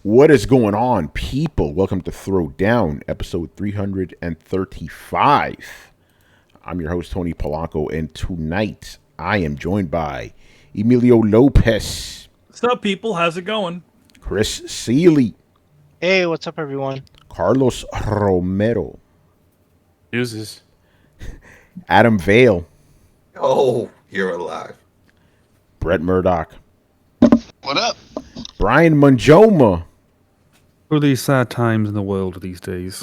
What is going on, people? Welcome to Throwdown, episode 335. I'm your host, Tony Polanco, and tonight I am joined by Emilio Lopez, What's up, people? How's it going? Chris Seeley, Hey, what's up, everyone? Carlos Romero, Uses. Adam Vale, Oh, you're alive. Brett Murdoch, What up? Brian Manjoma. Really sad times in the world these days.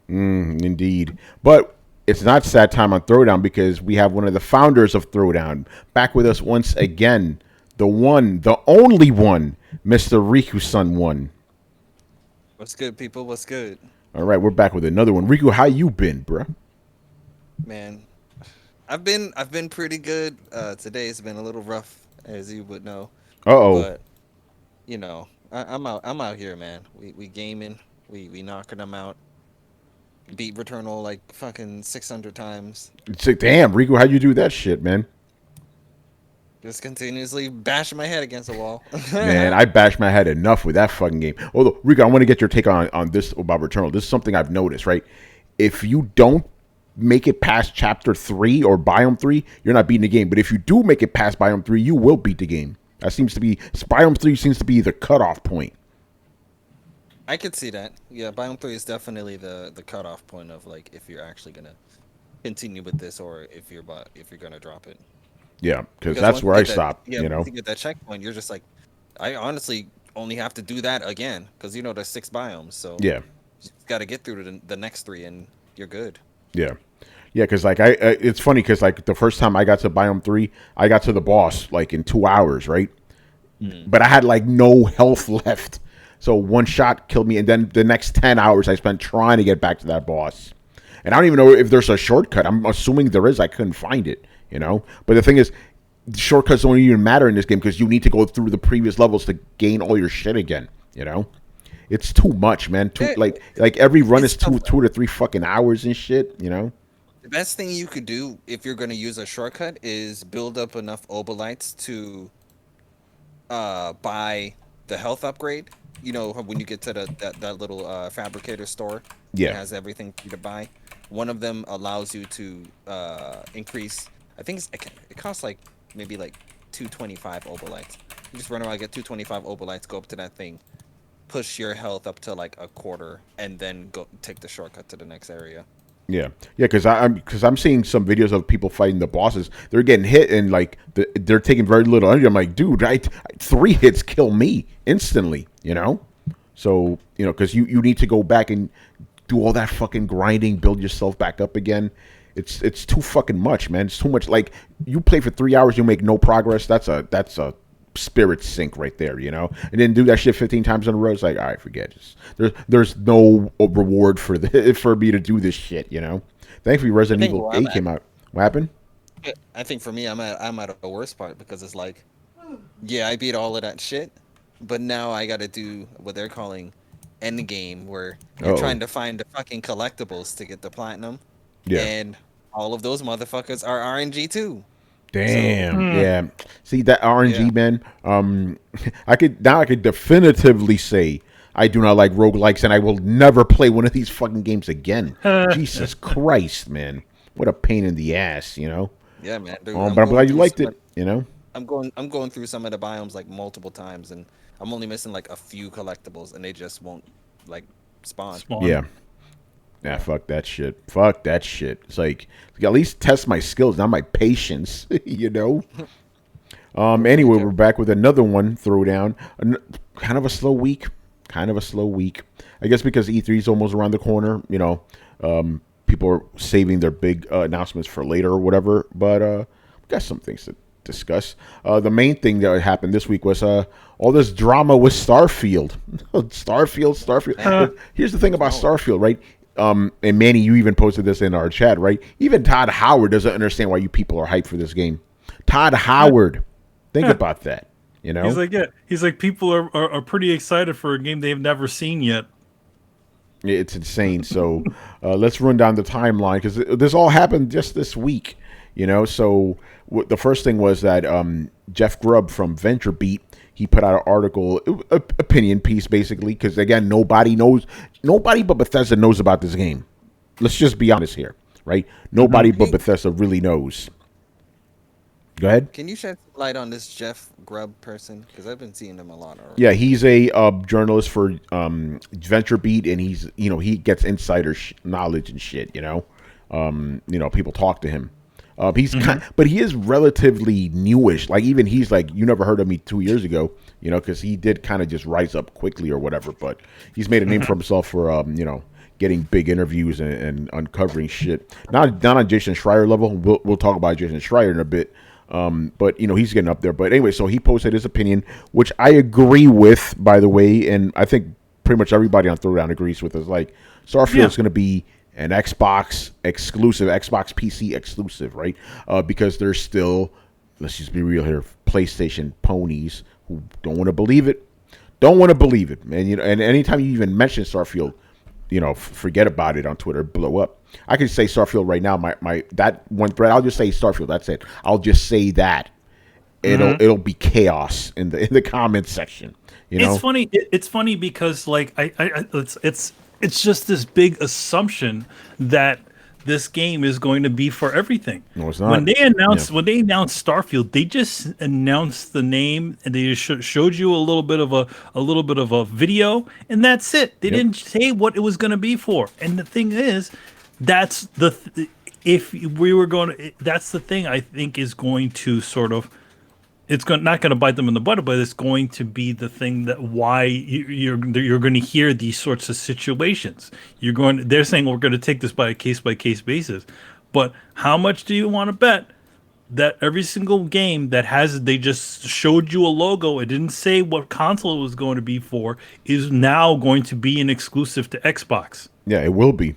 Indeed. But it's not sad time on Throwdown because we have one of the founders of Throwdown back with us once again. The one, the only one, Mr. Riku-san one. What's good, people? What's good? All right, we're back with another one. Riku, how you been, bruh? Man, I've been pretty good. Today's been a little rough, as you would know. Uh-oh. But you know, I'm out here, man. We gaming, we knocking them out. Beat Returnal like fucking 600 times. It's like, damn, Riku, how you do that shit, man? Just continuously bashing my head against the wall. Man, I bashed my head enough with that fucking game. Although, Riku, I want to get your take on this about Returnal. This is something I've noticed, right? If you don't make it past chapter 3 or biome 3, you're not beating the game. But if you do make it past biome 3, you will beat the game. That seems to be, biome 3 seems to be the cutoff point. I could see that. Yeah, Biome 3 is definitely the cutoff point of like if you're actually gonna continue with this or if you're gonna drop it. Yeah, because Because that's once where you I get that- stopped, Yeah, you know? once you get that checkpoint, you're just like, I honestly only have to do that again because there's 6 biomes, so Yeah, you just got to get through to the next 3 and you're good. yeah. Yeah, because, like, it's funny because, like, the first time I got to biome 3, I got to the boss, like, in 2 hours, right? But I had, like, no health left. So one shot killed me, and then the next 10 hours I spent trying to get back to that boss. And I don't even know if there's a shortcut. I'm assuming there is. I couldn't find it, you know? But the thing is, shortcuts don't even matter in this game because you need to go through the previous levels to gain all your shit again, you know? It's too much, man. Like every run is It's tough, 2 to 3 fucking hours and shit, you know? The best thing you could do if you're going to use a shortcut is build up enough obolites to buy the health upgrade. You know, when you get to that little fabricator store, Yeah. it has everything for you to buy. One of them allows you to increase. I think it costs like maybe like 225 obolites. You just run around, get 225 obolites, go up to that thing, push your health up to like a quarter, and then go take the shortcut to the next area. Yeah, because I'm seeing some videos of people fighting the bosses. They're getting hit and like they're taking very little energy. I'm like, dude, 3 hits kill me instantly, you know. So you know, because you need to go back and do all that fucking grinding, build yourself back up again. It's too fucking much, man. It's too much. Like you play for 3 hours, you make no progress. That's a spirit sink right there, you know. And then do that shit 15 times in a row. It's like, all right, forget it. There's no reward for me to do this shit, you know. Thankfully, Resident Evil 8 came out. What happened? I think for me, I'm at a worse part because it's like, yeah, I beat all of that shit, but now I got to do what they're calling end game, where you're trying to find the fucking collectibles to get the platinum. Yeah. And all of those motherfuckers are RNG too. Damn. Yeah. See that RNG, Yeah. man. I could definitively say I do not like roguelikes and I will never play one of these fucking games again. Jesus Christ, man. What a pain in the ass, you know. Yeah, man. Dude, But I'm glad you liked it, you know. I'm going through some of the biomes like multiple times, and I'm only missing like a few collectibles, and they just won't like spawn. Yeah. Nah, fuck that shit. Fuck that shit. It's like at least test my skills, not my patience, you know. Anyway, we're back with another one. Throwdown. Kind of a slow week. I guess because E3 is almost around the corner. You know, people are saving their big announcements for later or whatever. But we got some things to discuss. The main thing that happened this week was all this drama with Starfield. Starfield. Here's the thing about Starfield, right? And Manny, you even posted this in our chat, right? Even Todd Howard doesn't understand why you people are hyped for this game. Todd Howard, think about that. You know, He's like people are pretty excited for a game they've never seen yet. It's insane. So let's run down the timeline because this all happened just this week. You know, so the first thing was that Jeff Grubb from VentureBeat, he put out an article, opinion piece basically, because again, nobody but Bethesda knows about this game. Let's just be honest here, right? Nobody but Bethesda really knows. Go ahead. Can you shed some light on this Jeff Grubb person? Because I've been seeing him a lot already. Yeah, he's a journalist for VentureBeat, and he gets insider knowledge and shit. People talk to him. But he is relatively newish. Like even he's like, you never heard of me 2 years ago, because he did kind of just rise up quickly or whatever. But he's made a name for himself for getting big interviews and uncovering shit. Not on Jason Schreier level. We'll talk about Jason Schreier in a bit. But he's getting up there. But anyway, so he posted his opinion, which I agree with, by the way, and I think pretty much everybody on Throwdown agrees with. Is like Starfield is going to be an Xbox exclusive, Xbox PC exclusive, right? Because there's still, let's just be real here, PlayStation ponies who don't want to believe it. Man. And anytime you even mention Starfield, forget about it on Twitter, blow up. I can say Starfield right now. My that one thread, I'll just say Starfield. That's it. I'll just say that. It'll be chaos in the comments section. It's funny. It's funny because like it's just this big assumption that this game is going to be for everything. No, it's not. When they announced Starfield, they just announced the name and they just showed you a little bit of a video, and that's it. They didn't say what it was going to be for. And the thing is, that's the thing I think is going to sort of, not going to bite them in the butt, but it's going to be the thing that why you're going to hear these sorts of situations. They're saying we're going to take this by a case basis, but how much do you want to bet that every single game they just showed you a logo, it didn't say what console it was going to be for, is now going to be an exclusive to Xbox? Yeah, it will be.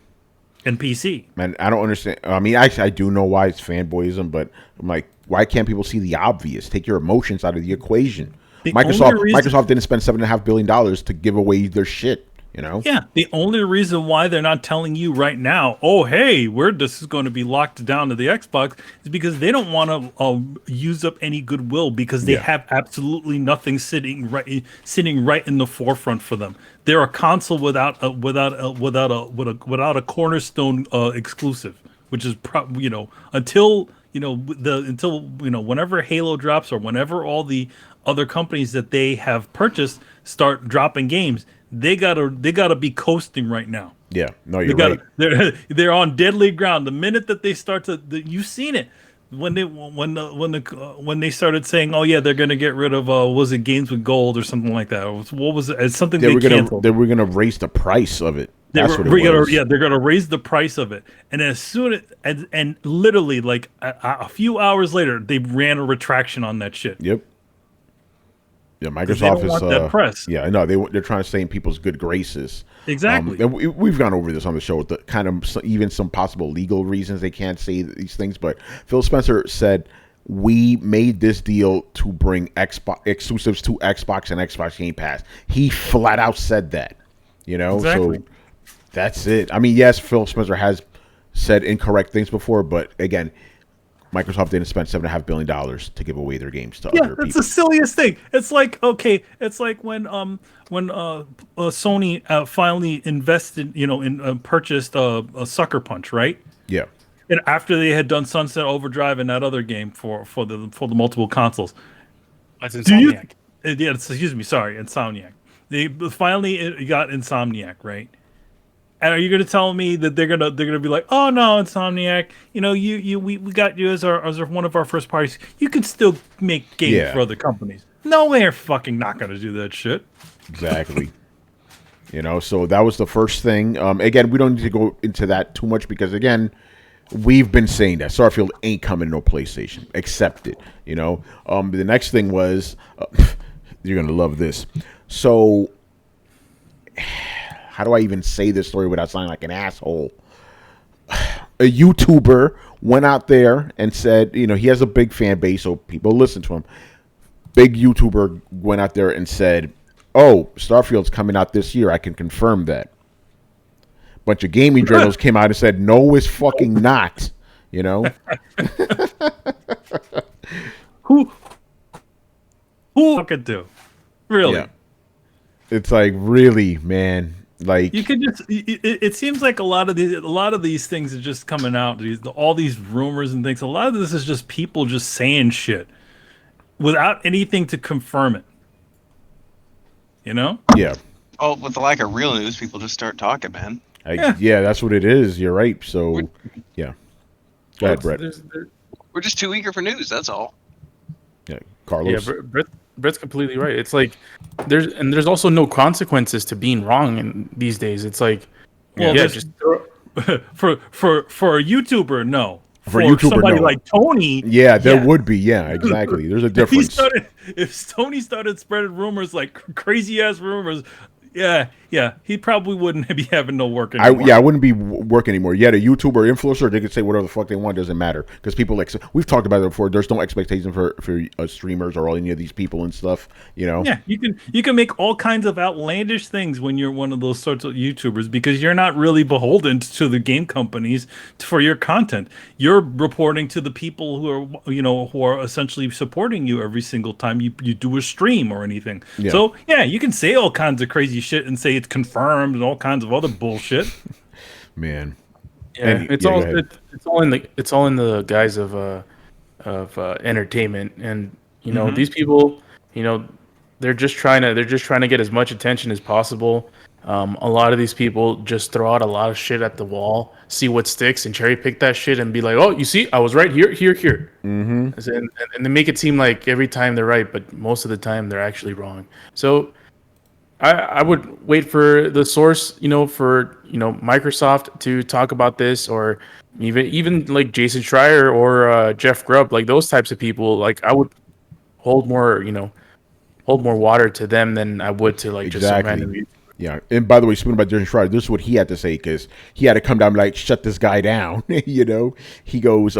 And PC. Man, I don't understand. I mean, I do know why it's fanboyism, but I'm like, why can't people see the obvious? Take your emotions out of the equation. Microsoft didn't spend $7.5 billion to give away their shit. Yeah, the only reason why they're not telling you right now, oh hey, this is going to be locked down to the Xbox, is because they don't want to use up any goodwill, because they have absolutely nothing sitting right in the forefront for them. They're a console without a cornerstone exclusive, which is until whenever Halo drops or whenever all the other companies that they have purchased start dropping games, they gotta be coasting right now. Yeah, no, you're right. They're on deadly ground. The minute that they start you've seen it when they started saying, oh yeah, they're gonna get rid of was it Games with Gold or something like that? What was it? It's something they canceled. They were gonna raise the price of it. They're gonna raise the price of it, and as soon as literally like a few hours later, they ran a retraction on that shit. Yep. Yeah, Microsoft want that press. Yeah, no, they're trying to stay in people's good graces. Exactly. And we've gone over this on the show with the kind of even some possible legal reasons they can't say these things. But Phil Spencer said, we made this deal to bring Xbox exclusives to Xbox and Xbox Game Pass. He flat out said that. Exactly. So that's it. I mean, yes, Phil Spencer has said incorrect things before, but again, Microsoft didn't spend $7.5 billion to give away their games to other people. It's the silliest thing. It's like when Sony finally invested, purchased a Sucker Punch, right? Yeah. And after they had done Sunset Overdrive and that other game for the multiple consoles. That's Insomniac. Insomniac. They finally got Insomniac, right? And are you going to tell me that they're gonna be like, oh no, Insomniac, we got you as one of our first parties. You can still make games for other companies. No, they're fucking not going to do that shit. Exactly. So that was the first thing. Again, we don't need to go into that too much because again, we've been saying that Starfield ain't coming to no PlayStation. Accept it. The next thing was, you're gonna love this. So. How do I even say this story without sounding like an asshole? A YouTuber went out there and said, he has a big fan base, so people listen to him. Big YouTuber went out there and said, oh, Starfield's coming out this year. I can confirm that. Bunch of gaming journals came out and said, no, it's fucking not. Who fucking do? Really. Yeah. It's like really, man. Like You could just. It seems like a lot of these things are just coming out. All these rumors and things. A lot of this is just people just saying shit without anything to confirm it. You know? yeah. Oh, with the lack of real news, people just start talking, man. Yeah, that's what it is. You're right. So, yeah. Go ahead, Brett. We're just too eager for news. That's all. Yeah, Carlos. Yeah, Brett's completely right. It's like there's also no consequences to being wrong in these days. It's like, Well, yeah, there's- just for a YouTuber, no. For a YouTuber, somebody no. like Tony, Yeah, there would be. Yeah, exactly. There's a difference. If Tony started spreading rumors like crazy ass rumors, yeah, he probably wouldn't be having no work anymore. I wouldn't be work anymore. Yeah, the YouTuber influencer, they could say whatever the fuck they want. Doesn't matter because people we've talked about it before. There's no expectation for streamers or any of these people and stuff. You know. Yeah, you can make all kinds of outlandish things when you're one of those sorts of YouTubers because you're not really beholden to the game companies for your content. You're reporting to the people who are essentially supporting you every single time you do a stream or anything. Yeah. So yeah, you can say all kinds of crazy shit and say it's confirmed and all kinds of other bullshit. Man. yeah, it's all in the guise of entertainment, and these people, they're just trying to get as much attention as possible. A lot of these people just throw out a lot of shit at the wall, see what sticks, and cherry pick that shit and be like, "Oh, you see, I was right here." Mm-hmm. And they make it seem like every time they're right, but most of the time they're actually wrong. So I would wait for the source, for Microsoft to talk about this, or even like Jason Schreier or Jeff Grubb, like those types of people. Like I would hold more water to them than I would to like just some random. Yeah, and by the way, speaking about Jason Schreier, this is what he had to say because he had to come down and be like, shut this guy down. He goes,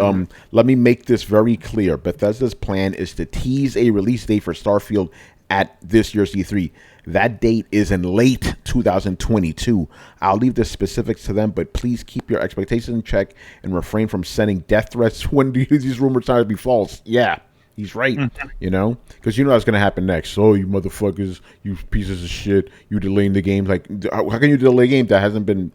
let me make this very clear. Bethesda's plan is to tease a release date for Starfield at this year's E3. That date is in late 2022. I'll leave the specifics to them, but please keep your expectations in check and refrain from sending death threats when these rumors turn out to be false. Yeah. He's right, because that's going to happen next. Oh, you motherfuckers, you pieces of shit, you delaying the game. Like, how can you delay a game that hasn't been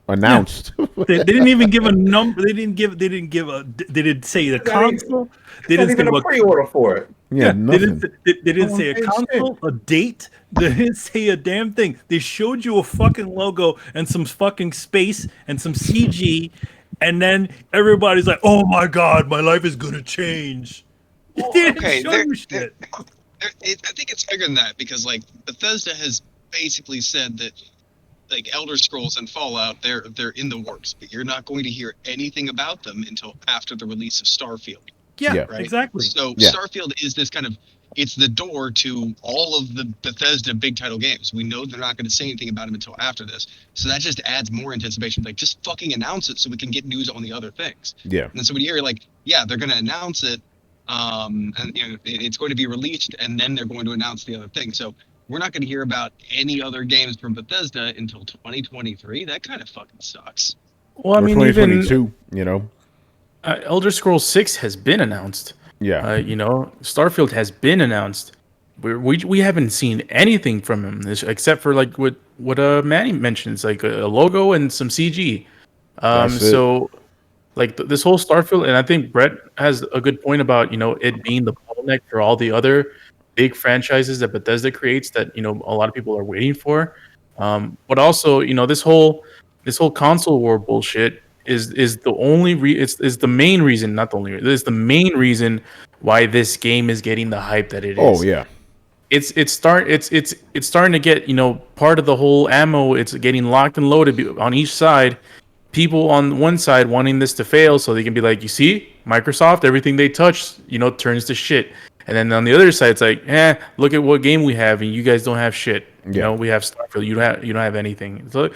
announced? Yeah. They didn't even give a number. They didn't say the console. They didn't even say a pre-order for it. Yeah, nothing. They didn't say a console, a date. They didn't say a damn thing. They showed you a fucking logo and some fucking space and some CG, and then everybody's like, "Oh my god, my life is gonna change." Well, okay, I think it's bigger than that because like Bethesda has basically said that like Elder Scrolls and Fallout, they're in the works, but you're not going to hear anything about them until after the release of Starfield. Yeah, right? Exactly. So Starfield is this kind of it's the door to all of the Bethesda big title games. We know they're not going to say anything about them until after this, so that just adds more anticipation. Like just fucking announce it so we can get news on the other things. Yeah. And then so when you hear like, yeah, they're going to announce it. And it's going to be released, and then they're going to announce the other thing. So we're not going to hear about any other games from Bethesda until 2023. That kind of fucking sucks. Well, I mean, or even 2022, Elder Scrolls 6 has been announced. Yeah. Starfield has been announced. We haven't seen anything from him except for like what Manny mentions, like a logo and some CG. So. Like this whole Starfield, and I think Brett has a good point about it being the bottleneck for all the other big franchises that Bethesda creates that a lot of people are waiting for. But also this whole console war bullshit is the only is the main reason, not the only. It is the main reason why this game is getting the hype that it is. Oh yeah. It's starting to get part of the whole ammo. It's getting locked and loaded on each side. People on one side wanting this to fail so they can be like, you see, Microsoft, everything they touch, turns to shit. And then on the other side, it's like, look at what game we have, and you guys don't have shit. Yeah. We have Starfield, you don't have anything. So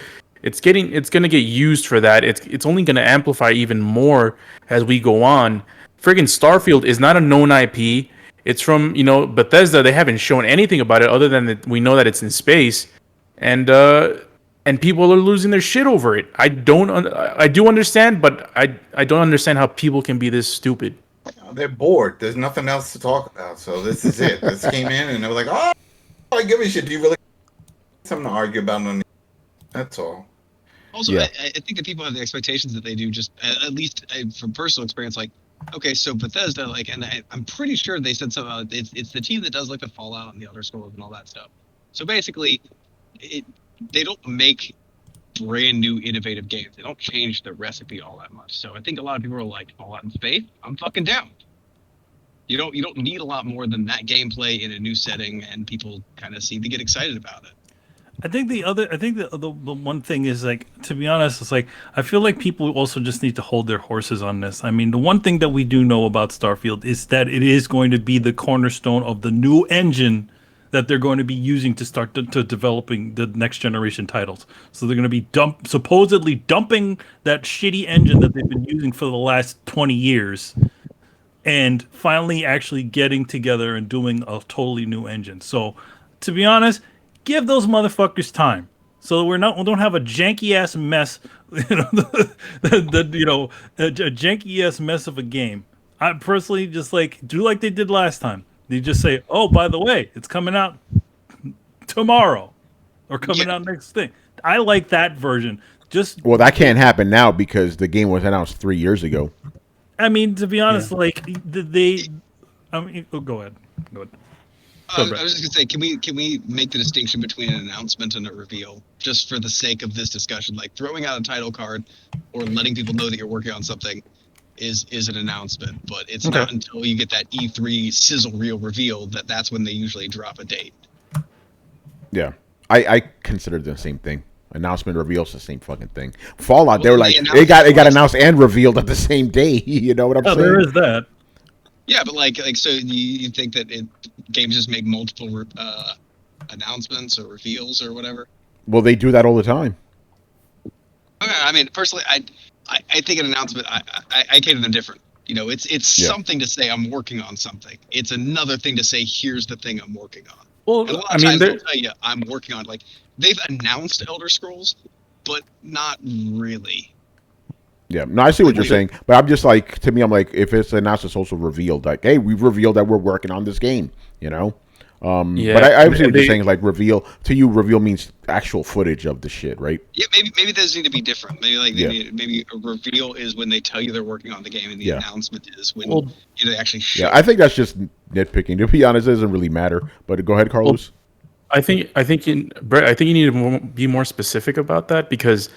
it's gonna get used for that. It's only gonna amplify even more as we go on. Friggin' Starfield is not a known IP. It's from Bethesda. They haven't shown anything about it other than that we know that it's in space, and people are losing their shit over it. I do understand, but I don't understand how people can be this stupid. They're bored. There's nothing else to talk about. So this is it. This came in and they were like, oh. I give a shit. Do you really something to argue about? That's all. Also, Yeah. I think that people have the expectations that they do. Just at least from personal experience, like, okay, so Bethesda, like, and I'm pretty sure they said something about it's the team that does like the Fallout and the Elder Scrolls and all that stuff. So basically, they don't make brand new innovative games. They don't change the recipe all that much. So I think a lot of people are like, Fallout in space, I'm fucking down. You don't need a lot more than that gameplay in a new setting, and people kind of seem to get excited about it. I think the one thing is, like, to be honest, it's like I feel like people also just need to hold their horses on this. I mean, the one thing that we do know about Starfield is that it is going to be the cornerstone of the new engine that they're going to be using to start to developing the next generation titles. So they're going to be supposedly dumping that shitty engine that they've been using for the last 20 years and finally actually getting together and doing a totally new engine. So to be honest, give those motherfuckers time, so we don't have a janky ass mess, a janky ass mess of a game. I personally just like do like they did last time. They just say, "Oh, by the way, it's coming out tomorrow, or coming out next thing." I like that version. Well, that can't happen now because the game was announced 3 years ago. I mean, to be honest, like they. I mean, go ahead. I was just gonna say, can we make the distinction between an announcement and a reveal, just for the sake of this discussion? Like throwing out a title card or letting people know that you're working on something is an announcement, but it's not until you get that E3 sizzle reel reveal that's when they usually drop a date. Yeah, I consider the same thing. Announcement, reveal's the same fucking thing. Fallout, they were like it got announced and revealed at the same day. You know what I'm saying? There is that. Yeah, but like so you think that games just make multiple announcements or reveals or whatever? Well, they do that all the time. Okay, I mean, personally, I think an announcement, I cater them different. You know, it's something to say I'm working on something. It's another thing to say here's the thing I'm working on. Well, and a lot of times they'll tell you I'm working on, like, they've announced Elder Scrolls, but not really. Yeah, no, I see what you're saying, but I'm just like, to me, I'm like, if it's announced, it's also revealed. Like, hey, we've revealed that we're working on this game, you know? But I see what you're saying, like, reveal, to you, reveal means actual footage of the shit, right? Yeah, maybe those need to be different. Maybe maybe a reveal is when they tell you they're working on the game, and the announcement is when they actually show. Yeah, I think that's just nitpicking. To be honest, it doesn't really matter. But go ahead, Carlos. Well, I think you need to be more specific about that, because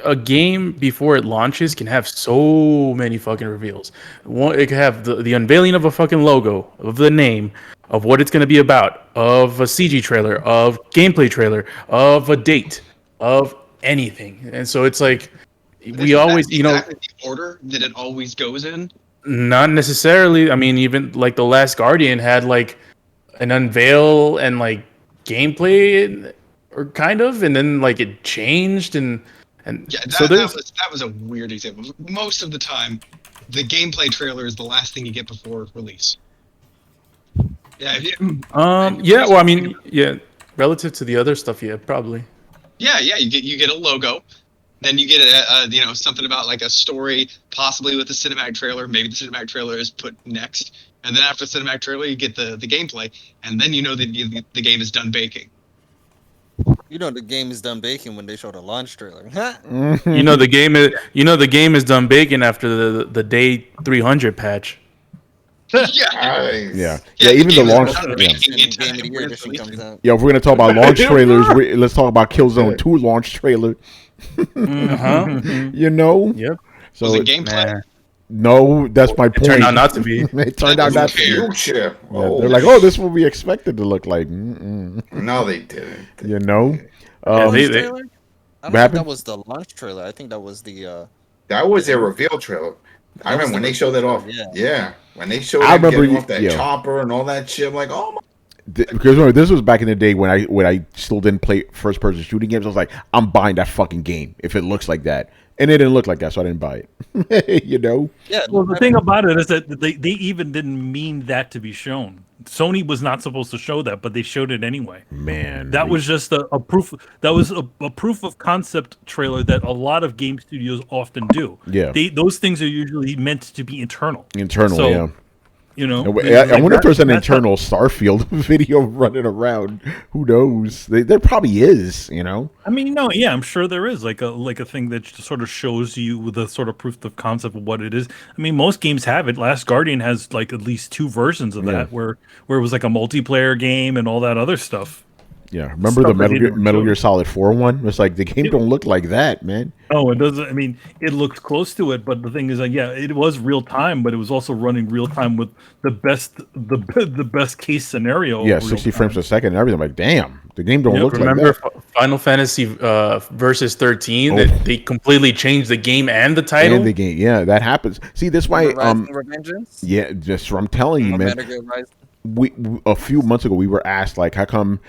a game before it launches can have so many fucking reveals. It could have the unveiling of a fucking logo, of the name, of what it's going to be about, of a CG trailer, of gameplay trailer, of a date, of anything. And so it's like we always, exactly the order that it always goes in. Not necessarily. I mean, even like The Last Guardian had like an unveil and like gameplay, or kind of, and then like it changed and yeah, so that was a weird example. Most of the time, the gameplay trailer is the last thing you get before release. Yeah. Yeah. Well, I mean, yeah. Relative to the other stuff, yeah, probably. Yeah. You get a logo, then you get something about like a story, possibly with the cinematic trailer. Maybe the cinematic trailer is put next, and then after the cinematic trailer, you get the gameplay, and then you know that the game is done baking. You know the game is done baking when they show the launch trailer. You know the game is done baking after the day 300 patch. Yeah. Even the launch. Yeah, if we're gonna talk about launch trailers, let's talk about Killzone 2 launch trailer. You know. Yep. So was it gameplay? No, that's my point. It turned out not to be. It turned out not to be. Future. They're like, oh, this is what we expected to look like. No, they didn't. You know. I don't think that was the launch trailer. I think that was the. That was their reveal trailer. I remember when they showed that off. Yeah. When they showed I remember getting off that chopper and all that shit. I'm like, oh my. Because remember, this was back in the day when I still didn't play first person shooting games. I was like, I'm buying that fucking game if it looks like that, and it didn't look like that, so I didn't buy it. You know. Yeah. Well, the thing about it is that they even didn't mean that to be shown. Sony was not supposed to show that, but they showed it anyway. Man, that was just a proof. That was a proof of concept trailer that a lot of game studios often do. Yeah, those things are usually meant to be internal. So, yeah. You know, I wonder if there's an internal Starfield video running around. Who knows? There probably is. You know. I mean, no, yeah, I'm sure there is like a thing that just sort of shows you the sort of proof of concept of what it is. I mean, most games have it. Last Guardian has like at least 2 versions of that, where it was like a multiplayer game and all that other stuff. Yeah, remember the Metal Gear Solid 4 one? It's like the game don't look like that, man. Oh, it doesn't. I mean, it looked close to it, but the thing is, like, yeah, it was real time, but it was also running real time with the best case scenario. Yeah, 60 frames per second and everything. I'm like, damn, the game don't look like that. Remember Final Fantasy Versus 13? That they completely changed the game and the title. And the game, yeah, that happens. See, that's why. Revengeance? Yeah, just I'm telling you, man. We a few months ago we were asked like how come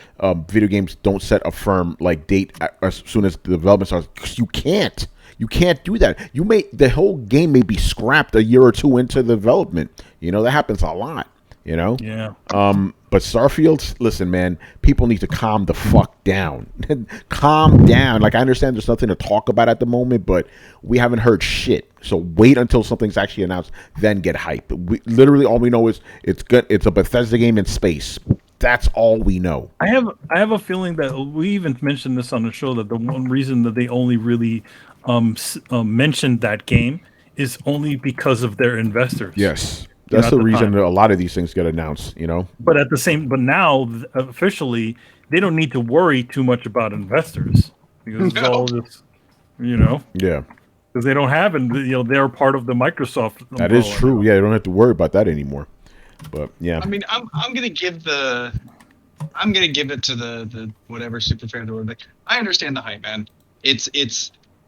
video games don't set a firm like date as soon as the development starts. 'Cause you can't do that. The whole game may be scrapped a year or 2 into the development. You know, that happens a lot. You know. Yeah. But Starfield, listen, man, people need to calm the fuck down. Calm down. Like, I understand there's nothing to talk about at the moment, but we haven't heard shit. So wait until something's actually announced, then get hype. Literally, all we know is it's good. It's a Bethesda game in space. That's all we know. I have a feeling that we even mentioned this on the show that the one reason that they only really mentioned that game is only because of their investors. Yes. That's the reason that a lot of these things get announced, you know. But now officially, they don't need to worry too much about investors because it's all this, you know. Yeah. Because they don't have, and you know, they're part of the Microsoft umbrella. That is true. Yeah, they don't have to worry about that anymore. But yeah. I mean, I'm gonna give it to the whatever super fan or like. I understand the hype, man. It's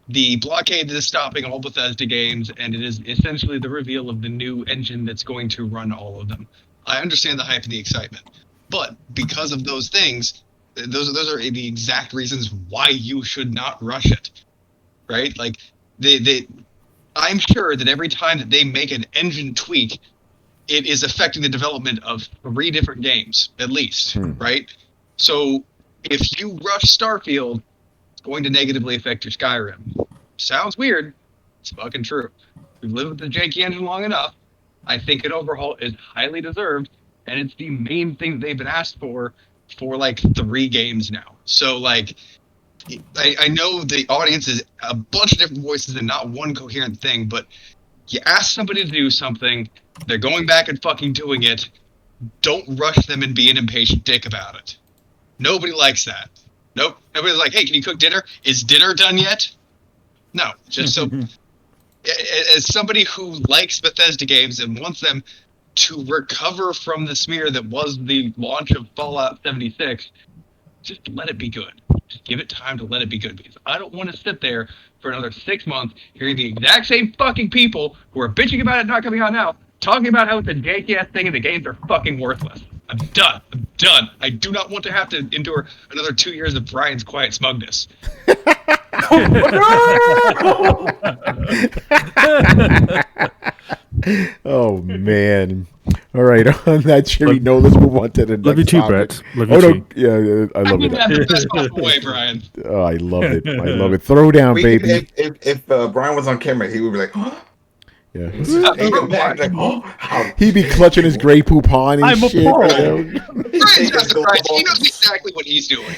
the blockade that is stopping all Bethesda games, and it is essentially the reveal of the new engine that's going to run all of them. I understand the hype and the excitement, but because of those things, those are the exact reasons why you should not rush it, right? Like I'm sure that every time that they make an engine tweak, it is affecting the development of 3 different games at least, right? So if you rush Starfield, going to negatively affect your Skyrim. Sounds weird. It's fucking true. We've lived with the janky engine long enough. I think an overhaul is highly deserved, and it's the main thing that they've been asked for like 3 games now. So like, I know the audience is a bunch of different voices and not one coherent thing, but you ask somebody to do something, they're going back and fucking doing it. Don't rush them and be an impatient dick about it. Nobody likes that. Nope. Everybody's like, hey, can you cook dinner? Is dinner done yet? No. Just so, as somebody who likes Bethesda games and wants them to recover from the smear that was the launch of Fallout 76, just let it be good. Just give it time to let it be good, because I don't want to sit there for another 6 months hearing the exact same fucking people who are bitching about it not coming out now, talking about how it's a janky-ass thing and the games are fucking worthless. I'm done. I do not want to have to endure another 2 years of Brian's quiet smugness. Oh man! All right, on that cheery note, let's move on to the next love you too, topic. Brett. Love you too. Yeah, I love it. The best possible way, Brian. Oh, I love it. I love it. Throwdown, baby. If Brian was on camera, he would be like, oh. Yeah. Like, He'd be clutching his gray poupon and I'm shit. appalled. Brian's not surprised. He knows exactly what he's doing.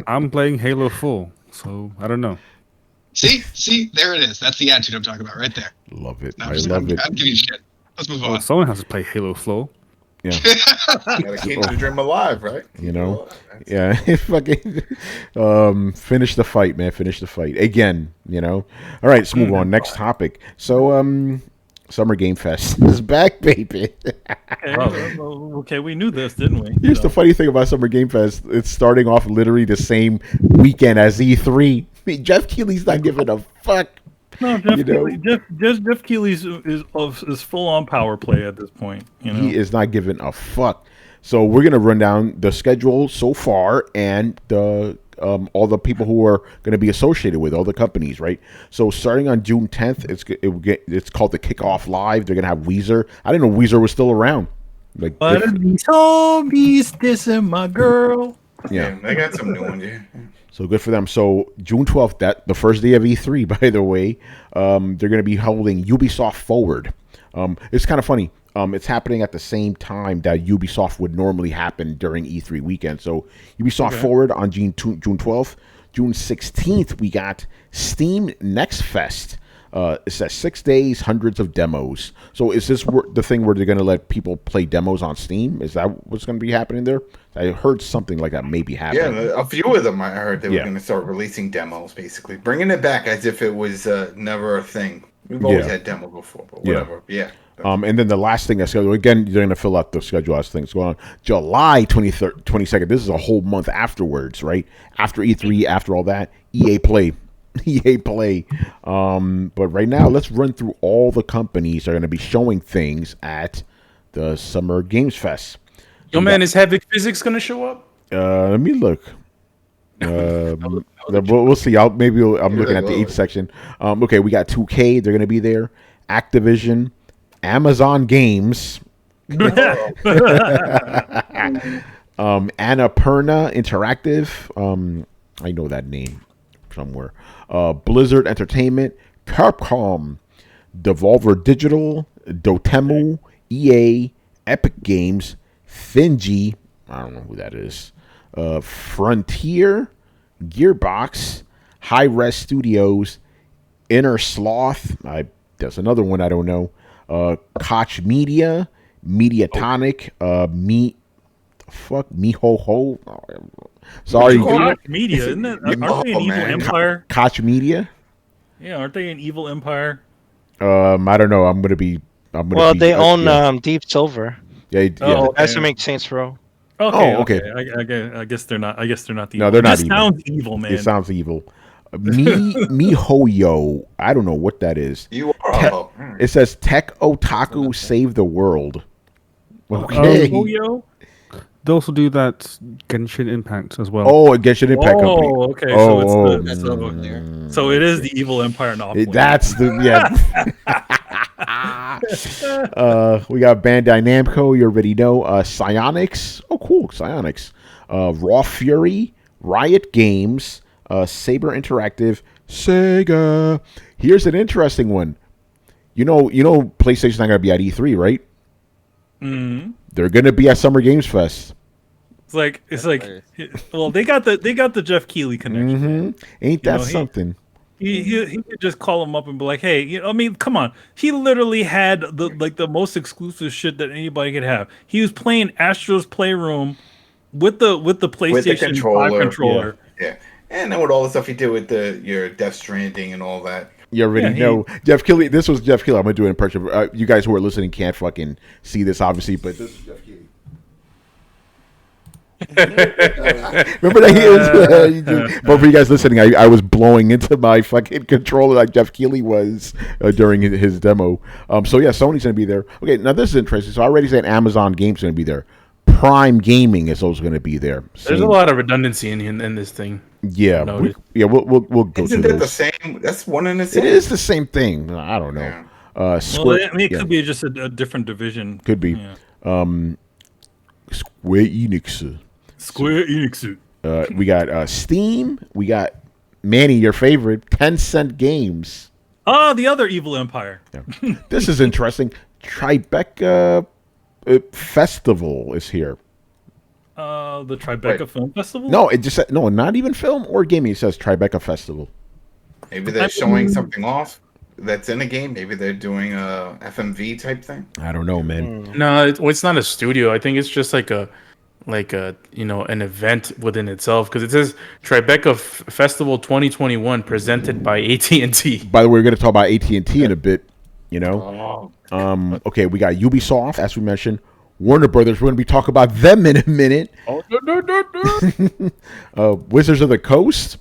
I'm playing Halo full, so I don't know. See, there it is. That's the attitude I'm talking about right there. Love it. No, I love it. I'm giving you shit. Let's move Well, on. someone has to play Halo full. Yeah. gotta keep the dream alive, right? You know? Yeah. Fucking finish the fight, man. Finish the fight. Again, you know? All right, let's move on. Next topic. So, Summer Game Fest is back, baby. Okay, we knew this, didn't we? Here's the funny thing about Summer Game Fest. It's starting off literally the same weekend as E3. I mean, Jeff Keighley's not giving a fuck. No, Jeff Keighley's is full on power play at this point. You know? He is not giving a fuck. So we're gonna run down the schedule so far and the all the people who are going to be associated with all the companies, right? So starting on June 10th, it's called the Kickoff Live. They're going to have Weezer. I didn't know Weezer was still around. Like, but these homies dissing my girl. Yeah, they got some new ones. Yeah. So good for them. So June 12th, that the first day of E3, by the way, they're going to be holding Ubisoft Forward. It's kind of funny. it's happening at the same time that Ubisoft would normally happen during E3 weekend. So Ubisoft Forward on June 12th. June 16th, we got Steam Next Fest. It says 6 days, hundreds of demos. So is this the thing where they're going to let people play demos on Steam? Is that what's going to be happening there? I heard something like that maybe happening. Yeah, a few of them I heard they were going to start releasing demos, basically. Bringing it back as if it was never a thing. We've always had demos before, but whatever. Yeah. And then the last thing that's scheduled, again, they're going to fill out the schedule as things go on. July 23rd, 22nd, this is a whole month afterwards, right? After E3, after all that, EA Play. EA Play. But right now, let's run through all the companies that are going to be showing things at the Summer Games Fest. Man, is Havoc Physics going to show up? Let me look. We'll see. I'm looking at the 8th section. Okay, we got 2K. They're going to be there. Activision. Amazon Games, Annapurna Interactive, I know that name somewhere. Blizzard Entertainment, Capcom, Devolver Digital, Dotemu, EA, Epic Games, Finji, I don't know who that is. Frontier, Gearbox, Hi-Res Studios, Inner Sloth. That's another one I don't know. Koch Media, Mediatonic, Mihoho. Sorry, Koch Media, isn't it? Aren't they an evil empire? Koch Media. Yeah, aren't they an evil empire? I don't know. Well, they own Deep Silver. Yeah. That's what makes Saints Row. Okay. I guess they're not. I guess they're not the. No, they're not evil. Sounds evil, man. It sounds evil. Mihoyo. I don't know what that is. It says Tech Otaku Save the World. Okay. Mihoyo? They also do that Genshin Impact as well. Oh, a Genshin Impact company. Oh, okay. So it is the evil empire now. That's the we got Bandai Namco. You already know. Psyonix. Oh, cool. Psyonix. Raw Fury. Riot Games. Saber Interactive, Sega. Here's an interesting one. You know, PlayStation's not gonna be at E3, right? Mm-hmm. They're gonna be at Summer Games Fest. It's like, well, they got the Jeff Keighley connection. Mm-hmm. Ain't that something? He could just call him up and be like, hey, I mean, come on. He literally had the most exclusive shit that anybody could have. He was playing Astro's Playroom with the PlayStation 5 controller. Yeah. And then with all the stuff you did with your Death Stranding and all that. You already know. Jeff Keighley. This was Jeff Keighley. I'm going to do an impression. You guys who are listening can't fucking see this, obviously, but this is Jeff Keighley. Remember that he was. But for you guys listening, I was blowing into my fucking controller like Jeff Keighley was during his demo. So yeah, Sony's going to be there. Okay, now this is interesting. So I already said Amazon Games going to be there. Prime Gaming is also going to be there. There's a lot of redundancy in this thing. Yeah, we'll go. Isn't that the same? That's one and the same. It is the same thing. I don't know. Yeah. It could be just a different division. Could be. Yeah. Square Enix. We got Steam. We got Manny, your favorite, 10-cent games. Oh, the other evil empire. Yeah. This is interesting. Tribeca Festival is here. The Tribeca Film Festival? No, it just said, no, not even film or gaming. It says Tribeca Festival. Maybe they're showing something off that's in a game. Maybe they're doing a FMV type thing. I don't know, man. No, it's not a studio. I think it's just like a an event within itself, because it says Tribeca Festival 2021 presented by AT&T. By the way, we're going to talk about AT&T in a bit. Okay, we got Ubisoft, as we mentioned. Warner Brothers, we're going to be talking about them in a minute. Wizards of the Coast.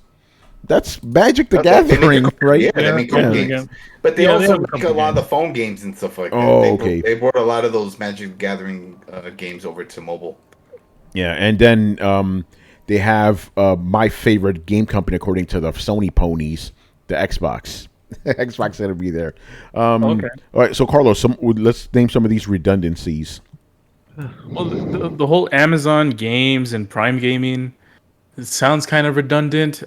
That's Magic the Gathering, right? Yeah, they make games. But they also make a lot of the phone games and stuff like that. Okay. They brought a lot of those Magic the Gathering games over to mobile. Yeah, and then they have my favorite game company, according to the Sony ponies, the Xbox. Xbox is going to be there. Okay. All right, so Carlos, let's name some of these redundancies. Well, the whole Amazon games and Prime Gaming, it sounds kind of redundant.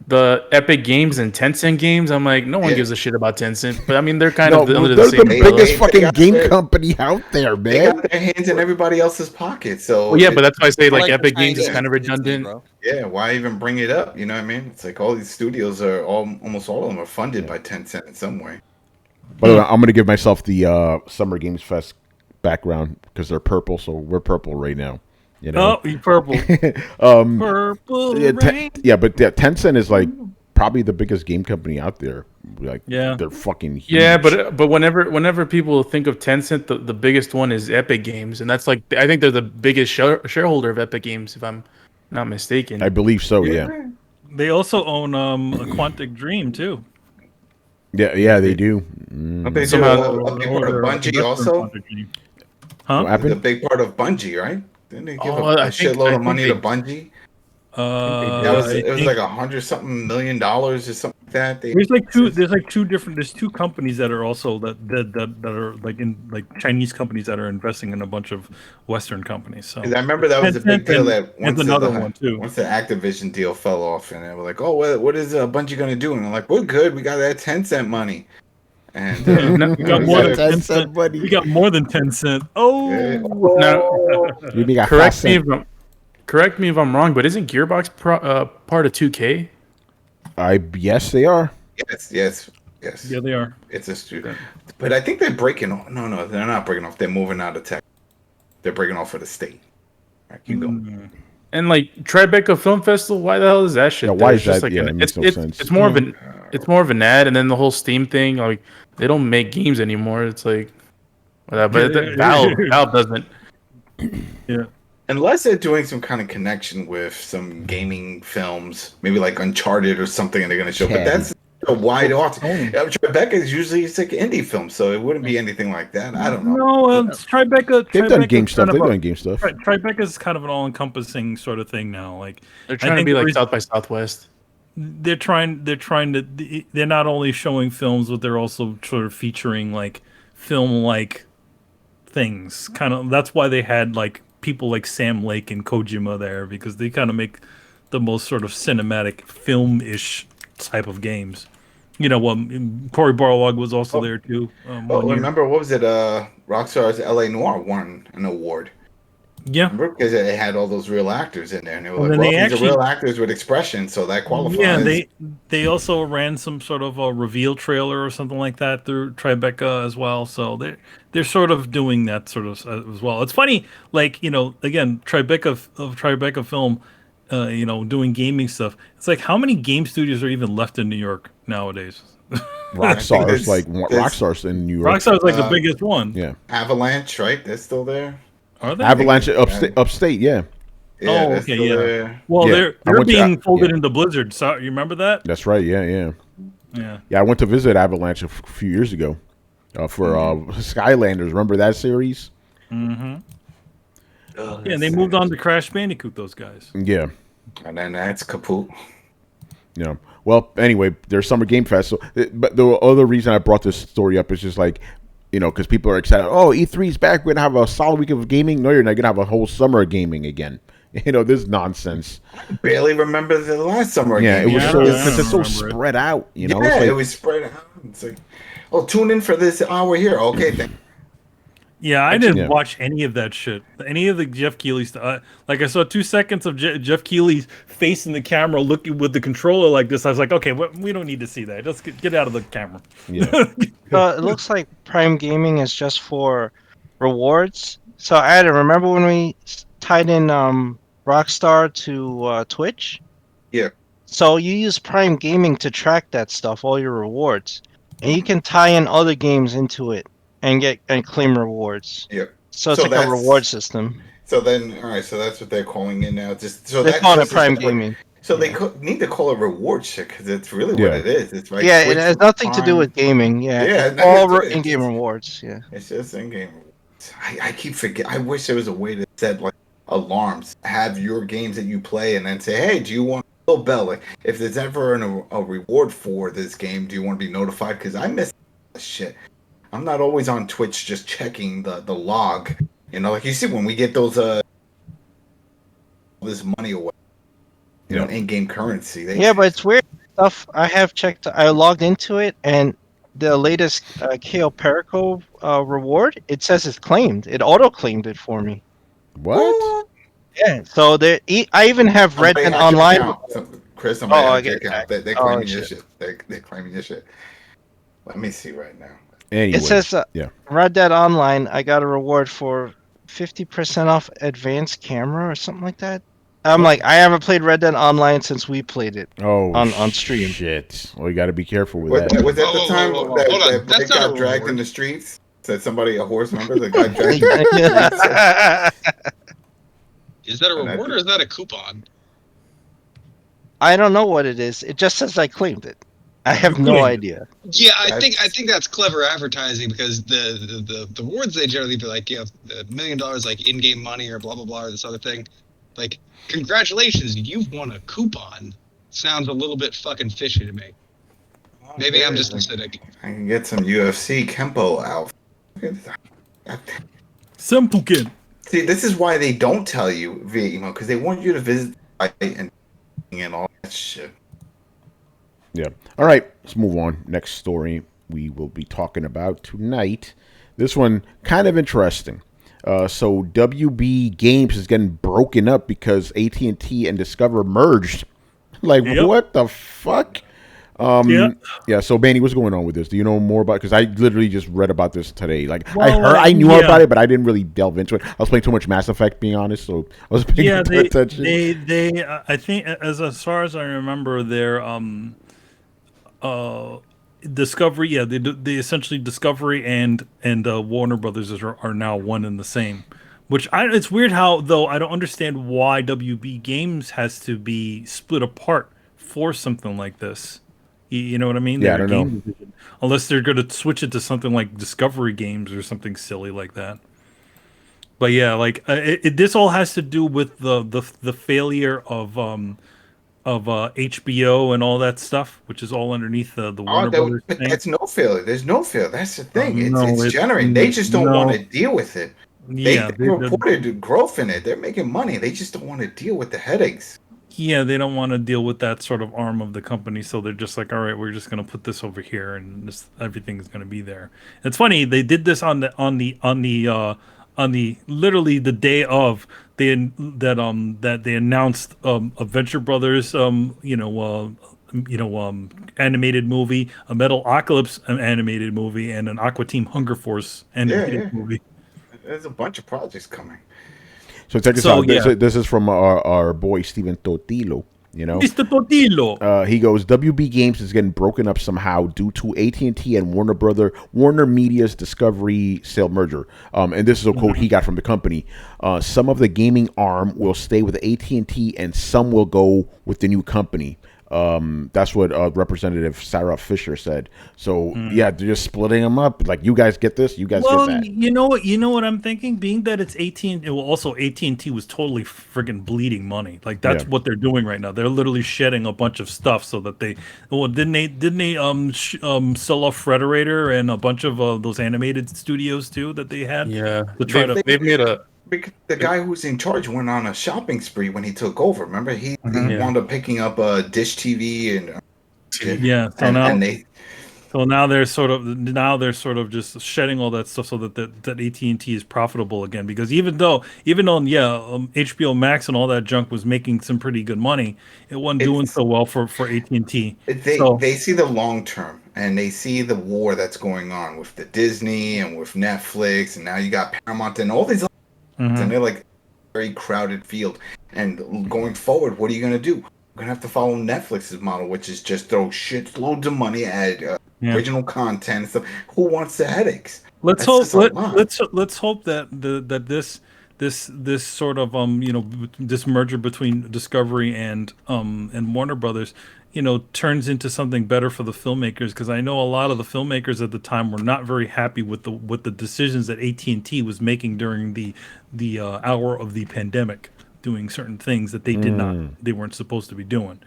the Epic Games and Tencent games. I'm like, no one gives a shit about Tencent, but I mean, they're kind No, of under they're the same the umbrella. biggest fucking game company out there, They man. got their hands in everybody else's pocket. So Well, yeah, but that's why I say like the Epic Games is Chinese kind of redundant. bro. yeah, why even bring it up? You know what I mean? It's like all these studios are almost all of them are funded by Tencent in some way. By the way, I'm gonna give myself the Summer Games Fest background because they're purple, so we're purple right now. You know? Oh, you purple. Purple Yeah, rain. but Tencent is like probably the biggest game company out there. Like, Yeah. they're fucking huge. Yeah, but whenever people think of Tencent, the biggest one is Epic Games, and that's like I think they're the biggest shareholder of Epic Games, if I'm not mistaken. I believe so. Yeah. They also own a Quantic Dream too. Yeah, they do. They do a big part of Bungie also. Huh? What happened? A big part of Bungie, right? Didn't they give a I think- shitload I of money to think Bungie? It It was like $100-something million or something like that. There's two different. There's two companies that are also that are like in like Chinese companies that are investing in a bunch of Western companies. So 'Cause I remember that was a big deal that once once the Activision deal fell off, and they were like, "Oh, what is Bungie gonna do?" And I'm like, "We're good. We got that 10-cent money." And we got more than 10 10 cent. cent money. We got more than 10 cent. Oh, Now, You got correct me if I'm wrong, but isn't Gearbox part of 2K? Yes, they are. yes. yeah, they are. It's a student, but I think they're breaking off. No, they're not breaking off. They're moving out of tech. They're breaking off for the state. All right, keep going. And like Tribeca Film Festival, why the hell is that shit? Yeah, there? why It's is just that? like Yeah, it makes no sense. It's more of an ad, and then the whole Steam thing. Like they don't make games anymore. It's like, but Valve doesn't. Yeah. Unless they're doing some kind of connection with some gaming films, maybe like Uncharted or something, and they're going to show. But that's a wide audience. Tribeca is usually it's like indie film, so it wouldn't be anything like that. I don't know. No, Tribeca. They've done game Tribeca's stuff. kind They've of done game stuff. Tribeca is kind of an all-encompassing sort of thing now. Like They're trying to be like South by Southwest. They're not only showing films, but they're also sort of featuring like film-like things. Kind of that's why they had like people like Sam Lake and Kojima there, because they kind of make the most sort of cinematic film-ish type of games. You know, Cory Barlog was also there too. Remember what was it? Rockstar's LA Noire won an award. Yeah, remember, because it had all those real actors in there, and they were well, like, "Well, these are real actors with expression, so that qualifies." Yeah, they also ran some sort of a reveal trailer or something like that through Tribeca as well. So they're sort of doing that sort of as well. It's funny, like again, Tribeca Film, doing gaming stuff. It's like how many game studios are even left in New York nowadays? Rockstar's Rockstar's in New York. Rockstar's like the biggest one. Yeah, Avalanche, right? They're still there. Are they? Avalanche upstate, yeah. Oh, okay, yeah. Well, they're being folded into Blizzard. So you remember that? That's right. Yeah. I went to visit Avalanche a few years ago for Skylanders. Remember that series? Mm-hmm. Yeah, they moved on to Crash Bandicoot. Those guys. Yeah. And then that's kaput. Yeah. Well, anyway, there's Summer Game Fest. So, but the other reason I brought this story up is just like, because people are excited. Oh, E3's back. We're going to have a solid week of gaming. No, you're not going to have a whole summer of gaming again. This nonsense. I barely remember the last summer. Yeah, game. it was because it's so spread out. Yeah, it was spread out. It's like, tune in for this hour here. Okay, Yeah, I didn't watch any of that shit. Any of the Jeff Keighley stuff. Like, I saw 2 seconds of Jeff Keighley's face in the camera looking with the controller like this. I was like, okay, we don't need to see that. Just get out of the camera. Yeah. It looks like Prime Gaming is just for rewards. So, Adam, remember when we tied in Rockstar to Twitch? Yeah. So, you use Prime Gaming to track that stuff, all your rewards. And you can tie in other games into it. And claim rewards. Yep. So it's like a reward system. So then, all right. So that's what they're calling it now. They're calling it Prime Gaming. So they need to call it reward shit because it's really what it is. It's like it has nothing to do with gaming. Yeah. All in-game rewards. Yeah. It's just in-game rewards. I keep forgetting. I wish there was a way to set like alarms. Have your games that you play, and then say, "Hey, do you want a little bell? Like, if there's ever a reward for this game, do you want to be notified?" Because I miss shit. I'm not always on Twitch just checking the log. Like you see when we get those this money away, in-game currency. But it's weird. stuff I have checked. I logged into it, and the latest KO Perico reward, it says it's claimed. It auto claimed it for me. What? Yeah. So I even have Red Somebody Dead hacked your Online. account. Chris, somebody Oh, I hacked your get account. hacked. They're Oh claiming your shit. shit. They're claiming your shit. Let me see right now. Anyway, It says yeah. Red Dead Online. I got a reward for 50% off advanced camera or something like that. I'm like, I haven't played Red Dead Online since we played it Oh, on stream. shit. Well, you got to be careful with Was that. that the Whoa, time whoa, whoa, that, hold on. that That's Blake not a got dragged reward. in the streets? Said somebody a horse member? The guy dragged him in the streets. Is that a And I reward or is that a coupon? I don't know what it is. It just says I claimed it. I have You no claimed it. idea. Yeah, I think that's clever advertising because the rewards they generally be like, you have $1 million like in-game money or blah blah blah or this other thing. Like, congratulations, you've won a coupon. Sounds a little bit fucking fishy to me. Maybe I'm just a cynic. I can get some UFC Kempo out. Simpukin. See, this is why they don't tell you via email, because they want you to visit the site and all that shit. Yeah. All right. Let's move on. Next story we will be talking about tonight. This one kind of interesting. So WB Games is getting broken up because AT&T and Discover merged. Like, Yep. what the fuck? Yeah. So, Manny, what's going on with this? Do you know more about? Because I literally just read about this today. Like, I knew about it, but I didn't really delve into it. I was playing too much Mass Effect, being honest. So I was paying attention. They I think as far as I remember, their Discovery, yeah, they essentially Discovery and Warner Brothers are now one and the same. Which it's weird how though I don't understand why WB Games has to be split apart for something like this. You know what I mean? Yeah, I Their don't know. game division. Unless they're going to switch it to something like Discovery Games or something silly like that. But yeah, like this all has to do with the failure of HBO and all that stuff, which is all underneath the Warner Brothers But thing. that's no failure. There's no failure. That's the thing. No, it's it's generating. They just don't no. want to deal with it. Yeah, They reported growth in it. They're making money. They just don't want to deal with the headaches. yeah, they don't want to deal with that sort of arm of the company, so they're just like, all right, we're just going to put this over here, and everything's going to be there. It's funny they did this on the literally the day of that they announced Adventure Brothers animated movie, a Metalocalypse animated movie, and an Aqua Team Hunger Force animated movie. There's a bunch of projects coming. So check this out. This is from our boy Steven Totilo. You know, Mr. Totilo. He goes, WB Games is getting broken up somehow due to AT&T and Warner Media's Discovery sale merger. And this is a quote he got from the company. Some of the gaming arm will stay with AT&T and some will go with the new company. That's what Representative Sarah Fisher said. So yeah, they're just splitting them up. Like, you guys get this, you guys get that. You know what I'm thinking. Being that it's AT&T, also AT&T was totally friggin' bleeding money. Like that's what they're doing right now. They're literally shedding a bunch of stuff so that they. Well, didn't they sell off Frederator and a bunch of those animated studios too that they had? Yeah, they've made a. The guy who's in charge went on a shopping spree when he took over. Remember, he wound up picking up Dish TV So now they're sort of just shedding all that stuff so that AT&T is profitable again, because even though HBO Max and all that junk was making some pretty good money, it wasn't doing so well for AT&T. They see the long term, and they see the war that's going on with the Disney and with Netflix, and now you got Paramount and all these and they're like very crowded field. And going forward, what are you going to do? We're going to have to follow Netflix's model, which is just throw shitloads of money at original content and stuff. Who wants the headaches? Let's hope that this sort of this merger between Discovery and Warner Brothers turns into something better for the filmmakers, because I know a lot of the filmmakers at the time were not very happy with the decisions that AT&T was making during the hour of the pandemic, doing certain things that they weren't supposed to be doing,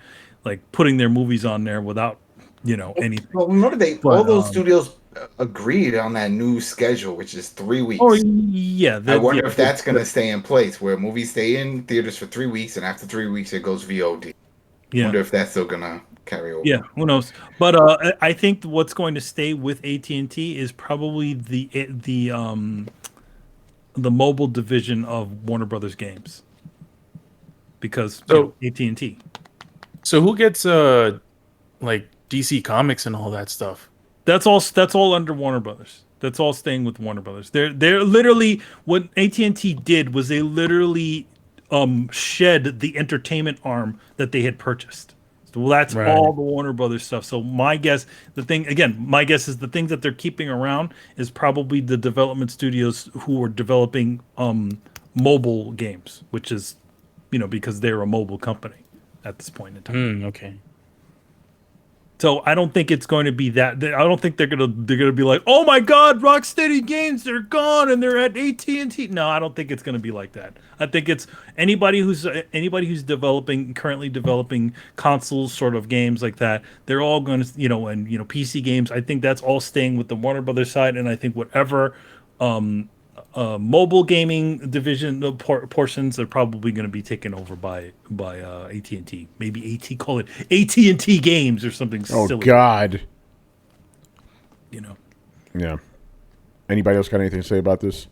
like putting their movies on there without anything. Well, remember all those studios agreed on that new schedule, which is 3 weeks. Oh yeah, I wonder if that's going to stay in place, where movies stay in theaters for 3 weeks, and after 3 weeks it goes VOD. I wonder if that's still going to carry over. Yeah, who knows? But I think what's going to stay with AT&T is probably the mobile division of Warner Brothers Games, because AT&T. So who gets like DC Comics and all that stuff? That's all under Warner Brothers. That's all staying with Warner Brothers. They're literally, what AT&T did was they literally shed the entertainment arm that they had purchased. So that's all the Warner Brothers stuff. So my guess is the things that they're keeping around is probably the development studios who are developing mobile games, which is, because they're a mobile company at this point in time. Okay. So I don't think it's going to be that. I don't think they're gonna be like, oh my God, Rocksteady Games, they're gone and they're at AT&T. No, I don't think it's going to be like that. I think it's anybody who's currently developing consoles, sort of games like that. They're all going to, and PC games. I think that's all staying with the Warner Brothers side, and I think whatever mobile gaming division portions are probably going to be taken over by AT&T. Maybe call it AT&T Games or something silly. Oh God. Yeah. Anybody else got anything to say about this?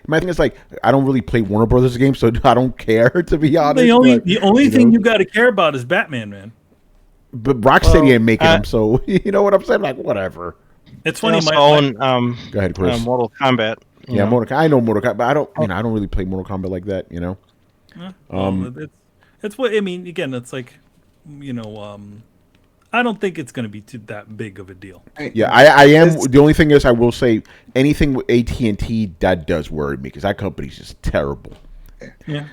My thing is, like, I don't really play Warner Brothers games, so I don't care, to be honest. The only thing you got to care about is Batman, man. But Rocksteady ain't making them, so you know what I'm saying? Like, whatever. It's funny. Go ahead, Chris. Mortal Kombat. Yeah, I know Mortal Kombat, but I don't. I don't really play Mortal Kombat like that. It's what I mean. Again, it's like, I don't think it's going to be that big of a deal. Yeah, I am. The only thing is, I will say anything with AT&T that does worry me, because that company's just terrible. Yeah.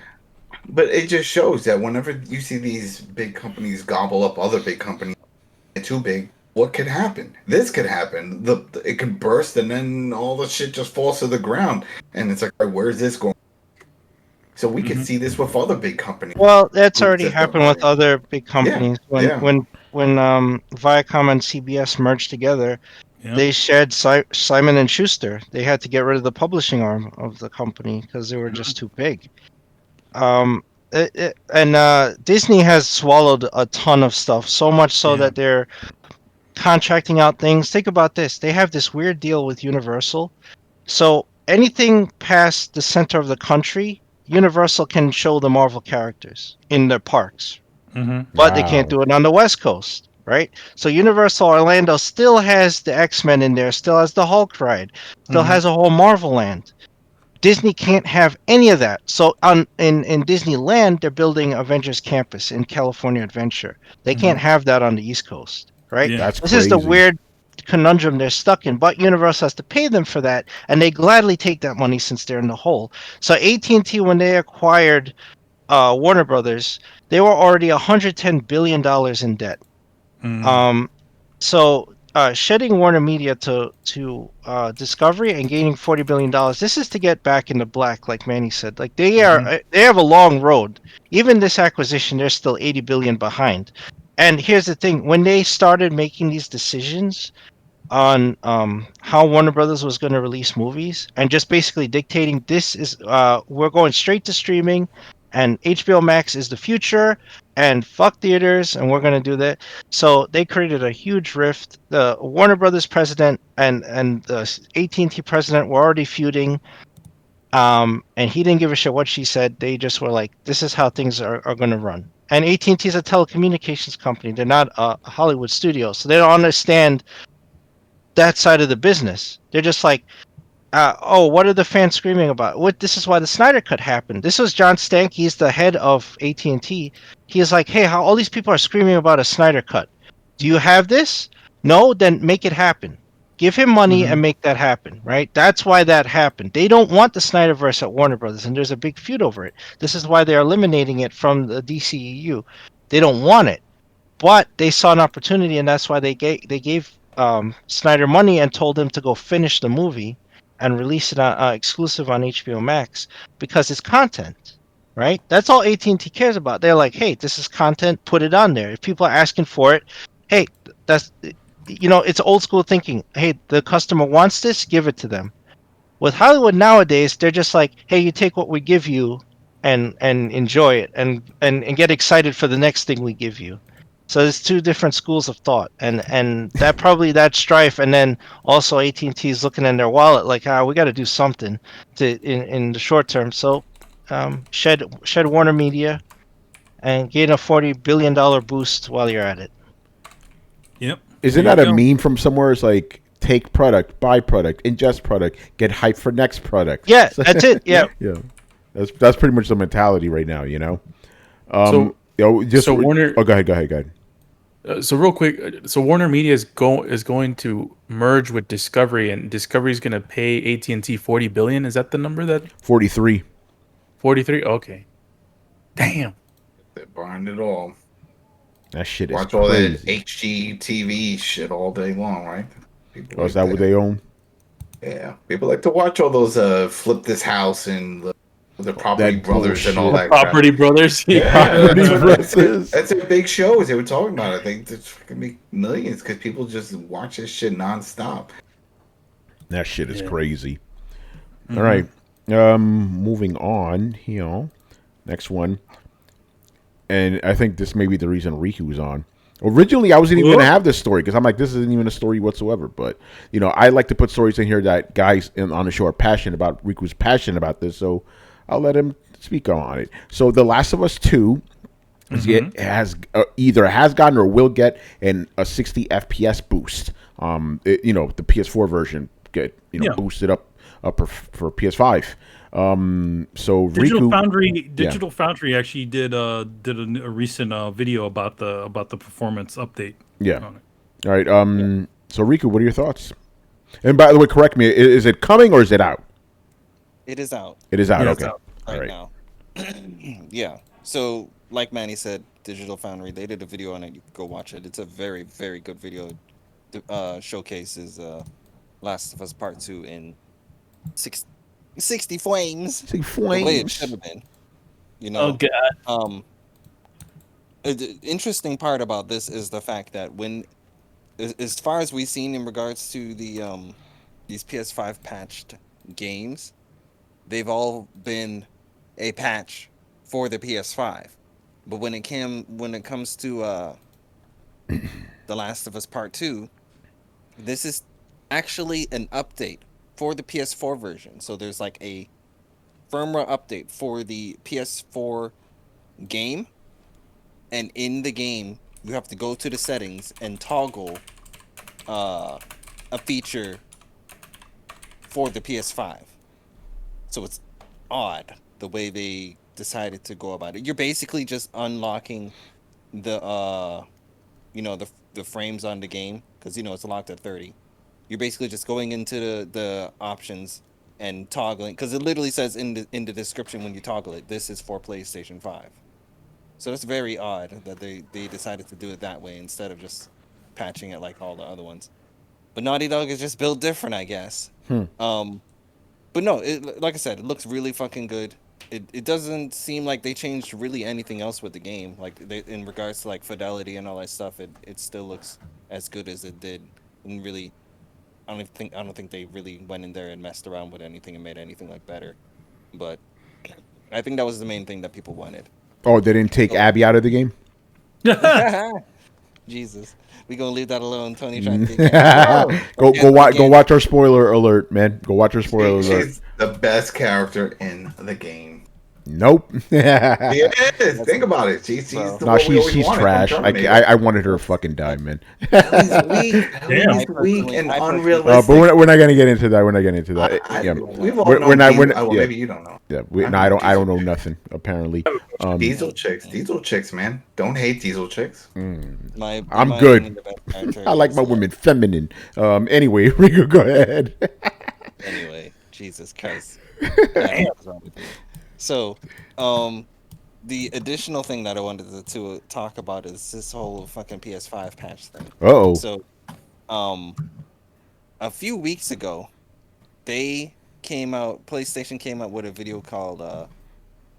But it just shows that whenever you see these big companies gobble up other big companies, too big, what could happen? This could happen. It can burst, and then all the shit just falls to the ground. And it's like, where's this going? So we could see this with other big companies. Well, that's already happened with other big companies. When Viacom and CBS merged together, they shed Simon and Schuster. They had to get rid of the publishing arm of the company because they were just too big. Disney has swallowed a ton of stuff, so much so that they're contracting out things. Think about this. They have this weird deal with Universal. So anything past the center of the country, Universal can show the Marvel characters in their parks. But they can't do it on the West Coast, right? So Universal Orlando still has the X-Men in there, still has the Hulk ride, still has a whole Marvel land. Disney can't have any of that. So in Disneyland, they're building Avengers Campus in California Adventure. They can't have that on the East Coast, right? Yeah, this is the weird conundrum they're stuck in, but Universal has to pay them for that, and they gladly take that money since they're in the hole. So AT&T, when they acquired Warner Brothers, they were already $110 billion in debt. So shedding Warner Media to Discovery and gaining $40 billion, this is to get back in the black, like Manny said. Like they have a long road. Even this acquisition, they're still $80 billion behind. And here's the thing: when they started making these decisions on how Warner Brothers was going to release movies, and just basically dictating we're going straight to streaming, and HBO Max is the future, and fuck theaters, and we're going to do that. So they created a huge rift. The Warner Brothers president and the AT&T president were already feuding, and he didn't give a shit what she said. They just were like, this is how things are going to run. And AT&T is a telecommunications company. They're not a Hollywood studio, so they don't understand that side of the business. They're just like, what are the fans screaming about? This is why the Snyder Cut happened. This was John Stank. He's the head of AT&T. He is like, hey, how all these people are screaming about a Snyder Cut. Do you have this? No? Then make it happen. Give him money and make that happen, right? That's why that happened. They don't want the Snyderverse at Warner Brothers, and there's a big feud over it. This is why they're eliminating it from the DCEU. They don't want it, but they saw an opportunity, and that's why they gave Snyder money and told him to go finish the movie and release it exclusive on HBO Max because it's content, right? That's all AT&T cares about. They're like, hey, this is content, put it on there. If people are asking for it, hey, that's... it's old school thinking. Hey, the customer wants this, give it to them. With Hollywood nowadays, they're just like, hey, you take what we give you and enjoy it and get excited for the next thing we give you. So there's two different schools of thought, and that probably that strife, and then also AT&T is looking in their wallet like, we got to do something to in the short term. So, shed Warner Media and gain a $40 billion boost while you're at it. Yep. Isn't There that you a go. meme from somewhere? It's like take product, buy product, ingest product, get hyped for next product. Yeah, that's it. Yeah. Yeah, that's pretty much the mentality right now. You know. So Warner. Oh, go ahead. So real quick, so Warner Media is going to merge with Discovery, and Discovery is going to pay AT&T $40 billion. Is that the number? That 43. 43? Okay. Damn. They're buying it all. That shit is Watch all crazy. that HGTV shit all day long, right? People Oh, is that what they own? Yeah, people like to watch all those flip this house and the Property That Brothers and all bullshit. that. Property Brothers. Yeah, Property that's Brothers. that's a big shows they were talking about. I think it's gonna be millions because people just watch this shit nonstop. That shit is Yeah. crazy. Mm-hmm. All right. Moving on here. Next one. And I think this may be the reason Riku was on. Originally, I wasn't even going to have this story because I'm like, this isn't even a story whatsoever. But, you know, I like to put stories in here that guys on the show are passionate about. Riku's passionate about this, so I'll let him speak on it. So, The Last of Us 2 has either has gotten or will get a 60 FPS boost. The PS4 version boosted up for PS5. So Digital Foundry actually did a recent video about the performance update. Yeah. On it. All right. So Riku, what are your thoughts? And by the way, correct me. Is it coming or is it out? It is out It is out. Yeah, Okay. it's out All right. now. Yeah. So, like Manny said, Digital Foundry, they did a video on it. You can go watch it. It's a very, very good video. Showcases Last of Us Part 2 in 60 frames. See The way it flames. should have been. You Oh know. god. The interesting part about this is the fact that as far as we've seen in regards to the these PS5 patched games, they've all been a patch for the PS5. But when it comes to The Last of Us Part 2, this is actually an update for the PS4 version. So there's like a firmware update for the PS4 game, and in the game you have to go to the settings and toggle a feature for the PS5. So it's odd the way they decided to go about it. You're basically just unlocking the the frames on the game because it's locked at 30. You're basically just going into the options and toggling, because it literally says in the description when you toggle it, this is for PlayStation 5. So that's very odd that they decided to do it that way instead of just patching it like all the other ones. But Naughty Dog is just built different, I guess. But no, like I said, it looks really fucking good. It doesn't seem like they changed really anything else with the game. Like in regards to like fidelity and all that stuff, it still looks as good as it did. And really, I don't think they really went in there and messed around with anything and made anything like better. But I think that was the main thing that people wanted. Oh, they didn't take Abby out of the game? Jesus, we gonna leave that alone, Tony. Trying to get Go watch our spoiler alert, man. Go watch our spoiler alert. She's the best character in the game. Nope. She is. Think about it. She's the No, what we always she's wanted from trash. Terminator. I wanted her to fucking die, man. He's weak. Damn. He's weak and I personally- unrealistic. But we're not gonna get into that. We're not getting into that. Yeah. We've all We're known not- Diesel. we're not- Well, yeah. maybe you don't know. Yeah, I don't know nothing. Apparently, Diesel chicks, man. Don't hate diesel chicks. I'm good. I like my women feminine. Anyway, Rico, go ahead. Anyway, Jesus Christ. Yeah, what's wrong with you? So, the additional thing that I wanted to talk about is this whole fucking PS5 patch thing. Uh-oh. So, a few weeks ago, PlayStation came out with a video called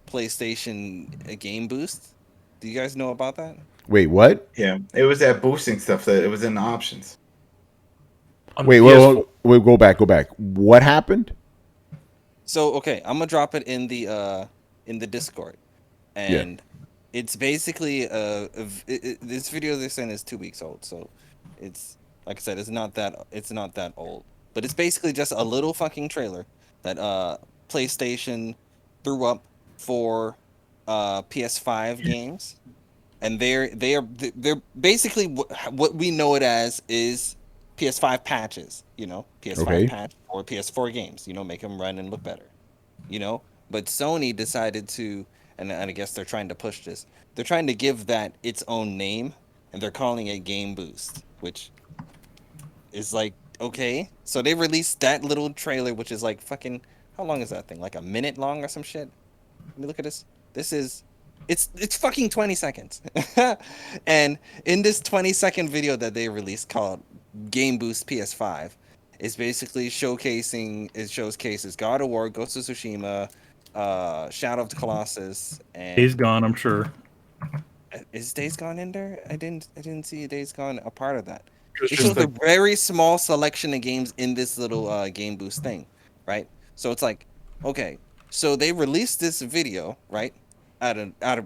PlayStation Game Boost. Do you guys know about that? Wait, what? Yeah, it was that boosting stuff that it was in the options. Wait, go back. What happened? So, okay, I'm gonna drop it in the Discord, and It's basically this video they're saying is 2 weeks old, so it's like I said, it's not that old. But it's basically just a little fucking trailer that PlayStation threw up for PS5 games, and they're basically what we know it as is PS5 patches, PS5 patch or PS4 games, make them run and look better, But Sony decided to, and I guess they're trying to push this. They're trying to give that its own name, and they're calling it Game Boost, which is like okay. So they released that little trailer, which is like fucking. How long is that thing? Like a minute long or some shit? Let me look at this. It's fucking 20 seconds. And in this 20-second video that they released called Game Boost PS5, it's basically showcases God of War, Ghost of Tsushima, Shadow of the Colossus, and Days Gone, I'm sure. Is Days Gone in there? I didn't see Days Gone a part of that. It's It just shows a very small selection of games in this little Game Boost thing, right? So it's like, okay, so they released this video, right?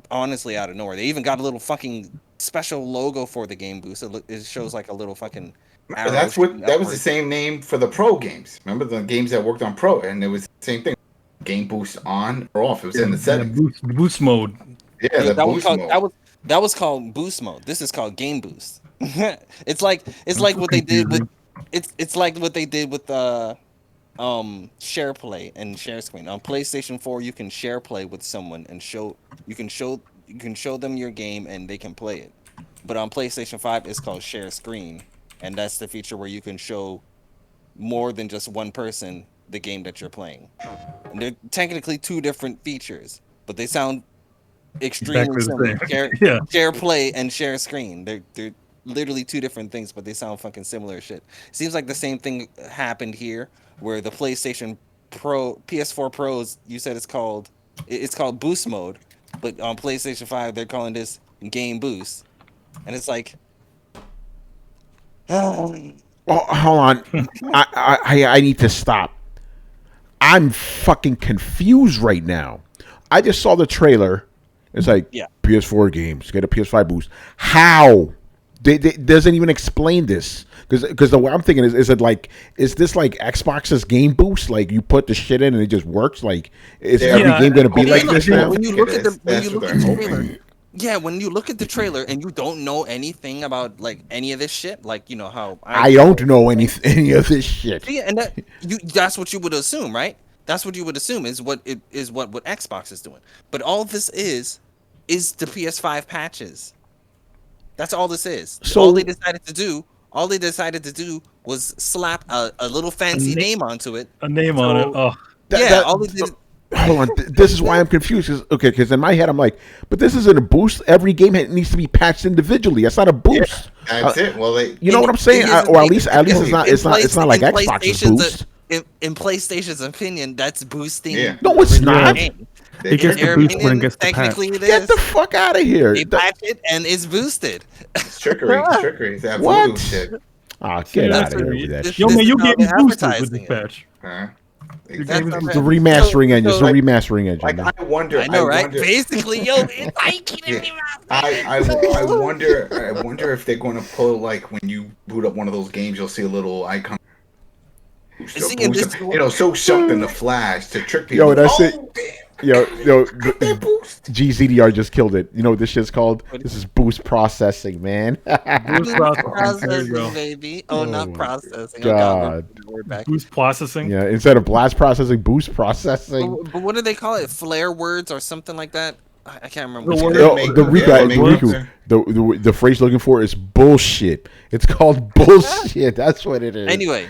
Honestly out of nowhere. They even got a little fucking special logo for the Game Boost. It shows like a little fucking arrow. That was the same name for the Pro games. Remember the games that worked on Pro, and it was the same thing. Game Boost on or off. It was in the settings. Boost mode. Yeah, the boost mode. That was called Boost mode. This is called Game Boost. it's like what they did with it's like what they did with share play and share screen. On PlayStation 4 you can share play with someone and show them your game and they can play it. But on PlayStation 5 it's called share screen, and that's the feature where you can show more than just one person the game that you're playing. And they're technically two different features, but they sound extremely similar. Share play and share screen. They're literally two different things, but they sound fucking similar as shit. Seems like the same thing happened here, where the PlayStation Pro, PS4 Pros, you said it's called Boost mode, but on PlayStation 5 they're calling this Game Boost, and it's like, oh, hold on, I need to stop. I'm fucking confused right now. I just saw the trailer. It's like PS4 games get a PS5 boost. How? They doesn't even explain this, because the way I'm thinking is this like Xbox's Game Boost? Like you put the shit in and it just works? Like is every game gonna be like this now? When you look at the trailer, when you look at the trailer and you don't know anything about like any of this shit, like how I don't know any of this shit. Yeah, and that's what you would assume, right? That's what you would assume is what Xbox is doing. But all this is the PS5 patches. That's all this is. So all they decided to do was slap a little fancy name onto it. A name on it. Oh. All they did. Hold on. This is why I'm confused. Because in my head I'm like, but this isn't a boost. Every game needs to be patched individually. That's not a boost. Yeah, that's it. Well, you know what I'm saying? Or at least it's not like Xbox's boost. In PlayStation's opinion, that's boosting. Yeah. No, it's not. It gets the boost when it gets the patch. Get the fuck out of here. They patch it and it's boosted. It's trickery. It's absolute shit. Oh, get out of here with that shit. Yo, man, you gave me boosted with this patch. Exactly. It's a remastering engine. It's a remastering engine. Like, I wonder. I know, right? Basically, yo, I wonder if they're going to pull, like, when you boot up one of those games, you'll see a little icon. So shoved in the flash to trick people. Yo, that's it. Yo, GZDR just killed it. You know what this shit's called? This is boost processing, man. Boost processing, baby. Oh, not processing. God. Boost processing? Yeah, instead of blast processing, boost processing. But what do they call it? Flare words or something like that? I can't remember. The phrase looking for is bullshit. It's called bullshit. That's what it is. Anyway,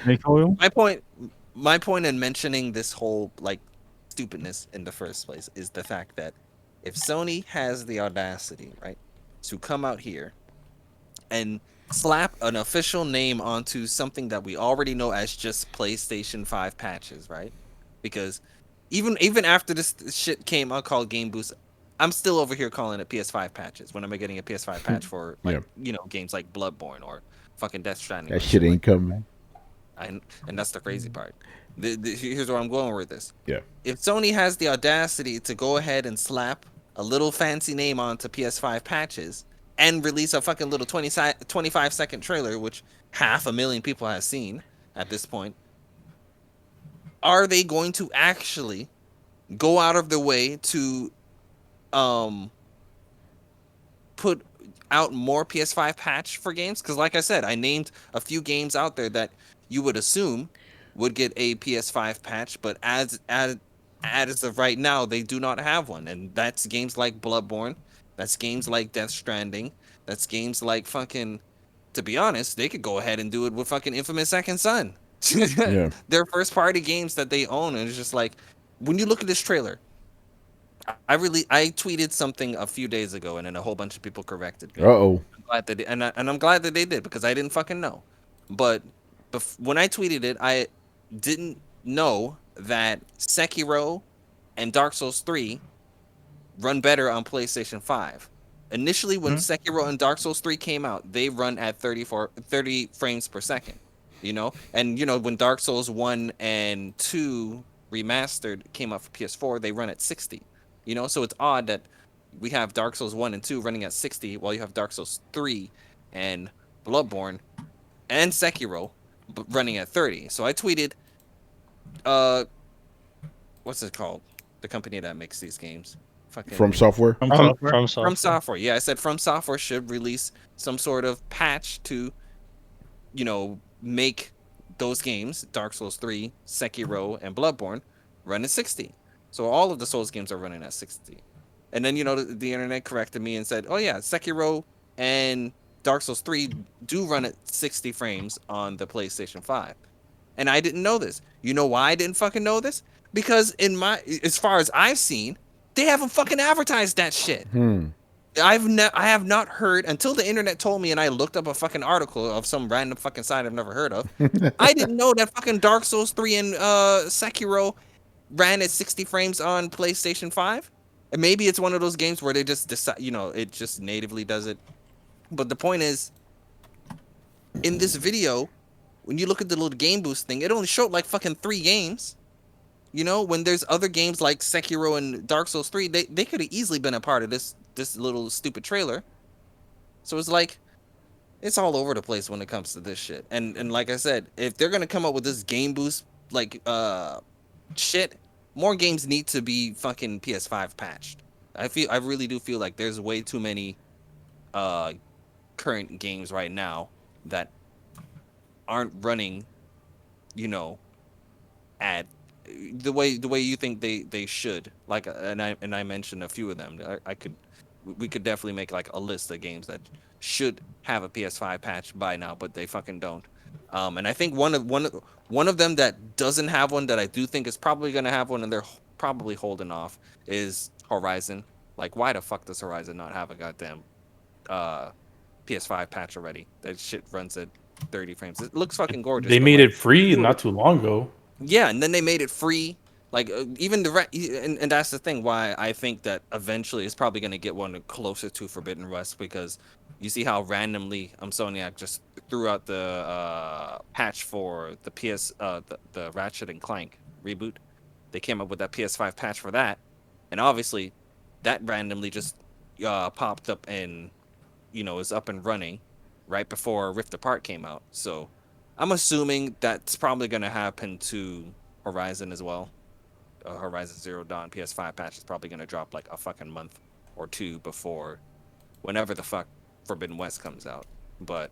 my point in mentioning this whole like stupidness in the first place is the fact that if Sony has the audacity, right, to come out here and slap an official name onto something that we already know as just PlayStation 5 patches, right? Because even after this shit came out called Game Boost, I'm still over here calling it PS5 patches when I'm getting a PS5 patch for games like Bloodborne or fucking Death Stranding. That shit ain't coming. And that's the crazy part. Here's where I'm going with this. Yeah. If Sony has the audacity to go ahead and slap a little fancy name onto PS5 patches and release a fucking little 25-second trailer, which 500,000 people have seen at this point, are they going to actually go out of their way to put out more PS5 patch for games? Because like I said, I named a few games out there that you would assume would get a PS5 patch, but as of right now, they do not have one. And that's games like Bloodborne, that's games like Death Stranding, that's games like fucking, to be honest, they could go ahead and do it with fucking Infamous Second Son. Yeah. They're first party games that they own, and it's just like, when you look at this trailer, I tweeted something a few days ago, and then a whole bunch of people corrected me. Uh-oh. I'm glad that I'm glad that they did, because I didn't fucking know. But when I tweeted it, I didn't know that Sekiro and Dark Souls 3 run better on PlayStation 5. Initially, when Sekiro and Dark Souls 3 came out, they run at 30 frames per second. You know, and when Dark Souls 1 and 2 remastered came out for PS4, they run at 60. You know, so it's odd that we have Dark Souls 1 and 2 running at 60 while you have Dark Souls 3 and Bloodborne and Sekiro running at 30. So I tweeted, what's it called? The company that makes these games. Fucking From Software? From From Software. Yeah, I said From Software should release some sort of patch to, make those games, Dark Souls 3, Sekiro, and Bloodborne, run at 60. So all of the Souls games are running at 60. And then, the internet corrected me and said, oh yeah, Sekiro and Dark Souls 3 do run at 60 frames on the PlayStation 5. And I didn't know this. You know why I didn't fucking know this? Because as far as I've seen, they haven't fucking advertised that shit. I have not heard, until the internet told me and I looked up a fucking article of some random fucking site I've never heard of. I didn't know that fucking Dark Souls 3 and Sekiro ran at 60 frames on PlayStation 5. And maybe it's one of those games where they just decide, it just natively does it. But the point is, in this video, when you look at the little game boost thing, it only showed like fucking 3 games. When there's other games like Sekiro and Dark Souls 3, they could have easily been a part of this little stupid trailer. So it's like, it's all over the place when it comes to this shit. And like I said, if they're gonna come up with this game boost like shit, more games need to be fucking PS5 patched. I really do feel like there's way too many current games right now that aren't running, at the way you think they should. Like, and I mentioned a few of them. We could definitely make like a list of games that should have a PS5 patch by now, but they fucking don't. And I think one of them that doesn't have one, that I do think is probably gonna have one, and they're probably holding off, is Horizon. Like, why the fuck does Horizon not have a goddamn PS5 patch already? That shit runs at 30 frames. It looks fucking gorgeous. They made it free not too long ago. Yeah, and then they made it free. Like, even and that's the thing why I think that eventually it's probably going to get one closer to Forbidden West, because you see how randomly Insomniac just threw out the patch for the the Ratchet and Clank reboot. They came up with that PS5 patch for that, and obviously that randomly just popped up and is up and running right before Rift Apart came out. So I'm assuming that's probably going to happen to Horizon as well. Horizon Zero Dawn PS5 patch is probably going to drop like a fucking month or two before whenever the fuck Forbidden West comes out. But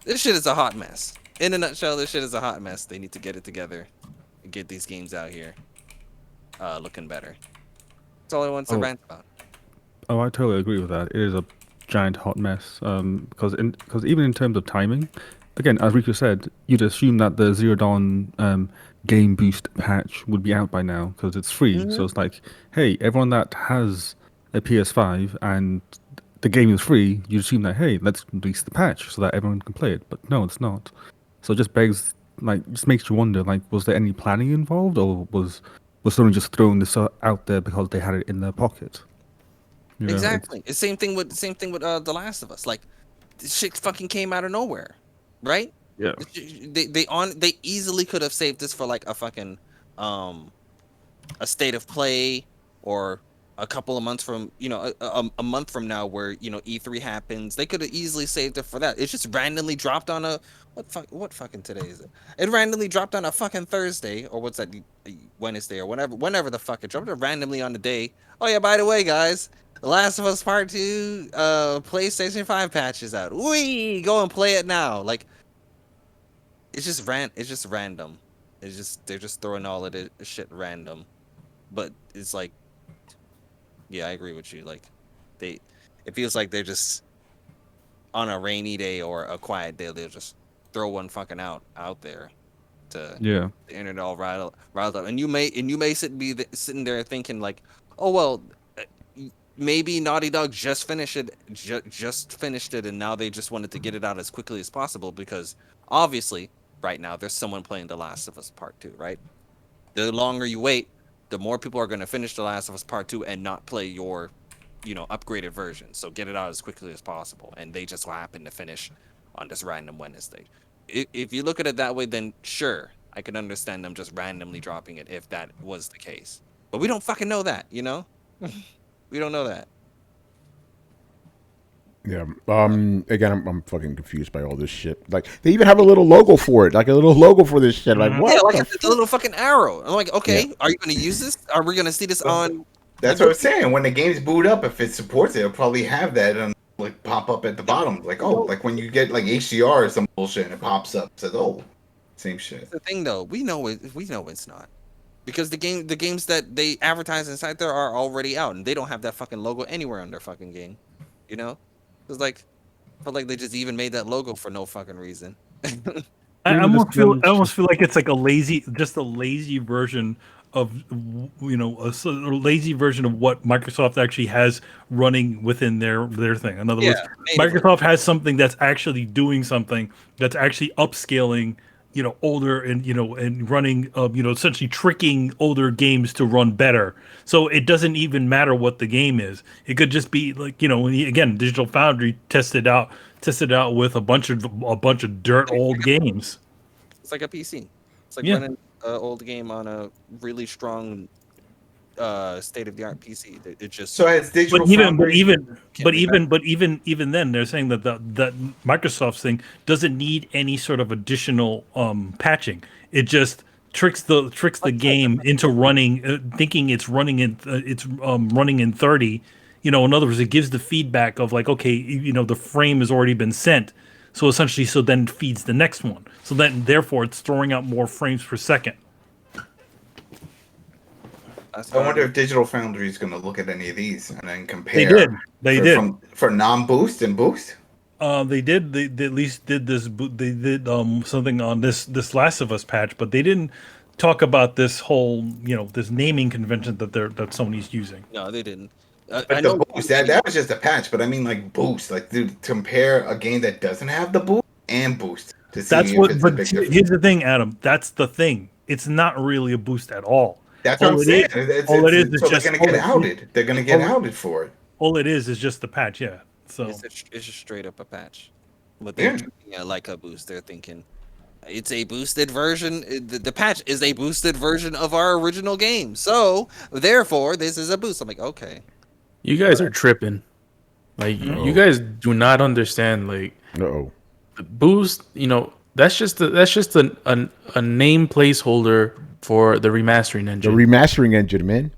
this shit is a hot mess. In a nutshell, this shit is a hot mess. They need to get it together and get these games out here looking better. That's all I want to rant about. Oh, I totally agree with that. It is a giant hot mess. Because even in terms of timing, again, as Rico said, you'd assume that the Zero Dawn game boost patch would be out by now because it's free. Mm-hmm. So it's like, hey, everyone that has a PS5 and the game is free, you assume that, hey, let's release the patch so that everyone can play it. But no, it's not. So it just begs, just makes you wonder, was there any planning involved, or was someone just throwing this out there because they had it in their pocket? Exactly. It's same thing with The Last of Us. Like, this shit fucking came out of nowhere, right? Yeah. They easily could have saved this for like a fucking a state of play or a couple of months from, a month from now, where E3 happens, they could have easily saved it for that. It's just randomly dropped on a what fucking today is it? It randomly dropped on a fucking Thursday, or what's that, Wednesday, or whenever the fuck it dropped. It randomly on the day. Oh yeah, by the way, guys, The Last of Us Part 2 PlayStation 5 patch is out. Wee, go and play it now. Like, it's just random. They're just throwing all of it shit random. But it's like, yeah, I agree with you. Like, it feels like they're just on a rainy day or a quiet day, they'll just throw one fucking out there to the internet all riled up. And you may be sitting there thinking like, oh well, maybe Naughty Dog just finished it, and now they just wanted to get it out as quickly as possible, because obviously right now there's someone playing The Last of Us Part 2, right? The longer you wait, the more people are going to finish The Last of Us Part 2 and not play your, upgraded version. So get it out as quickly as possible. And they just happen to finish on this random Wednesday. If you look at it that way, then sure, I can understand them just randomly dropping it if that was the case. But we don't fucking know that, We don't know that. Yeah. Again, I'm fucking confused by all this shit. Like, they even have a little logo for it, like a little logo for this shit. Like, what? Yeah, like a little fucking arrow. I'm like, okay, Are you going to use this? Are we going to see this on? That's what I was saying. When the game's boot up, if it supports it, it'll probably have that like pop up at the bottom. Like, oh, like when you get like HDR or some bullshit and it pops up, it says, oh, same shit. That's the thing though, we know it's not. Because the games that they advertise inside there are already out, and they don't have that fucking logo anywhere on their fucking game. It's like, I feel like they just even made that logo for no fucking reason. I almost feel like it's like a lazy version of a lazy version of what Microsoft actually has running within their thing. In other words, Microsoft has something that's actually doing something that's actually upscaling, older and running, essentially tricking older games to run better. So it doesn't even matter what the game is. It could just be like, again, Digital Foundry tested out with a bunch of dirt old games. It's like a PC. It's like running an old game on a really strong state of the art PC. It just so it's Digital even then they're saying that that Microsoft's thing doesn't need any sort of additional patching. It just tricks the game into running, thinking it's running in running in 30. In other words, it gives the feedback of like, okay, the frame has already been sent. So essentially, then feeds the next one. So then, therefore, it's throwing out more frames per second. I wonder if Digital Foundry is going to look at any of these and then compare. They did for non-boost and boost. They did. They at least did this. They did something on this Last of Us patch, but they didn't talk about this whole this naming convention that Sony's using. No, they didn't. I know boost, that was just a patch, but I mean like boost, like to compare a game that doesn't have the boost and boost to see that's what. But here's the thing, Adam. That's the thing. It's not really a boost at all. That's what I'm saying. All it is just they're going to get outed. They're going to get outed for it. All it is just the patch, yeah. So it's just straight up a patch. But they're treating like a boost. They're thinking it's a boosted version. The patch is a boosted version of our original game. So therefore, this is a boost. I'm like, okay. You guys are tripping. Like you guys do not understand. Like, the boost. That's just a name placeholder for the remastering engine. The remastering engine, man.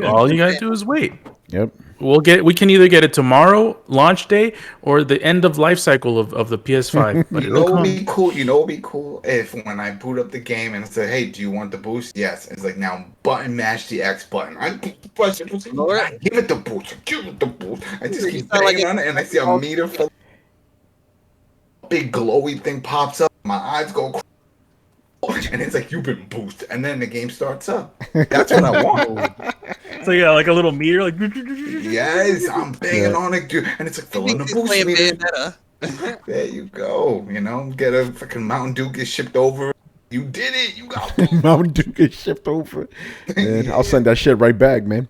All you gotta do is wait. Yep. We can either get it tomorrow, launch day, or the end of life cycle of the PS5. But You know what would be cool if when I boot up the game and say, "Hey, do you want the boost?" Yes. It's like now button mash the X button. I give it the boost. Give it the boost. I just keep banging on it, and I see a meter full. Big glowy thing pops up. My eyes go. And it's like, you've been boosted, and then the game starts up. That's what I want. So yeah, like a little meter, like yes, I'm banging on it, dude, and it's like filling the boost meter. There you go. Get a fucking Mountain Dew get shipped over. You did it. You got Mountain Dew get shipped over. Man, I'll send that shit right back, man.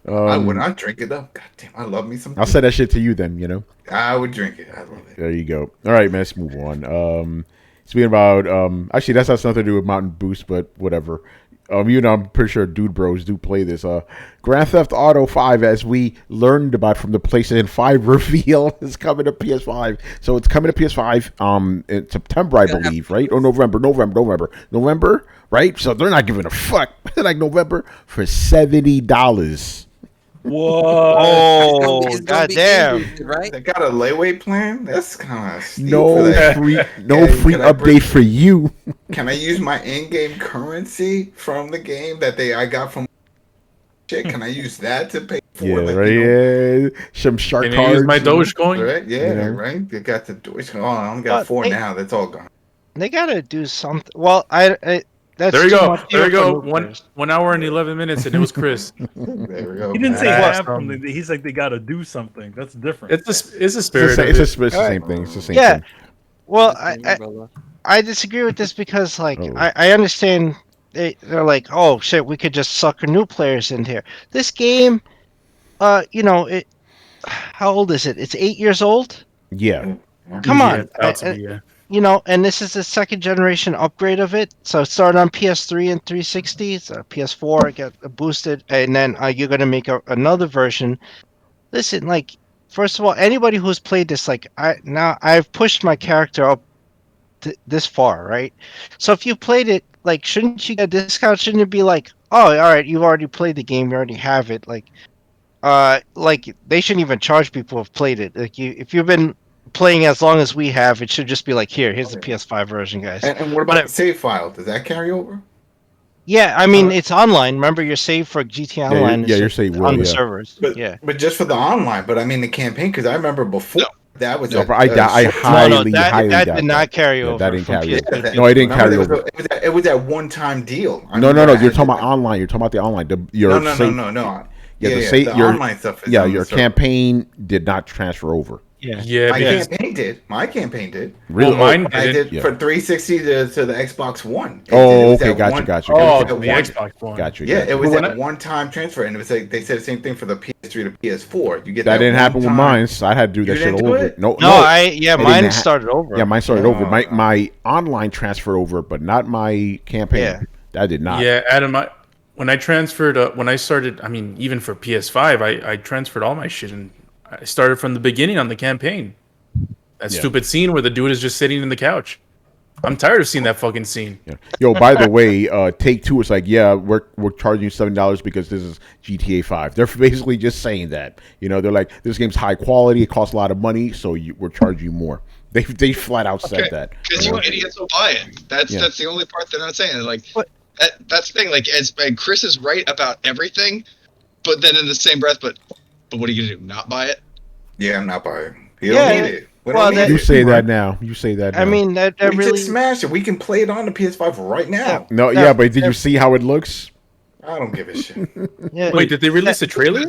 I would not drink it up. God damn, I love me some. I'll send that shit to you then. I would drink it. I love it. There you go. All right, man. Let's move on. Speaking about, actually, that has nothing to do with Mountain Boost, but whatever. I'm pretty sure Dude Bros do play this. Grand Theft Auto 5, as we learned about from the PlayStation 5 reveal, is coming to PS5. So it's coming to PS5 in September, I believe, right? Or November, right? So they're not giving a fuck. Like November for $70. Whoa! Oh, goddamn! Right? They got a layaway plan? That's kind of steep No for that. free Can I update for you. Can I use my in-game currency from the game that I got from shit? Can I use that to pay for? Yeah, like, right. you know, Yeah, some shark Can cards. you use my Dogecoin? right? Yeah, Yeah. right. They got the Doge. Oh, I only got But 4 they- now. That's all gone. They gotta do something. Well, that's There you too go. much There you here for go. new One players. 1 hour and 11 minutes, and it was Chris. There we go. He didn't say man. have something. He's like they got to do something. That's different. It's a It's spirit. the, of it's, it. it's the same thing. It's the same Yeah. thing. Well, Brother. I disagree with this because, like, Oh. I understand they're like, oh shit, we could just sucker new players in here. This game, how old is it? It's 8 years old. Yeah. Come Yeah, on, it's about to be, yeah. and this is the second generation upgrade of it. So it started on PS3 and 360. So PS4 got boosted, and then you're gonna make another version. Listen, like, first of all, anybody who's played this, like, I've pushed my character up this far, right? So if you played it, like, shouldn't you get a discount? Shouldn't it be like, oh, all right, you've already played the game, you already have it, like they shouldn't even charge people who've played it. Like, if you've been playing as long as we have, it should just be like, here's the PS5 version, guys. And what about the save file? Does that carry over? Yeah, I mean, it's online. Remember, your save for GTA Online is your just save will, on the yeah. servers. But Yeah. but just for the online. But I mean the campaign, because I remember before that was. No, a- but I a- highly that doubt did not carry Yeah, over. that didn't from carry PS2 over. to No, it didn't Remember, carry over. It was that one-time deal. I No, remember I you're had talking to- about online. You're talking about the online. No. Yeah, The online stuff is on your the server. campaign did not transfer over. Yeah. Yeah, My because campaign did. Really? Well, mine I didn't. did for 360 to the Xbox One. Oh, It was okay, that gotcha, one- gotcha. Oh, it the was that one- Xbox One. Gotcha. Yeah, gotcha. it was But when that I- one-time transfer, and it was like they said the same thing for the PS3 to PS4. You get That didn't happen with one-time- mine. So I had to do that You shit didn't do over. it? No, Mine didn't started over. Yeah, mine started over. Oh. My online transferred over, but not my campaign. Yeah. That did not. Yeah, Adam, when I transferred, when I started, I mean, even for PS5, I transferred all my shit, and I started from the beginning on the campaign. That Yeah. stupid scene where the dude is just sitting in the couch. I'm tired of seeing that fucking scene. Yeah. Yo, by the way, Take-Two is like, yeah, we're charging you $7 because this is GTA 5. They're basically just saying that. They're like, this game's high quality, it costs a lot of money, so we're charging you more. They flat out said that. Because you idiots will buy it. That's the only part they're not saying. Like, that's the thing. Like, and Chris is right about everything, but then in the same breath, but what are you gonna do? Not buy it? Yeah, I'm not buying it. You Yeah, don't need it. We well, don't need that- You it. say that now. You say that now. I mean, that We really. just smashed it. We can play it on the PS5 right now. No, yeah, but did you see how it looks? I don't give a shit. Yeah. Wait, did they release a trailer?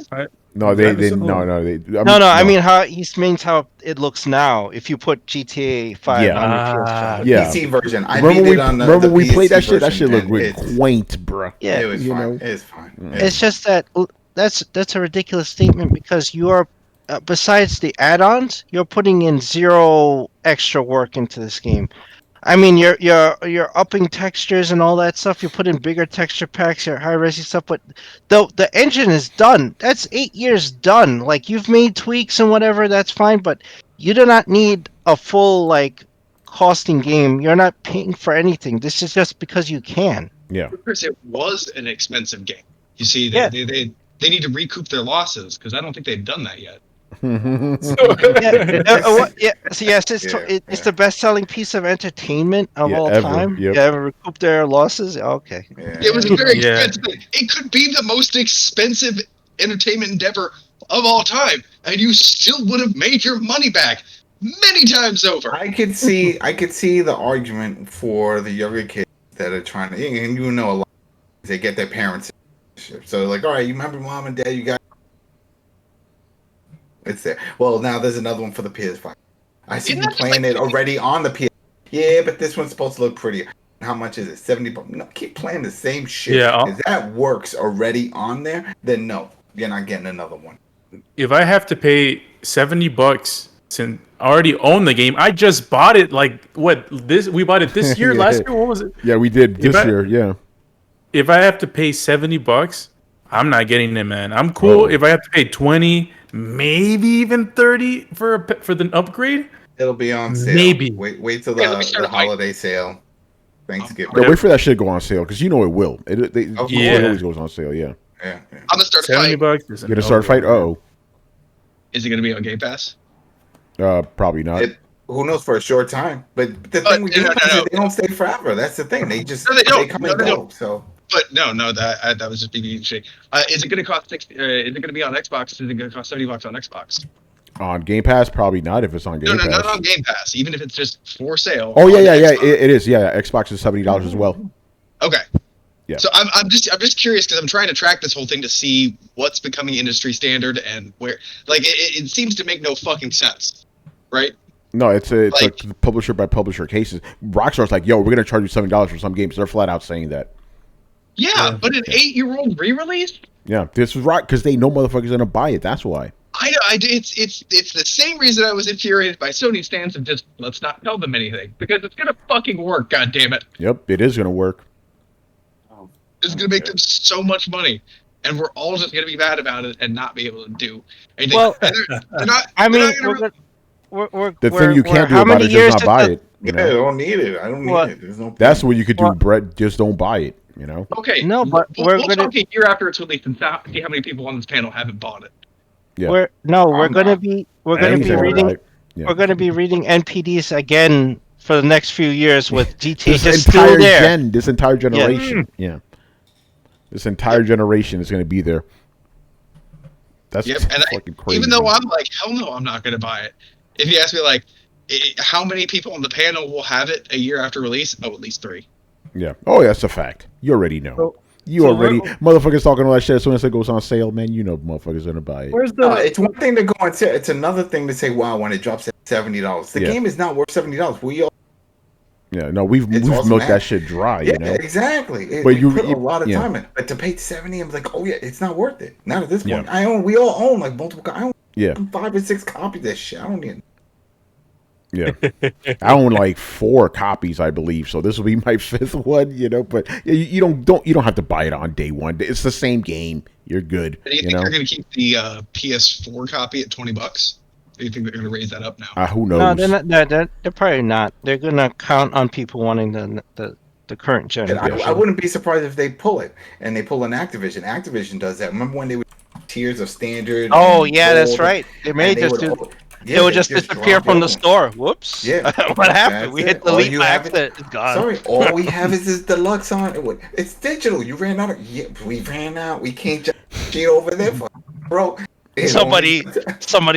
No, they didn't. No. I mean, how he means how it looks now. If you put GTA 5 Yeah. on your PS5. Yeah. PC version. I Remember beat we it on the remember we PC played that shit. That version, shit looked and really it's- quaint, bruh. Yeah. It was You fine. know? It's fine. It's just that's a ridiculous statement because you are, besides the add-ons, you're putting in zero extra work into this game. I mean, you're upping textures and all that stuff. You put in bigger texture packs, your high-res stuff, but the engine is done. That's 8 years done. Like, you've made tweaks and whatever, that's fine, but you do not need a full, like, costing game. You're not paying for anything. This is just because you can. Yeah. Chris, it was an expensive game. You see, Yeah. they need to recoup their losses because I don't think they've done that yet. So yes, it's the best-selling piece of entertainment of all ever, time. yep. Yeah, recoup their losses. Okay. Yeah. It was a very Yeah. expensive. It could be the most expensive entertainment endeavor of all time, and you still would have made your money back many times over. I could see the argument for the younger kids that are trying to, and a lot. They get their parents, so like, all right, you remember mom and dad, you got. It's there. Well, now there's another one for the PS5. I see you playing it already on the PS. Yeah, but this one's supposed to look prettier. How much is it? $70. No, keep playing the same shit. Yeah, If that works already on there, then no, you're not getting another one. If I have to pay $70 since I already own the game, I just bought it. Like, what? We bought it this year, last year. What was it? Yeah, we did this bet- year. Yeah. if I have to pay $70, I'm not getting it, man. I'm cool if I have to pay 20, maybe even 30 for the upgrade. It'll be on sale. Maybe. Wait till the holiday sale. Thanksgiving. No, wait for that shit to go on sale because you know it will. It always goes on sale. Yeah. Yeah. I'm gonna start a $70. fight. You're gonna start a fight? Is it gonna be on Game Pass? Probably not. Who knows for a short time? But the thing with Game Pass is they don't stay forever. That's the thing. They just they come and go. So. But no, that was just being shit. Is it going to cost is it going to be on Xbox? Is it going to cost $70 on Xbox? On Game Pass, probably not. If it's on Game Pass, no, not on Game Pass. Even if it's just for sale. Oh yeah. It is. Yeah, Xbox is $70 as well. Okay. Yeah. So I'm just curious because I'm trying to track this whole thing to see what's becoming industry standard and where. Like it seems to make no fucking sense, right? No, it's like publisher by publisher cases. Rockstar's like, yo, we're gonna charge you $70 for some games. They're flat out saying that. Yeah, but an 8-year-old re-release? Yeah, this was right because they know motherfuckers gonna buy it. That's why. It's the same reason I was infuriated by Sony stands of just let's not tell them anything because it's gonna fucking work. God damn it! Yep, it is gonna work. It's gonna make them so much money, and we're all just gonna be mad about it and not be able to do anything. Well, they're not, I mean, the thing you can't do about it is just not buy it. You know? I don't need it. I don't need it. There's no. That's what you could do, Brett. Just don't buy it. You know. Okay. No, but we'll talk a year after it's released and see how many people on this panel haven't bought it. Yeah. We're gonna be reading NPDs again for the next few years with GTA this entire this entire generation. Yeah. This entire generation is going to be there. That's fucking crazy. Even though I'm like, hell no, I'm not going to buy it. If you ask me, like, how many people on the panel will have it a year after release? Oh, at least 3. Yeah. Oh, that's a fact. You already know. Motherfuckers talking all that shit as soon as it goes on sale, man. You know, motherfuckers gonna buy it. It's one thing to go on sale. It's another thing to say, wow, when it drops at $70. The game is not worth $70. We've milked that shit dry. Yeah, you know? Exactly. But you put a lot of time in. But to pay $70, I'm like, oh yeah, it's not worth it. Not at this point. We all own like multiple. I own 5 or 6 copies of that shit. I don't need. Yeah, I own like 4 copies, I believe. So this will be my 5th one, you know. But you don't have to buy it on day one. It's the same game. You're good. Do you think they're going to keep the PS4 copy at $20? Do you think they're going to raise that up now? Who knows? No, they're probably not. They're going to count on people wanting the current generation. I wouldn't be surprised if they pull it and they pull an Activision. Activision does that. Remember when they would tiers of standard? Oh yeah, that's right. They may just do. It would just disappear from the store. Whoops. Yeah. What happened? We hit delete by accident. It's gone. Sorry, all we have is this deluxe on it. It's digital. You ran out. We ran out. We can't just shit over there, bro. Somebody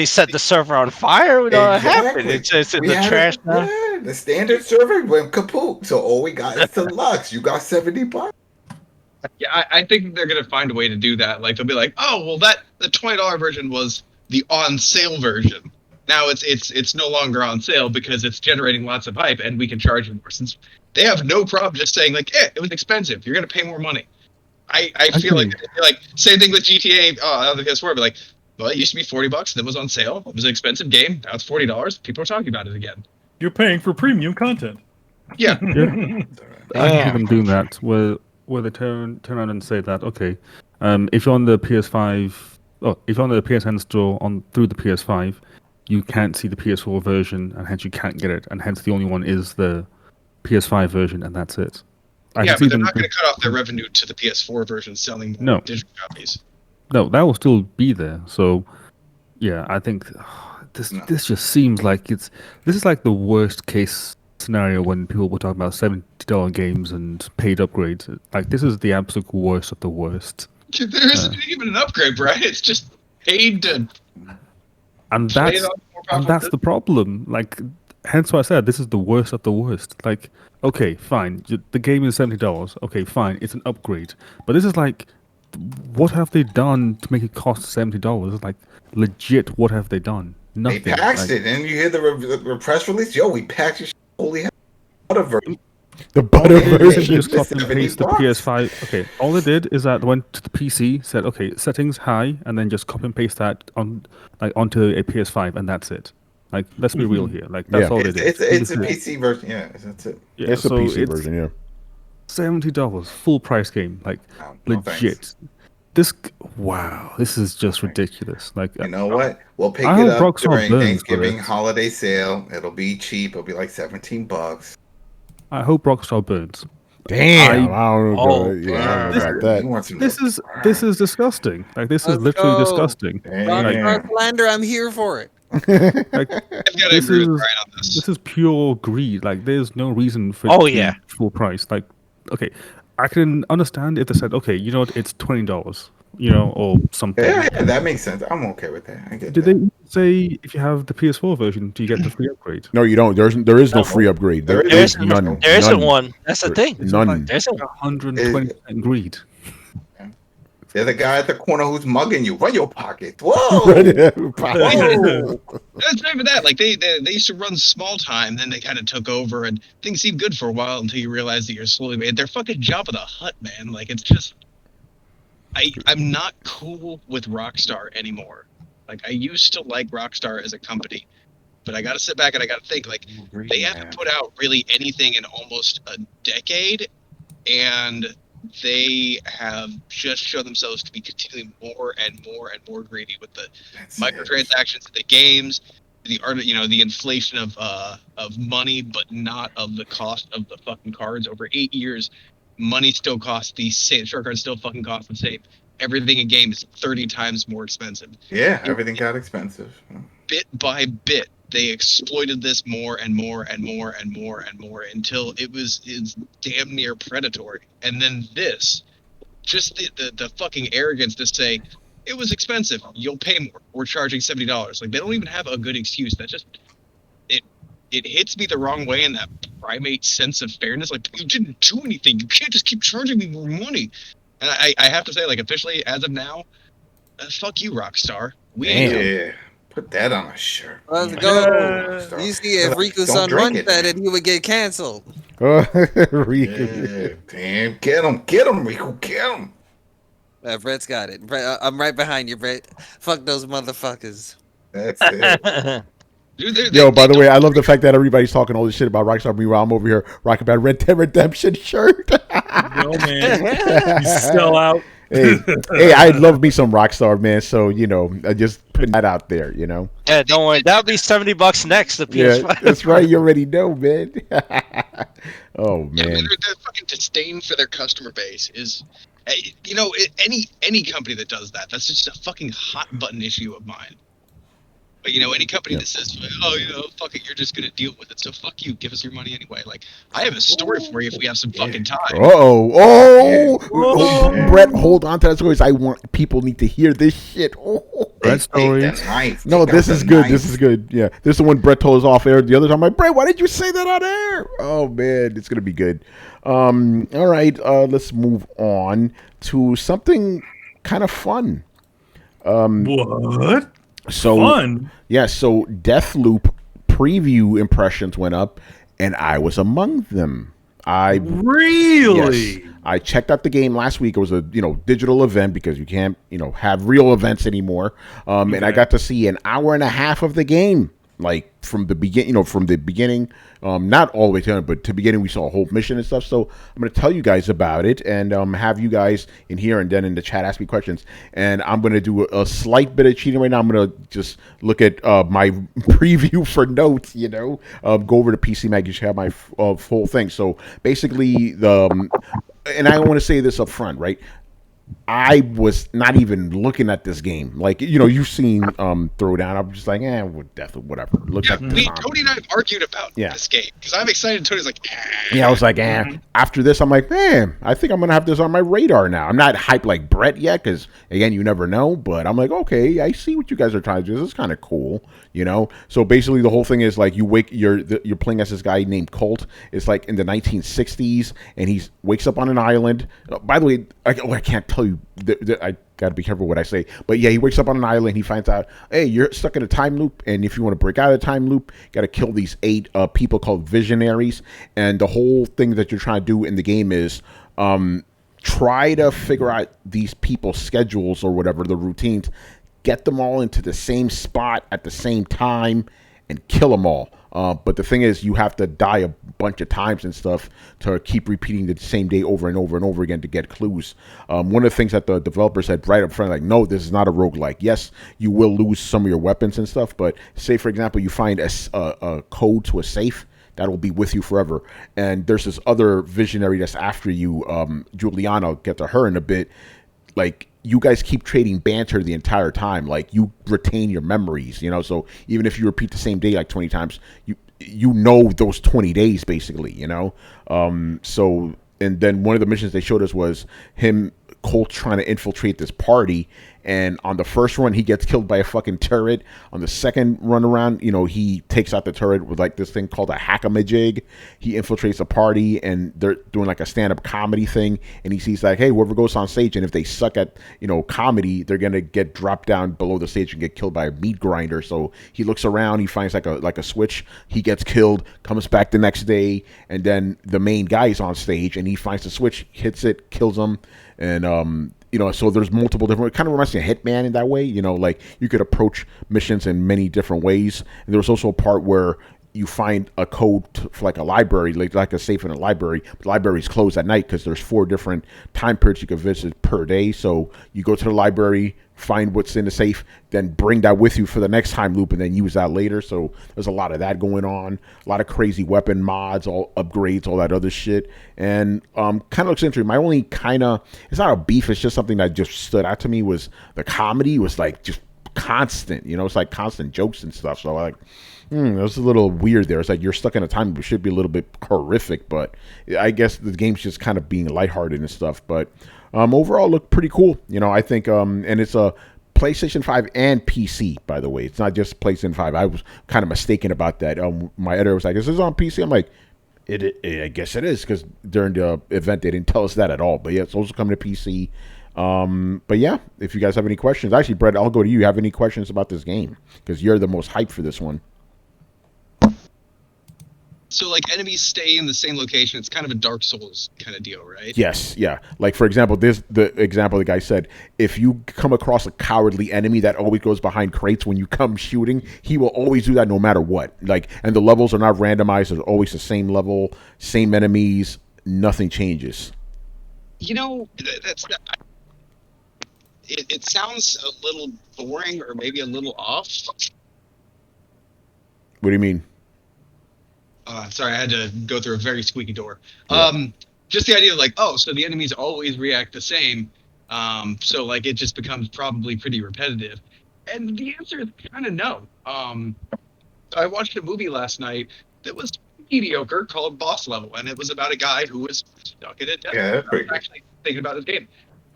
set the server on fire. We don't know what happened. It's just in the trash now. Yeah, the standard server went kaput. So all we got is deluxe. You got $70. Yeah, I think they're gonna find a way to do that. Like they'll be like, oh well, the $20 version was the on sale version. Now it's no longer on sale because it's generating lots of hype and we can charge you more. Since they have no problem just saying like, it was expensive. You're gonna pay more money. I feel like same thing with GTA on the PS4. But like, well, it used to be $40. Then it was on sale. It was an expensive game. Now it's $40. People are talking about it again. You're paying for premium content. Yeah. I see them doing that where they turn around and say that if you're on the PS5, if you're on the PSN store through the PS5, you can't see the PS4 version, and hence you can't get it, and hence the only one is the PS5 version, and that's it. But they're not going to cut off their revenue to the PS4 version selling more digital copies. No, that will still be there. So, yeah, I think this just seems like this is like the worst case scenario when people were talking about $70 games and paid upgrades. Like, this is the absolute worst of the worst. There isn't even an upgrade, Brian. It's just paid to. And that's the problem. Like, hence why I said this is the worst of the worst. Like, okay, fine, the game is $70. Okay, fine, it's an upgrade. But this is like, what have they done to make it cost $70? Like, legit, what have they done? Nothing. They paxed it, and you hear the press release. Yo, we paxed it. Holy hell! Butter version. The butter version. Just copy and paste the PS5. Okay, all they did is that went to the PC, said okay, settings high, and then just copy and paste that onto a PS5, and that's it. Like, let's be real here. Like, that's all they did. It's a PC version. Yeah, that's it. Yeah, it's a PC version. Yeah. $70 full price game, like No legit. This is just ridiculous. Like, you know what? We'll pick I it hope up Rockstar during burns for Thanksgiving this. holiday sale. It'll be cheap. It'll be like $17. I hope Rockstar burns. Damn, I don't know. Oh, Yeah, I don't know about that. This is disgusting. Like, this is literally disgusting. Rockstar slander, I'm here for it. Like, I've got to agree with Brian on this. this is pure greed. Like, there's no reason for it Oh, to yeah. be full price. Like, okay, I can understand if they said, okay, you know what, it's $20, or something. Yeah, that makes sense. I'm okay with that. I get Did that. they say if you have the PS4 version, do you get the free upgrade? No, you don't. There is no free upgrade. There is none. There isn't None. one. That's the thing. None. There isn't 120% greed. They're the guy at the corner who's mugging you. Run your pocket. Whoa! Whoa! That's not even that. Like they used to run small time, then they kind of took over, and things seemed good for a while until you realize that you're slowly made. They're fucking Jabba the Hutt, man. Like it's just, I'm not cool with Rockstar anymore. Like I used to like Rockstar as a company, but I got to sit back and I got to think. Like they haven't put out really anything in almost a decade, and they have just shown themselves to be continually more and more and more greedy with the microtransactions of the games, the the inflation of money, but not of the cost of the fucking cards. Over 8 years, money still costs the same. Short cards still fucking cost the same. Everything in game is 30 times more expensive. Yeah, everything got expensive. Bit by bit, they exploited this more and more and more and more and more until it's damn near predatory. And then this, just the fucking arrogance to say it was expensive, you'll pay more. We're charging $70. Like they don't even have a good excuse. That just it hits me the wrong way in that primate sense of fairness. Like you didn't do anything. You can't just keep charging me more money. And I have to say, like officially as of now, fuck you, Rockstar. Yeah. Put that on a shirt. Let's go. You see, if Riku-san runs at it, he would get canceled. Riku. Yeah, damn, get him, Riku, get him. Brett's got it. Brett, I'm right behind you, Brett. Fuck those motherfuckers. That's it. Dude, Yo, by the way, I love the fact that everybody's talking all this shit about Rockstar. Meanwhile, I'm over here rocking about Red Dead Redemption shirt. Yo, man, you sell out. hey, I love me some Rockstar, man. So I just putting that out there. Yeah, don't worry. That'll be $70 next. The PS5. Yeah, that's right. You already know, man. Oh man. Yeah, their fucking disdain for their customer base is, any company that does that, that's just a fucking hot button issue of mine. But any company that says, oh, fuck it, you're just gonna deal with it, so fuck you, give us your money anyway. Like, I have a story for you if we have some fucking time. Oh, Brett, hold on to that story. People need to hear this shit. Brett stories. No, this is good. This is good. Yeah, this is the one Brett told us off air the other time. I'm like, Brett, why did you say that on air? Oh man, it's gonna be good. All right, let's move on to something kind of fun. What? So Fun? Yeah, so Deathloop preview impressions went up, and I was among them. Really? Yes, I checked out the game last week. It was a digital event because you can't have real events anymore. And I got to see an hour and a half of the game, like from the beginning. Not all the way to it, but to the beginning we saw a whole mission and stuff. So I'm going to tell you guys about it and have you guys in here and then in the chat ask me questions. And I'm going to do a slight bit of cheating right now. I'm going to just look at my preview for notes, go over to PC Mag. You should have my full thing. So basically, and I want to say this up front, right? I was not even looking at this game. Like, you've seen Throwdown. I'm just like, Deathloop, whatever. Looks like Tony and I have argued about this game because I'm excited. Tony's like, Yeah, I was like, After this, I'm like, man, I think I'm going to have this on my radar now. I'm not hyped like Brett yet because, again, you never know. But I'm like, okay, I see what you guys are trying to do. This is kind of cool, So basically, the whole thing is like you're playing as this guy named Colt. It's like in the 1960s, and he wakes up on an island. By the way, I can't tell you. I got to be careful what I say. But yeah, he wakes up on an island. He finds out, hey, you're stuck in a time loop. And if you want to break out of the time loop, you got to kill these 8 people called visionaries. And the whole thing that you're trying to do in the game is try to figure out these people's schedules or whatever, the routines, get them all into the same spot at the same time and kill them all. But the thing is, you have to die a bunch of times and stuff to keep repeating the same day over and over and over again to get clues. One of the things that the developer said right up front, like, no, this is not a roguelike. Yes, you will lose some of your weapons and stuff, but say, for example, you find a code to a safe that will be with you forever. And there's this other visionary that's after you, Juliana, I'll get to her in a bit. Like, you guys keep trading banter the entire time. Like, you retain your memories, so even if you repeat the same day like 20 times, you know those 20 days basically, so, and then one of the missions they showed us was Colt trying to infiltrate this party, and on the first run he gets killed by a fucking turret. On the second run around, he takes out the turret with like this thing called a hack-a-majig. He infiltrates a party and they're doing like a stand-up comedy thing, and he sees like, hey, whoever goes on stage, and if they suck at comedy, they're gonna get dropped down below the stage and get killed by a meat grinder. So he looks around, he finds like a switch, he gets killed, comes back the next day, and then the main guy is on stage and he finds the switch, hits it, kills him. And so there's multiple different. It kind of reminds me of Hitman in that way. Like you could approach missions in many different ways. And there was also a part where you find a code for like a library, like a safe in a library. But the library's closed at night because there's 4 different time periods you can visit per day. So you go to the library, find what's in the safe, then bring that with you for the next time loop, and then use that later. So there's a lot of that going on, a lot of crazy weapon mods, all upgrades, all that other shit, and kind of looks interesting. My only it's not a beef, it's just something that just stood out to me was the comedy was like just constant. It's like constant jokes and stuff. So like, it was a little weird there. It's like you're stuck in a time that should be a little bit horrific, but I guess the game's just kind of being lighthearted and stuff. But overall, looked pretty cool. I think, and it's a PlayStation 5 and PC, by the way. It's not just PlayStation 5. I was kind of mistaken about that. My editor was like, "Is this on PC?" I'm like, I guess it is, because during the event they didn't tell us that at all. But yeah, it's also coming to PC. But yeah, if you guys have any questions, actually, Brett, I'll go to you. You have any questions about this game? Because you're the most hyped for this one. So, like, enemies stay in the same location. It's kind of a Dark Souls kind of deal, right? Yes, yeah. Like, for example, the example the guy said, if you come across a cowardly enemy that always goes behind crates when you come shooting, he will always do that no matter what. Like, and the levels are not randomized. There's always the same level, same enemies. Nothing changes. It sounds a little boring or maybe a little off. What do you mean? Sorry, I had to go through a very squeaky door. Yeah. Just the idea of like, so the enemies always react the same. So like it just becomes probably pretty repetitive. And the answer is kind of no. I watched a movie last night that was mediocre called Boss Level, and it was about a guy who was stuck in a desert. Yeah, that's pretty good. Actually thinking about this game.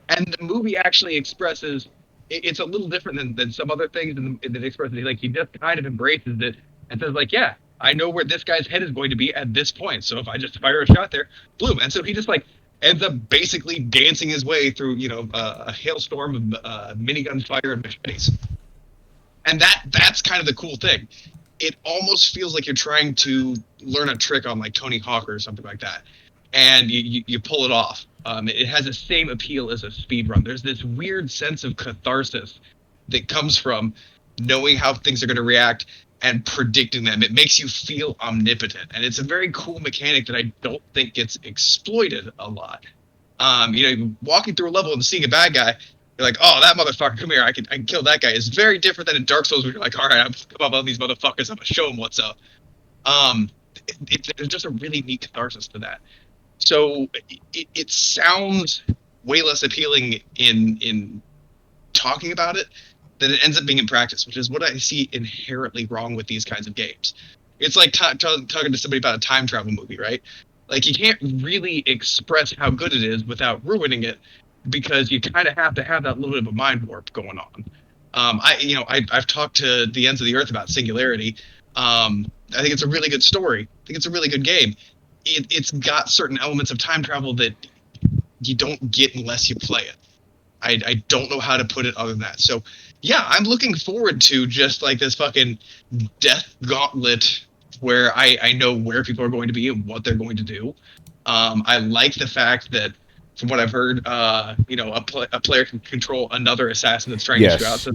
And the movie actually expresses, it's a little different than some other things, and it expresses, like, he just kind of embraces it and says, like, yeah, I know where this guy's head is going to be at this point. So if I just fire a shot there, boom. And so he just like ends up basically dancing his way through, a hailstorm of minigun fire and machetes. And that's kind of the cool thing. It almost feels like you're trying to learn a trick on like Tony Hawk or something like that. And you pull it off. It has the same appeal as a speed run. There's this weird sense of catharsis that comes from knowing how things are going to react and predicting them. It makes you feel omnipotent, and it's a very cool mechanic that I don't think gets exploited a lot. Walking through a level and seeing a bad guy, you're like, oh, that motherfucker, come here, I can kill that guy. It's very different than in Dark Souls, where you're like, all right, I'm come up on these motherfuckers, I'm gonna show them what's up. There's just a really neat catharsis to that. So it sounds way less appealing in talking about it than it ends up being in practice, which is what I see inherently wrong with these kinds of games. It's like talking to somebody about a time travel movie, right? Like, you can't really express how good it is without ruining it, because you kind of have to have that little bit of a mind warp going on. I've talked to the Ends of the Earth about Singularity. I think it's a really good story. I think it's a really good game. It's got certain elements of time travel that you don't get unless you play it. I don't know how to put it other than that. So, yeah, I'm looking forward to just like this fucking death gauntlet where I know where people are going to be and what they're going to do. I like the fact that, from what I've heard, a player can control another assassin that's trying to shoot out. So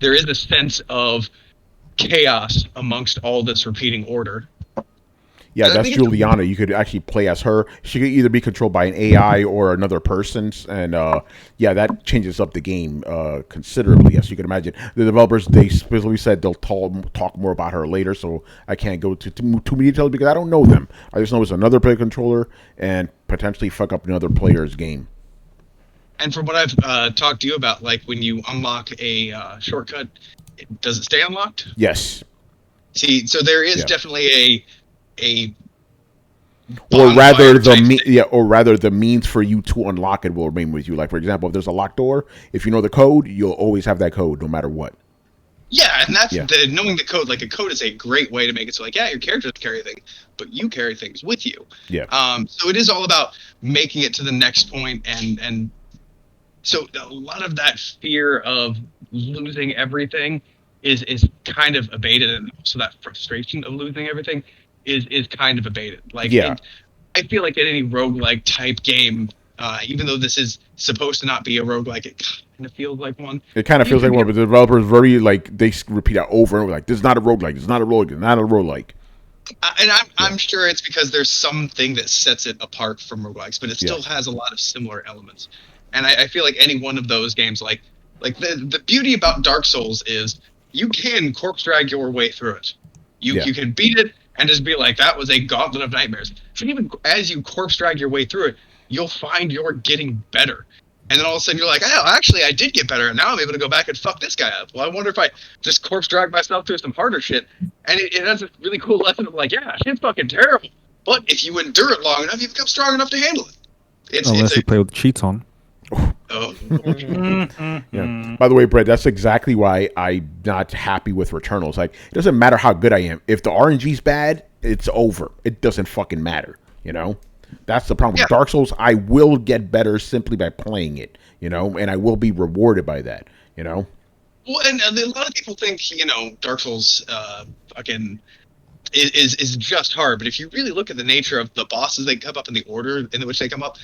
there is a sense of chaos amongst all this repeating order. Yeah, that's Juliana. You could actually play as her. She could either be controlled by an AI or another person, and yeah, that changes up the game considerably, as you can imagine. The developers, they specifically said they'll talk more about her later, so I can't go to too many details because I don't know them. I just know it's another player controller and potentially fuck up another player's game. And from what I've talked to you about, like when you unlock a shortcut, does it stay unlocked? Yes. See, so there is definitely or rather the means for you to unlock it will remain with you. Like, for example, if there's a locked door, if you know the code, you'll always have that code no matter what. Yeah, and that's knowing the code. Like, a code is a great way to make it so, like, yeah, your character doesn't carry things, but you carry things with you. Yeah. So it is all about making it to the next point, and so a lot of that fear of losing everything is kind of abated, and also that frustration of losing everything is kind of abated. Like, I feel like in any roguelike type game, even though this is supposed to not be a roguelike, it kind of feels like one. It kind of feels like one, but the developers very, like, they repeat that over and over, like, this is not a roguelike, this is not a roguelike, it's not a roguelike. And I'm sure it's because there's something that sets it apart from roguelikes, but it still has a lot of similar elements. And I feel like any one of those games, like the beauty about Dark Souls is you can corpse drag your way through it. You can beat it and just be like, that was a gauntlet of nightmares. But even as you corpse drag your way through it, you'll find you're getting better. And then all of a sudden you're like, oh, actually I did get better, and now I'm able to go back and fuck this guy up. Well, I wonder if I just corpse drag myself through some harder shit. And it has a really cool lesson of like, yeah, shit's fucking terrible. But if you endure it long enough, you become strong enough to handle it. Unless you play with cheats on. Oh. Yeah. By the way, Brett, that's exactly why I'm not happy with Returnals. Like, it doesn't matter how good I am. If the RNG's bad, it's over. It doesn't fucking matter, you know? That's the problem. With Dark Souls, I will get better simply by playing it, you know? And I will be rewarded by that, you know? Well, and a lot of people think, you know, Dark Souls fucking is just hard. But if you really look at the nature of the bosses that come up and the order in which they come up,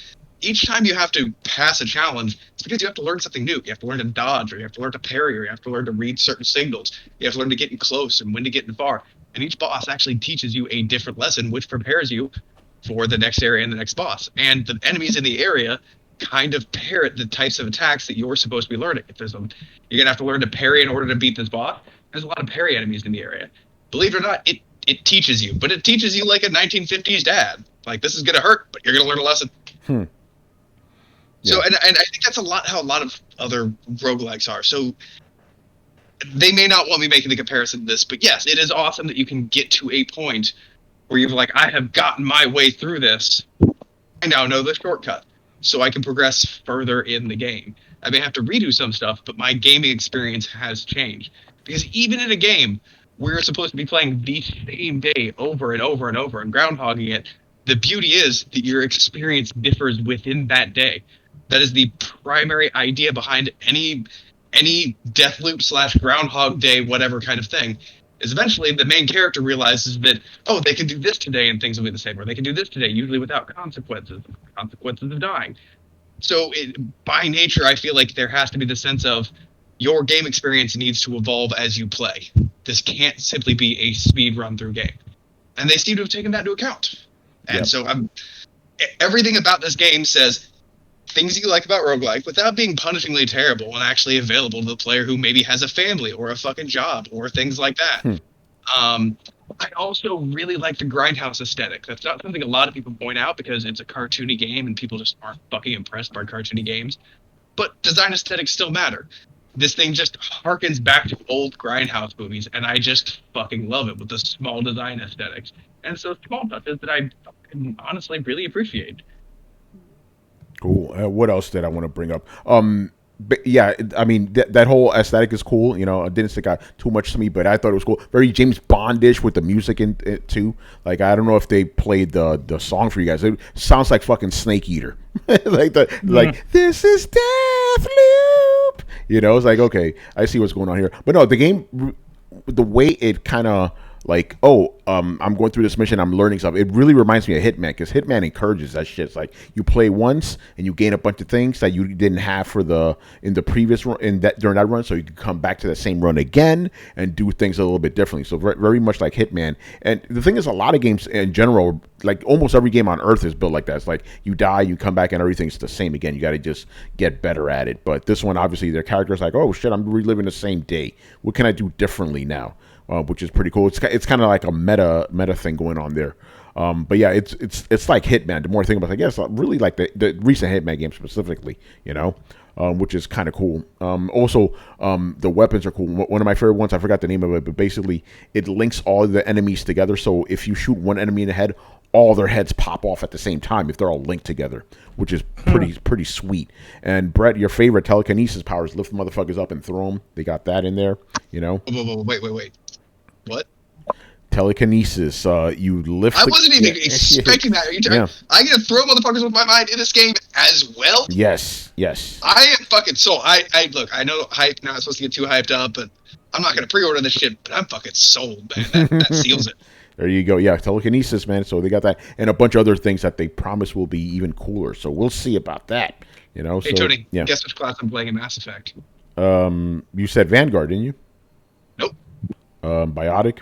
each time you have to pass a challenge, it's because you have to learn something new. You have to learn to dodge, or you have to learn to parry, or you have to learn to read certain signals. You have to learn to get in close and when to get in far. And each boss actually teaches you a different lesson, which prepares you for the next area and the next boss. And the enemies in the area kind of parrot the types of attacks that you're supposed to be learning. If there's you're gonna have to learn to parry in order to beat this boss. There's a lot of parry enemies in the area. Believe it or not, it teaches you, but it teaches you like a 1950s dad. Like, this is gonna hurt, but you're gonna learn a lesson. So, and I think that's how a lot of other roguelikes are. So they may not want me making the comparison to this, but yes, it is awesome that you can get to a point where you're like, I have gotten my way through this. I now know the shortcut, so I can progress further in the game. I may have to redo some stuff, but my gaming experience has changed. Because even in a game where you're supposed to be playing the same day over and over and over and groundhogging it, the beauty is that your experience differs within that day. That is the primary idea behind any Deathloop / Groundhog Day, whatever kind of thing, is eventually the main character realizes that, oh, they can do this today and things will be the same, or they can do this today, usually without consequences of dying. So by nature, I feel like there has to be the sense of your game experience needs to evolve as you play. This can't simply be a speed run through game. And they seem to have taken that into account. And so everything about this game says things you like about roguelike without being punishingly terrible and actually available to the player who maybe has a family or a fucking job or things like that. I also really like the grindhouse aesthetic. That's not something a lot of people point out because it's a cartoony game and people just aren't fucking impressed by cartoony games. But design aesthetics still matter. This thing just harkens back to old grindhouse movies, and I just fucking love it with the small design aesthetics. And so small touches that I honestly really appreciate. Cool. What else did I want to bring up? But yeah, I mean, that whole aesthetic is cool. You know, it didn't stick out too much to me, but I thought it was cool. Very James Bondish with the music in it too. Like, I don't know if they played the song for you guys. It sounds like fucking Snake Eater. like this is Deathloop. You know, it's like, okay, I see what's going on here. But no, the game, the way it kind of like, oh, I'm going through this mission, I'm learning stuff. It really reminds me of Hitman, because Hitman encourages that shit. It's like you play once and you gain a bunch of things that you didn't have in the previous run, during that run, so you can come back to the same run again and do things a little bit differently. So very much like Hitman. And the thing is, a lot of games in general, like almost every game on Earth is built like that. It's like you die, you come back, and everything's the same again. You got to just get better at it. But this one, obviously, their character's like, oh shit, I'm reliving the same day. What can I do differently now? Which is pretty cool. It's kind of like a meta thing going on there. But yeah, it's like Hitman. The more I think about it, I guess really like the recent Hitman game specifically, which is kind of cool. Also, the weapons are cool. One of my favorite ones, I forgot the name of it, but basically it links all the enemies together. So if you shoot one enemy in the head, all their heads pop off at the same time if they're all linked together, which is pretty sweet. And Brett, your favorite telekinesis powers, lift motherfuckers up and throw them. They got that in there, Wait. What? Telekinesis. You lift. I wasn't even expecting that. Are you talking? I get to throw motherfuckers with my mind in this game as well. Yes. I am fucking sold. I look. I know hype. Not supposed to get too hyped up, but I'm not gonna pre-order this shit. But I'm fucking sold, man. That seals it. There you go. Yeah, telekinesis, man. So they got that, and a bunch of other things that they promise will be even cooler. So we'll see about that. Hey, Tony. Yeah. Guess which class I'm playing in Mass Effect? You said Vanguard, didn't you? Nope. Biotic.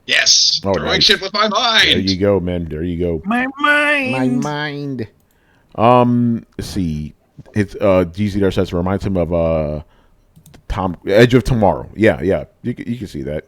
Yes. Throwing shit with my mind. There you go, man. There you go. My mind. My mind. Let's see. It's GZ there says it reminds him of Edge of Tomorrow. Yeah. You can see that.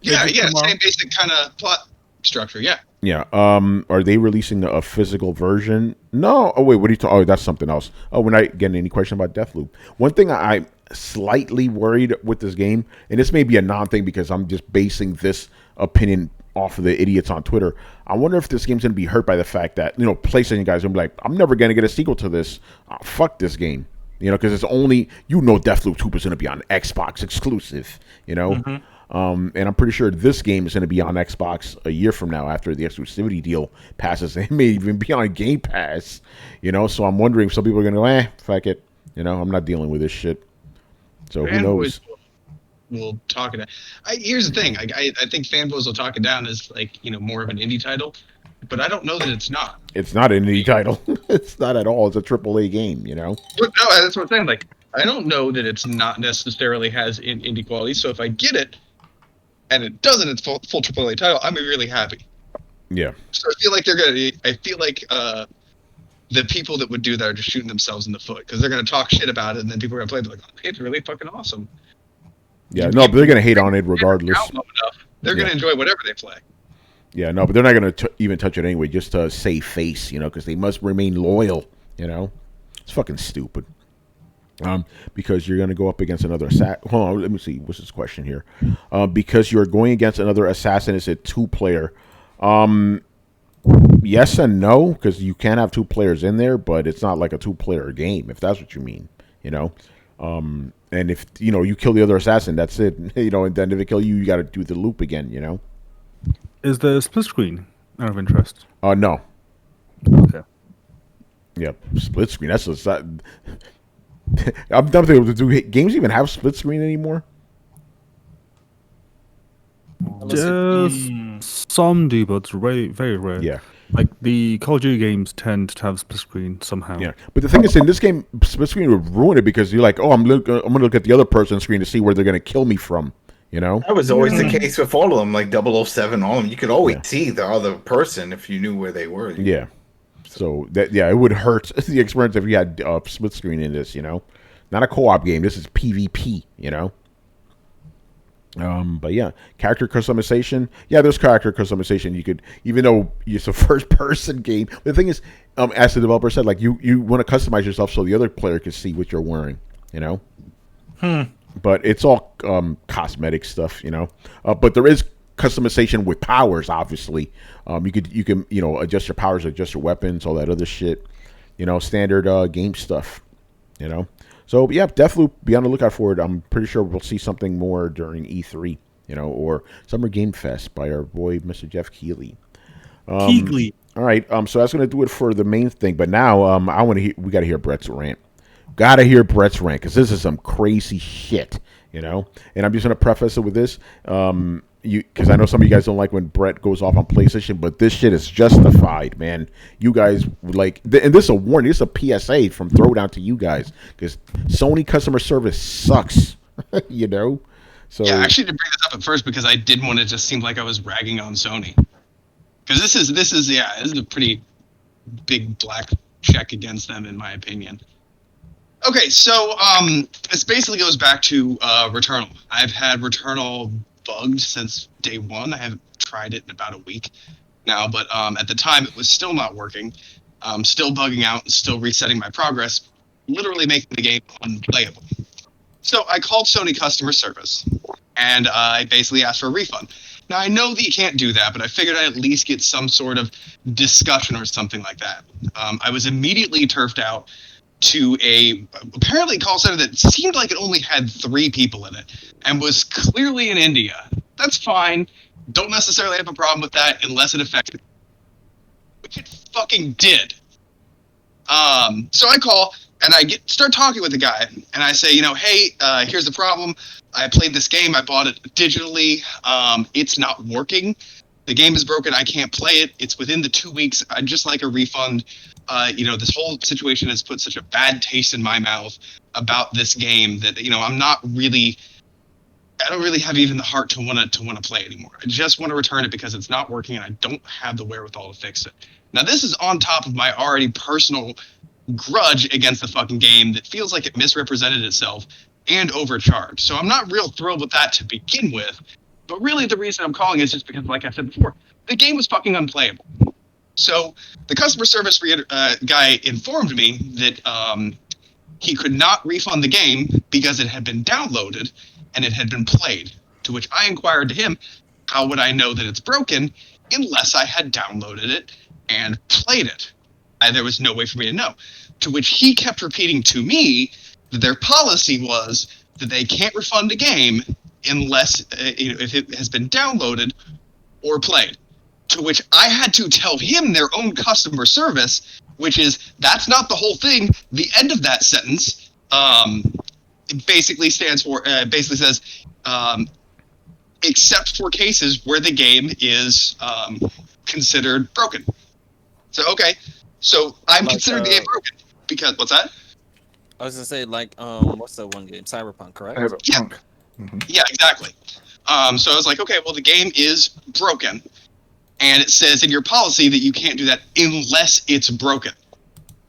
Yeah. Same basic kind of plot structure. Yeah. Yeah. Are they releasing a physical version? No. Oh wait, what are you talking? Oh, that's something else. Oh, we're not getting any question about Deathloop. One thing I'm slightly worried with this game, and this may be a non-thing because I'm just basing this opinion off of the idiots on Twitter. I wonder if this game's going to be hurt by the fact that, PlayStation guys are going to be like, I'm never going to get a sequel to this. Fuck this game. Because it's only, Deathloop 2 is going to be on Xbox exclusive, And I'm pretty sure this game is going to be on Xbox a year from now after the exclusivity deal passes. It may even be on Game Pass, So I'm wondering if some people are going to go, fuck it. I'm not dealing with this shit. So who knows? Will talk it. Here's the thing. I think fanboys will talk it down as more of an indie title, but I don't know that it's not. It's not an indie title. It's not at all. It's a AAA game. But no, that's what I'm saying. I don't know that it's not necessarily has indie quality. So if I get it, and it doesn't, it's full AAA title, I'm really happy. Yeah. So I feel like they're gonna. I feel like the people that would do that are just shooting themselves in the foot because they're gonna talk shit about it, and then people are gonna play it like, oh, it's really fucking awesome. Yeah, no, but they're going to hate on it regardless. They're going to enjoy whatever they play. Yeah, no, but they're not going to even touch it anyway, just to save face, because they must remain loyal, It's fucking stupid. Because you're going to go up against another assassin. Hold on, let me see. What's this question here? Because you're going against another assassin, is it 2-player? Yes and no, because you can have 2 players in there, but it's not like a 2-player game, if that's what you mean, And if, you kill the other assassin, that's it. And then if they kill you, you got to do the loop again, Is there a split screen out of interest? No. Okay. Yeah, split screen. That's I'm done thinking, do games even have split screen anymore? Some do, but it's very, very rare. Yeah. Like the Call of Duty games tend to have split screen somehow. Yeah, but the thing is, in this game, split screen would ruin it because you're like, oh, I'm going to look at the other person's screen to see where they're going to kill me from. That was always the case with all of them, like 007, all of them. You could always see the other person if you knew where they were. Yeah. So it would hurt the experience if you had split screen in this. Not a co-op game. This is PvP. But yeah, character customization. Yeah, there's character customization. You could, even though it's a first-person game. The thing is, as the developer said, like you want to customize yourself so the other player can see what you're wearing. But it's all cosmetic stuff. But there is customization with powers. Obviously, you can adjust your powers, adjust your weapons, all that other shit. Standard game stuff. So, yeah, Deathloop, be on the lookout for it. I'm pretty sure we'll see something more during E3, or Summer Game Fest by our boy, Mr. Jeff Keighley. Keighley. All right, so that's going to do it for the main thing. But now we got to hear Brett's rant. Got to hear Brett's rant because this is some crazy shit, And I'm just going to preface it with this. because I know some of you guys don't like when Brett goes off on PlayStation, but this shit is justified, man. You guys like, and this is a warning. This is a PSA from Throwdown to you guys, because Sony customer service sucks. You know. So yeah, I actually did bring this up at first because I didn't want it to just seem like I was ragging on Sony. Because this is a pretty big black check against them, in my opinion. Okay, so this basically goes back to Returnal. I've had Returnal bugged since day one. I haven't tried it in about a week now, but at the time it was still not working. Still bugging out and still resetting my progress, literally making the game unplayable. So I called Sony customer service, and I basically asked for a refund. Now, I know that you can't do that, but I figured I'd at least get some sort of discussion or something like that. I was immediately turfed out to a apparently call center that seemed like it only had 3 people in it and was clearly in India. That's fine. Don't necessarily have a problem with that unless it affected, which it fucking did. So I call and I start talking with the guy, and I say, hey, here's the problem. I played this game. I bought it digitally. It's not working. The game is broken. I can't play it. It's within the 2 weeks. I'd just like a refund. This whole situation has put such a bad taste in my mouth about this game that, I don't really have even the heart to want to play anymore. I just want to return it because it's not working and I don't have the wherewithal to fix it. Now, this is on top of my already personal grudge against the fucking game that feels like it misrepresented itself and overcharged. So I'm not real thrilled with that to begin with. But really the reason I'm calling is just because, like I said before, the game was fucking unplayable. So the customer service guy informed me that he could not refund the game because it had been downloaded and it had been played. To which I inquired to him, how would I know that it's broken unless I had downloaded it and played it? There was no way for me to know. To which he kept repeating to me that their policy was that they can't refund a game unless if it has been downloaded or played. To which I had to tell him their own customer service, which is, that's not the whole thing. The end of that sentence it basically says, except for cases where the game is considered broken. So, okay. So I'm considering the game broken because, what's that? I was gonna say, what's that one game? Cyberpunk, correct? Cyberpunk. Yeah, yeah, exactly. So I was like, okay, well, the game is broken, and it says in your policy that you can't do that unless it's broken.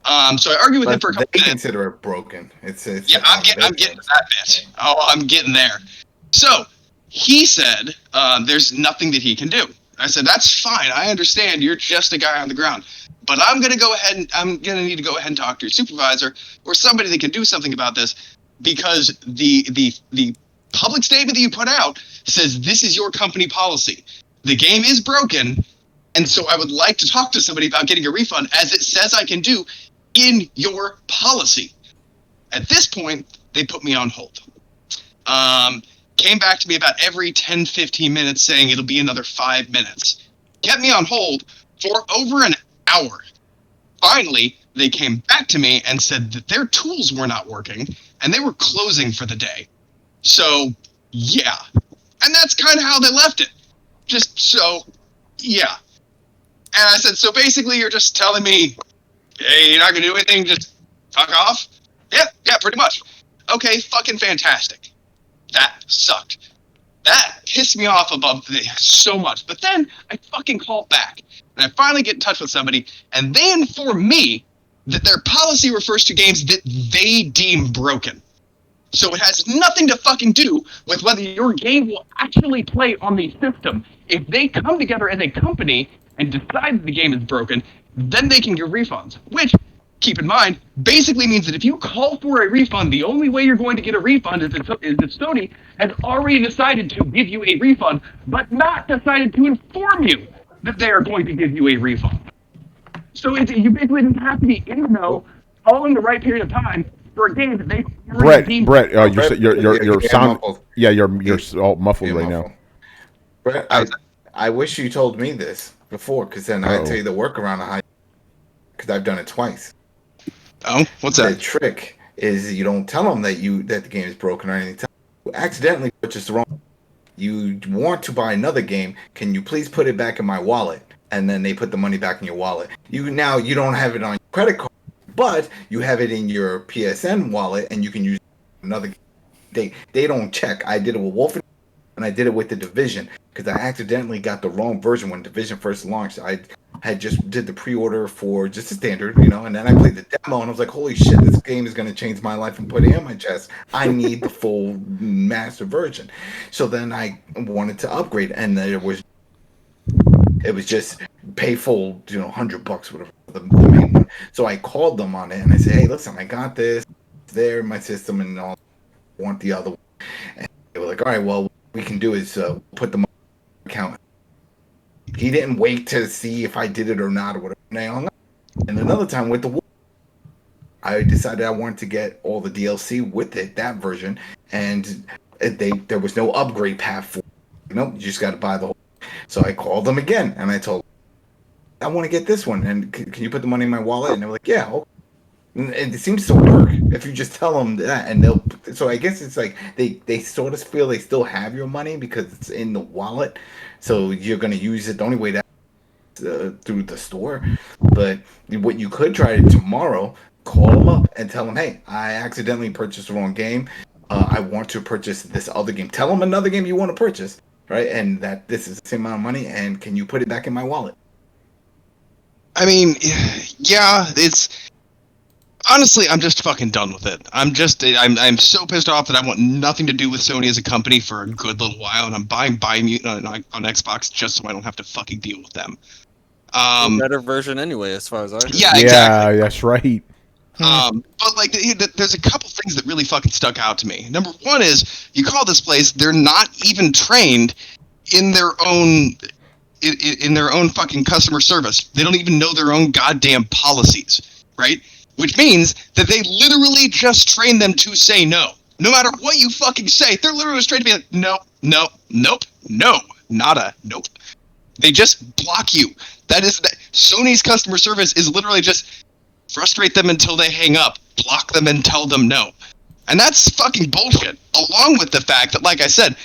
So I argued with him for a couple minutes. They consider it broken. It's yeah, I'm getting to that bit. Oh, I'm getting there. So he said there's nothing that he can do. I said, that's fine. I understand. You're just a guy on the ground. But I'm going to need to go ahead and talk to your supervisor or somebody that can do something about this, because the public statement that you put out says this is your company policy. The game is broken, and so I would like to talk to somebody about getting a refund, as it says I can do in your policy. At this point, they put me on hold. Came back to me about every 10, 15 minutes saying it'll be another 5 minutes. Kept me on hold for over an hour. Finally, they came back to me and said that their tools were not working and they were closing for the day. So, yeah. And that's kind of how they left it. Just so, yeah. And I said, so basically you're just telling me, hey, you're not going to do anything, just fuck off? Yeah, pretty much. Okay, fucking fantastic. That sucked. That pissed me off so much. But then I fucking called back. And I finally get in touch with somebody, and they inform me that their policy refers to games that they deem broken. So it has nothing to fucking do with whether your game will actually play on the system. If they come together as a company and decide that the game is broken, then they can give refunds. Which, keep in mind, basically means that if you call for a refund, the only way you're going to get a refund is if Sony has already decided to give you a refund, but not decided to inform you that they are going to give you a refund. So you basically didn't have to be in the know, all in the right period of time for a game that they already Brett, your sound, muffled. Yeah, you're all muffled right now. Brett, I wish you told me this before, because then I'd tell you the workaround on how, because I've done it twice. Oh, what's that? The trick is you don't tell them that the game is broken or anything. You accidentally purchase the wrong. you want to buy another game. Can you please put it back in my wallet? And then they put the money back in your wallet. You don't have it on your credit card, but you have it in your PSN wallet, and you can use another game. They don't check. I did it with Wolf, and I did it with the Division because I accidentally got the wrong version when Division first launched. I had just did the pre-order for just the standard, and then I played the demo, and I was like, holy shit, this game is going to change my life and put it in my chest. I need the full master version. So then I wanted to upgrade, and it was just pay full, $100, whatever, the main one. So I called them on it, and I said, hey, listen, I got this. It's there in my system, and I want the other one. And they were like, all right, well, what we can do is put them on the account. He didn't wait to see if I did it or not or whatever. And I hung up. And another time with the Wolf, I decided I wanted to get all the DLC with it, that version, and there was no upgrade path for it. You just got to buy the whole. So I called them again, and I told them, I want to get this one, and can you put the money in my wallet? And they were like, yeah. Okay. And it seems to work if you just tell them that, and they'll. So I guess it's like they sort of feel they still have your money because it's in the wallet, so you're going to use it the only way that through the store. But what you could try tomorrow, call them up and tell them, hey, I accidentally purchased the wrong game. I want to purchase this other game. Tell them another game you want to purchase, right? And that this is the same amount of money, and can you put it back in my wallet? I mean, yeah, it's honestly, I'm just fucking done with it. I'm so pissed off that I want nothing to do with Sony as a company for a good little while, and I'm buying Biomutant on Xbox just so I don't have to fucking deal with them. Better version anyway, as far as I. Yeah, exactly. Yeah, that's right. But like, there's a couple things that really fucking stuck out to me. Number one is you call this place; they're not even trained in their own fucking customer service. They don't even know their own goddamn policies, right? Which means that they literally just train them to say no. No matter what you fucking say, they're literally just trained to be like, no, nope, no, nada, nope. They just block you. Sony's customer service is literally just frustrate them until they hang up, block them and tell them no. And that's fucking bullshit. Along with the fact that, like I said,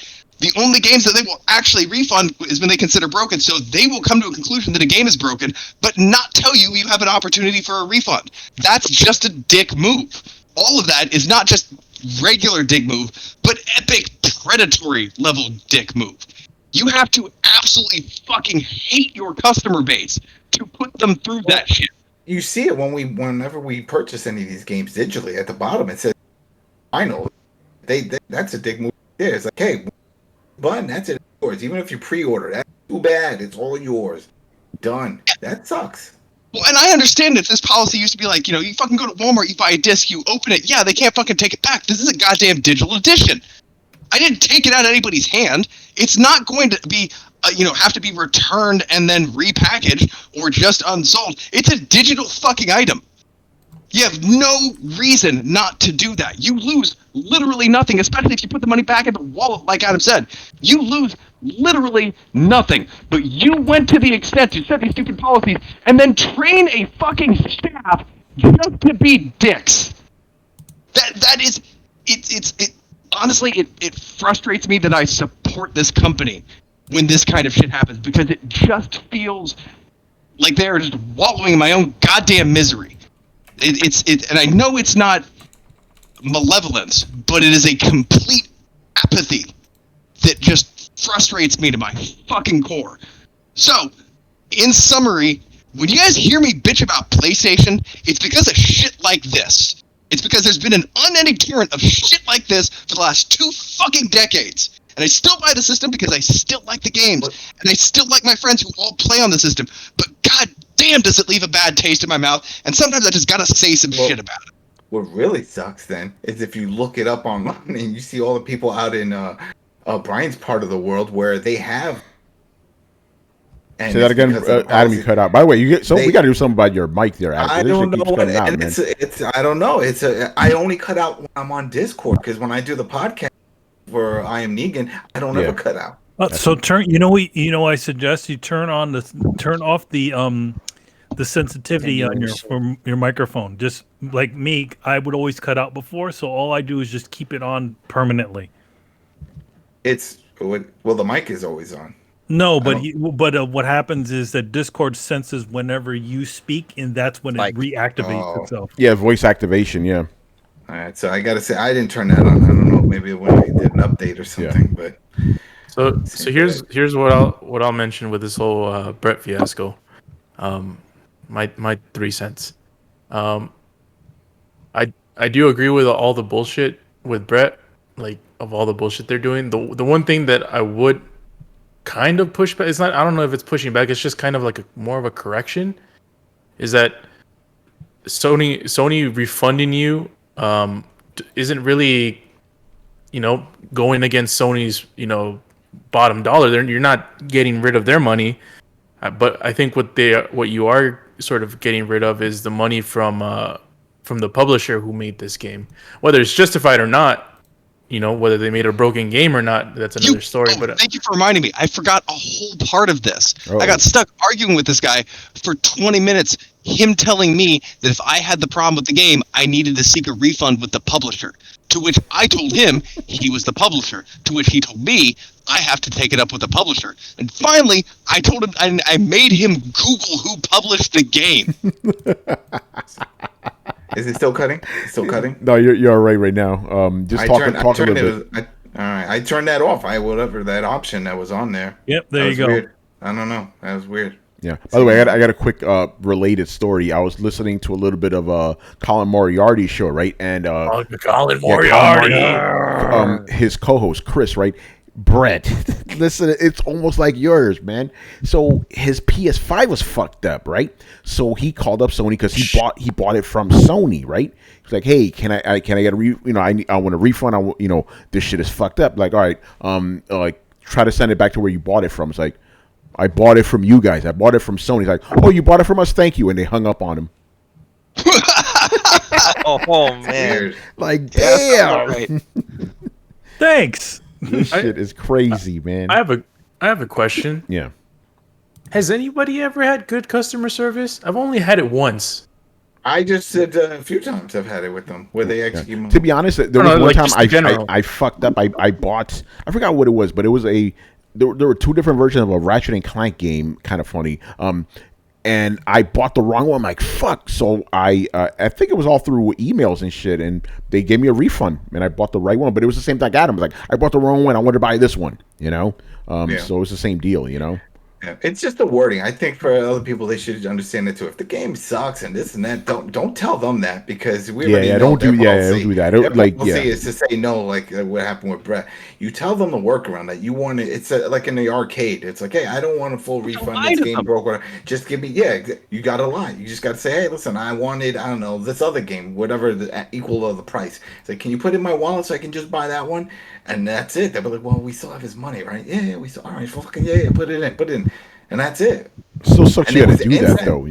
the only games that they will actually refund is when they consider broken, so they will come to a conclusion that a game is broken, but not tell you have an opportunity for a refund. That's just a dick move. All of that is not just regular dick move, but epic predatory level dick move. You have to absolutely fucking hate your customer base to put them through that shit. You see it whenever we purchase any of these games digitally. At the bottom it says final. That's a dick move there. It's like, hey, button, that's it. Yours. Even if you pre-order, that's too bad. It's all yours. Done. That sucks. Well, and I understand if this policy used to be like, you fucking go to Walmart, you buy a disc, you open it. Yeah, they can't fucking take it back. This is a goddamn digital edition. I didn't take it out of anybody's hand. It's not going to be, have to be returned and then repackaged or just unsold. It's a digital fucking item. You have no reason not to do that. You lose literally nothing, especially if you put the money back in the wallet, like Adam said. You lose literally nothing. But you went to the extent to set these stupid policies and then train a fucking staff just to be dicks. That is, honestly, it frustrates me that I support this company when this kind of shit happens, because it just feels like they're just wallowing in my own goddamn misery. And I know it's not malevolence, but it is a complete apathy that just frustrates me to my fucking core. So, in summary, when you guys hear me bitch about PlayStation, it's because of shit like this. It's because there's been an unending torrent of shit like this for the last 2 fucking decades. And I still buy the system because I still like the games. And I still like my friends who all play on the system. But god damn, does it leave a bad taste in my mouth. And sometimes I just gotta say some shit about it. What really sucks then is if you look it up online and you see all the people out in Brian's part of the world where they have. And say that again, Adam. You cut out. By the way, we got to do something about your mic there, Adam. I don't know what I don't know. I only cut out when I'm on Discord, because when I do the podcast for I Am Negan, I don't ever cut out. So turn. I suggest you turn off the sensitivity on your microphone. Just like me, I would always cut out before. So all I do is just keep it on permanently. It's Well, the mic is always on. No, but what happens is that Discord senses whenever you speak, and that's when it reactivates itself. Yeah, voice activation. Yeah. All right, so I gotta say I didn't turn that on. I don't know, maybe when I did an update or something, but. So here's what I'll mention with this whole Brett fiasco. My 3 cents. I do agree with all the bullshit with Brett, like of all the bullshit they're doing. The one thing that I would kind of push back, I don't know if it's pushing back, it's just kind of like more of a correction, is that Sony refunding you isn't really, going against Sony's, bottom dollar. You're not getting rid of their money, but I think what you are sort of getting rid of is the money from the publisher who made this game, whether it's justified or not. Whether they made a broken game or not, that's another story. But thank you for reminding me. I forgot a whole part of this. Oh. I got stuck arguing with this guy for 20 minutes. Him telling me that if I had the problem with the game, I needed to seek a refund with the publisher. To which I told him he was the publisher. To which he told me I have to take it up with the publisher. And finally, I told him I made him Google who published the game. Is it still cutting? Still cutting? No, you're all right now. Just talk a little bit. All right, I turned that off. Whatever that option that was on there. Yep, there you go. Weird. I don't know. That was weird. Yeah. By the way, I got a quick related story. I was listening to a little bit of Colin Moriarty's show, right? And Colin Moriarty, his co-host Chris, right? Brett, listen, it's almost like yours, man. So his PS5 was fucked up, right? So he called up Sony because he bought it from Sony, right? He's like, hey, can I get a I want a refund. This shit is fucked up. Like, all right, like try to send it back to where you bought it from. It's like, I bought it from you guys. I bought it from Sony. He's like, oh, you bought it from us? Thank you. And they hung up on him. Oh man! Like, damn. Right. Thanks. This shit is crazy, man. I have a question. Yeah. Has anybody ever had good customer service? I've only had it once. I just said a few times I've had it with them where they actually. To be honest, there was one time I fucked up. I bought. I forgot what it was, but it was there were two different versions of a Ratchet and Clank game. Kind of funny. And I bought the wrong one. I'm like, fuck. So I think it was all through emails and shit, and they gave me a refund, and I bought the right one. But it was the same thing. Adam was like, I bought the wrong one. I wanted to buy this one. So it was the same deal. Yeah, it's just the wording. I think for other people, they should understand it too. If the game sucks and this and that, don't tell them that because we already know don't do that. Is to say no, like what happened with Brett. You tell them the workaround that you want it. It's like in the arcade. It's like, hey, I don't want a full refund. This game broke. Whatever. Just give me. Yeah, you got to lie. You just got to say, hey, listen, I wanted, I don't know, this other game, whatever the equal of the price. It's like, can you put it in my wallet so I can just buy that one? And that's it. They'll be like, well, we still have his money, right? Yeah, we still. All right, fucking yeah, put it in. And that's it. So sucks you got to do that, though,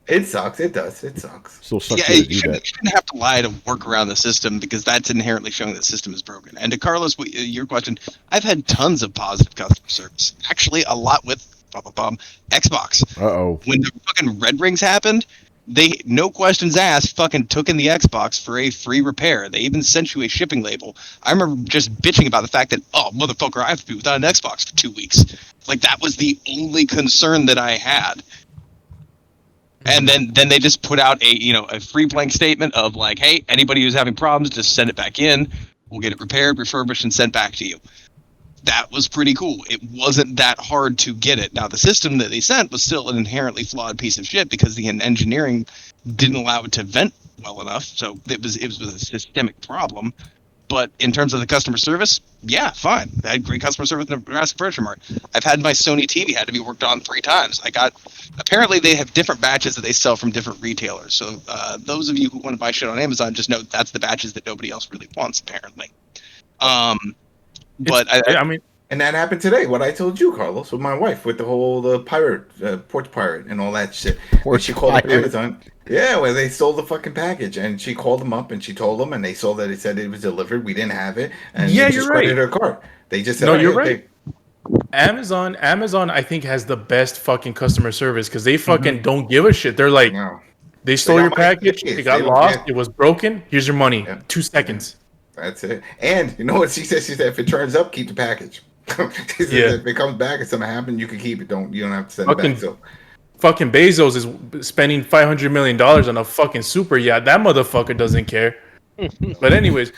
It sucks. It does. It sucks. So sucks you to do that. You shouldn't have to lie to work around the system because that's inherently showing that the system is broken. And to Carlos, your question, I've had tons of positive customer service. Actually, a lot with Xbox. Uh-oh. When the fucking Red Rings happened, they, no questions asked, fucking took in the Xbox for a free repair. They even sent you a shipping label. I remember just bitching about the fact that, oh, motherfucker, I have to be without an Xbox for 2 weeks. Like, that was the only concern that I had. And then they just put out a free blank statement of like, hey, anybody who's having problems, just send it back in. We'll get it repaired, refurbished, and sent back to you. That was pretty cool. It wasn't that hard to get it. Now, the system that they sent was still an inherently flawed piece of shit because the engineering didn't allow it to vent well enough. So it was a systemic problem. But in terms of the customer service, yeah, fine. I had great customer service in Nebraska Furniture Mart. I've had my Sony TV had to be worked on 3 times. Apparently they have different batches that they sell from different retailers. So those of you who want to buy shit on Amazon, just know that's the batches that nobody else really wants, apparently. But I mean, and that happened today. What I told you, Carlos, with my wife, with the whole porch pirate and all that shit. She called up Amazon. Yeah, where they stole the fucking package, and she called them up and she told them, and they saw that it said it was delivered. We didn't have it, and yeah, they just credited her card. They just said, no, you're right. Amazon, I think has the best fucking customer service because they fucking don't give a shit. They're like, they stole your package, it got lost, it was broken. Here's your money, 2 seconds. That's it. And you know what she said? She said, if it turns up, keep the package. If it comes back and something happens, you can keep it. You don't have to send it back. So. Fucking Bezos is spending $500 million on a fucking super yacht. That motherfucker doesn't care. But anyways,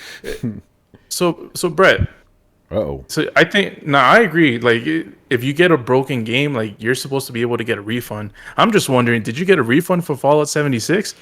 so Brett. Uh-oh. So I think I agree. Like if you get a broken game, like you're supposed to be able to get a refund. I'm just wondering, did you get a refund for Fallout 76?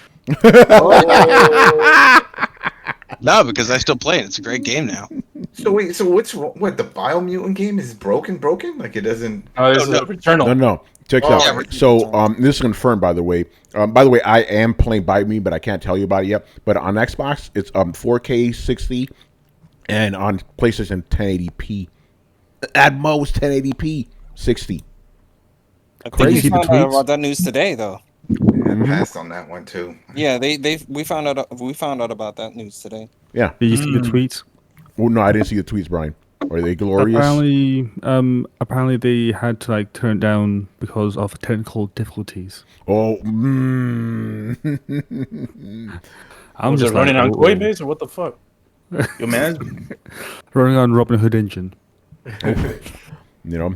No, because I still play it. It's a great game now. So wait, so what's wrong? What, the Biomutant game is broken? Like it doesn't. This is Returnal. No. Check it out. So this is confirmed, by the way. I am playing Biomutant, but I can't tell you about it yet. But on Xbox, it's 4K 60, and on PlayStation 1080p. At most 1080p 60. I think we found out about that news today, though. I passed on that one too. Yeah, we found out about that news today. Yeah. Did you see the tweets? Well, no, I didn't see the tweets, Brian. Are they glorious? Apparently they had to like turn it down because of technical difficulties. Oh, I'm just running on Coinbase or what the fuck? Yo, man, running on Robinhood engine. You know,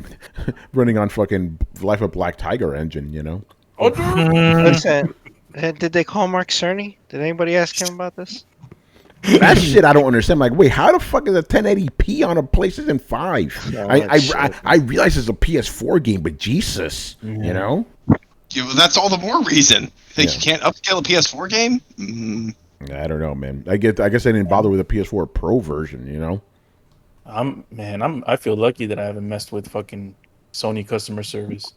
running on fucking Life of Black Tiger engine. You know. Listen, did they call Mark Cerny? Did anybody ask him about this? That shit I don't understand. Like, wait, how the fuck is a 1080p on a PlayStation 5? No, I realize it's a PS4 game, but Jesus, you know? Yeah, well, that's all the more reason. Think you can't upscale a PS4 game? I don't know, man. I guess I didn't bother with a PS4 Pro version, you know? I feel lucky that I haven't messed with fucking Sony customer service.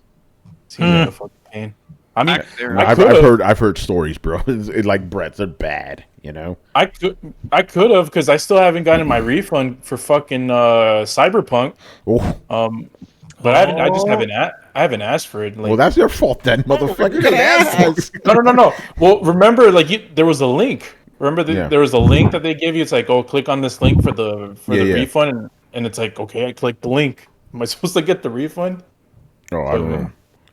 Seems like a fucking pain. I mean, I've heard stories, bro. It's like Brett's, they're bad, you know. I could have, because I still haven't gotten my refund for fucking Cyberpunk. Oh. But I just haven't asked for it. Like, well, that's your fault then, motherfucker. No. Well, remember, like there was a link. Remember, there was a link that they gave you. It's like, oh, click on this link for the refund, and it's like, okay, I clicked the link. Am I supposed to get the refund? Oh, I don't know.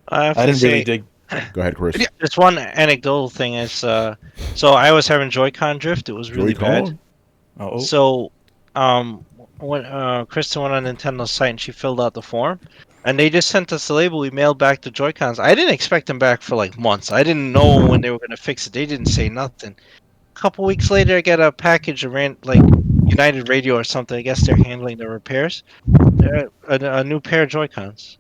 I didn't really dig. Go ahead, Chris. Just one anecdotal thing is, so I was having Joy-Con drift. It was really bad. Oh. So, when Kristen went on Nintendo's site and she filled out the form, and they just sent us the label. We mailed back the Joy-Cons. I didn't expect them back for like months. I didn't know when they were going to fix it. They didn't say nothing. A couple weeks later, I get a package around like United Radio or something. I guess they're handling the repairs. A new pair of Joy-Cons.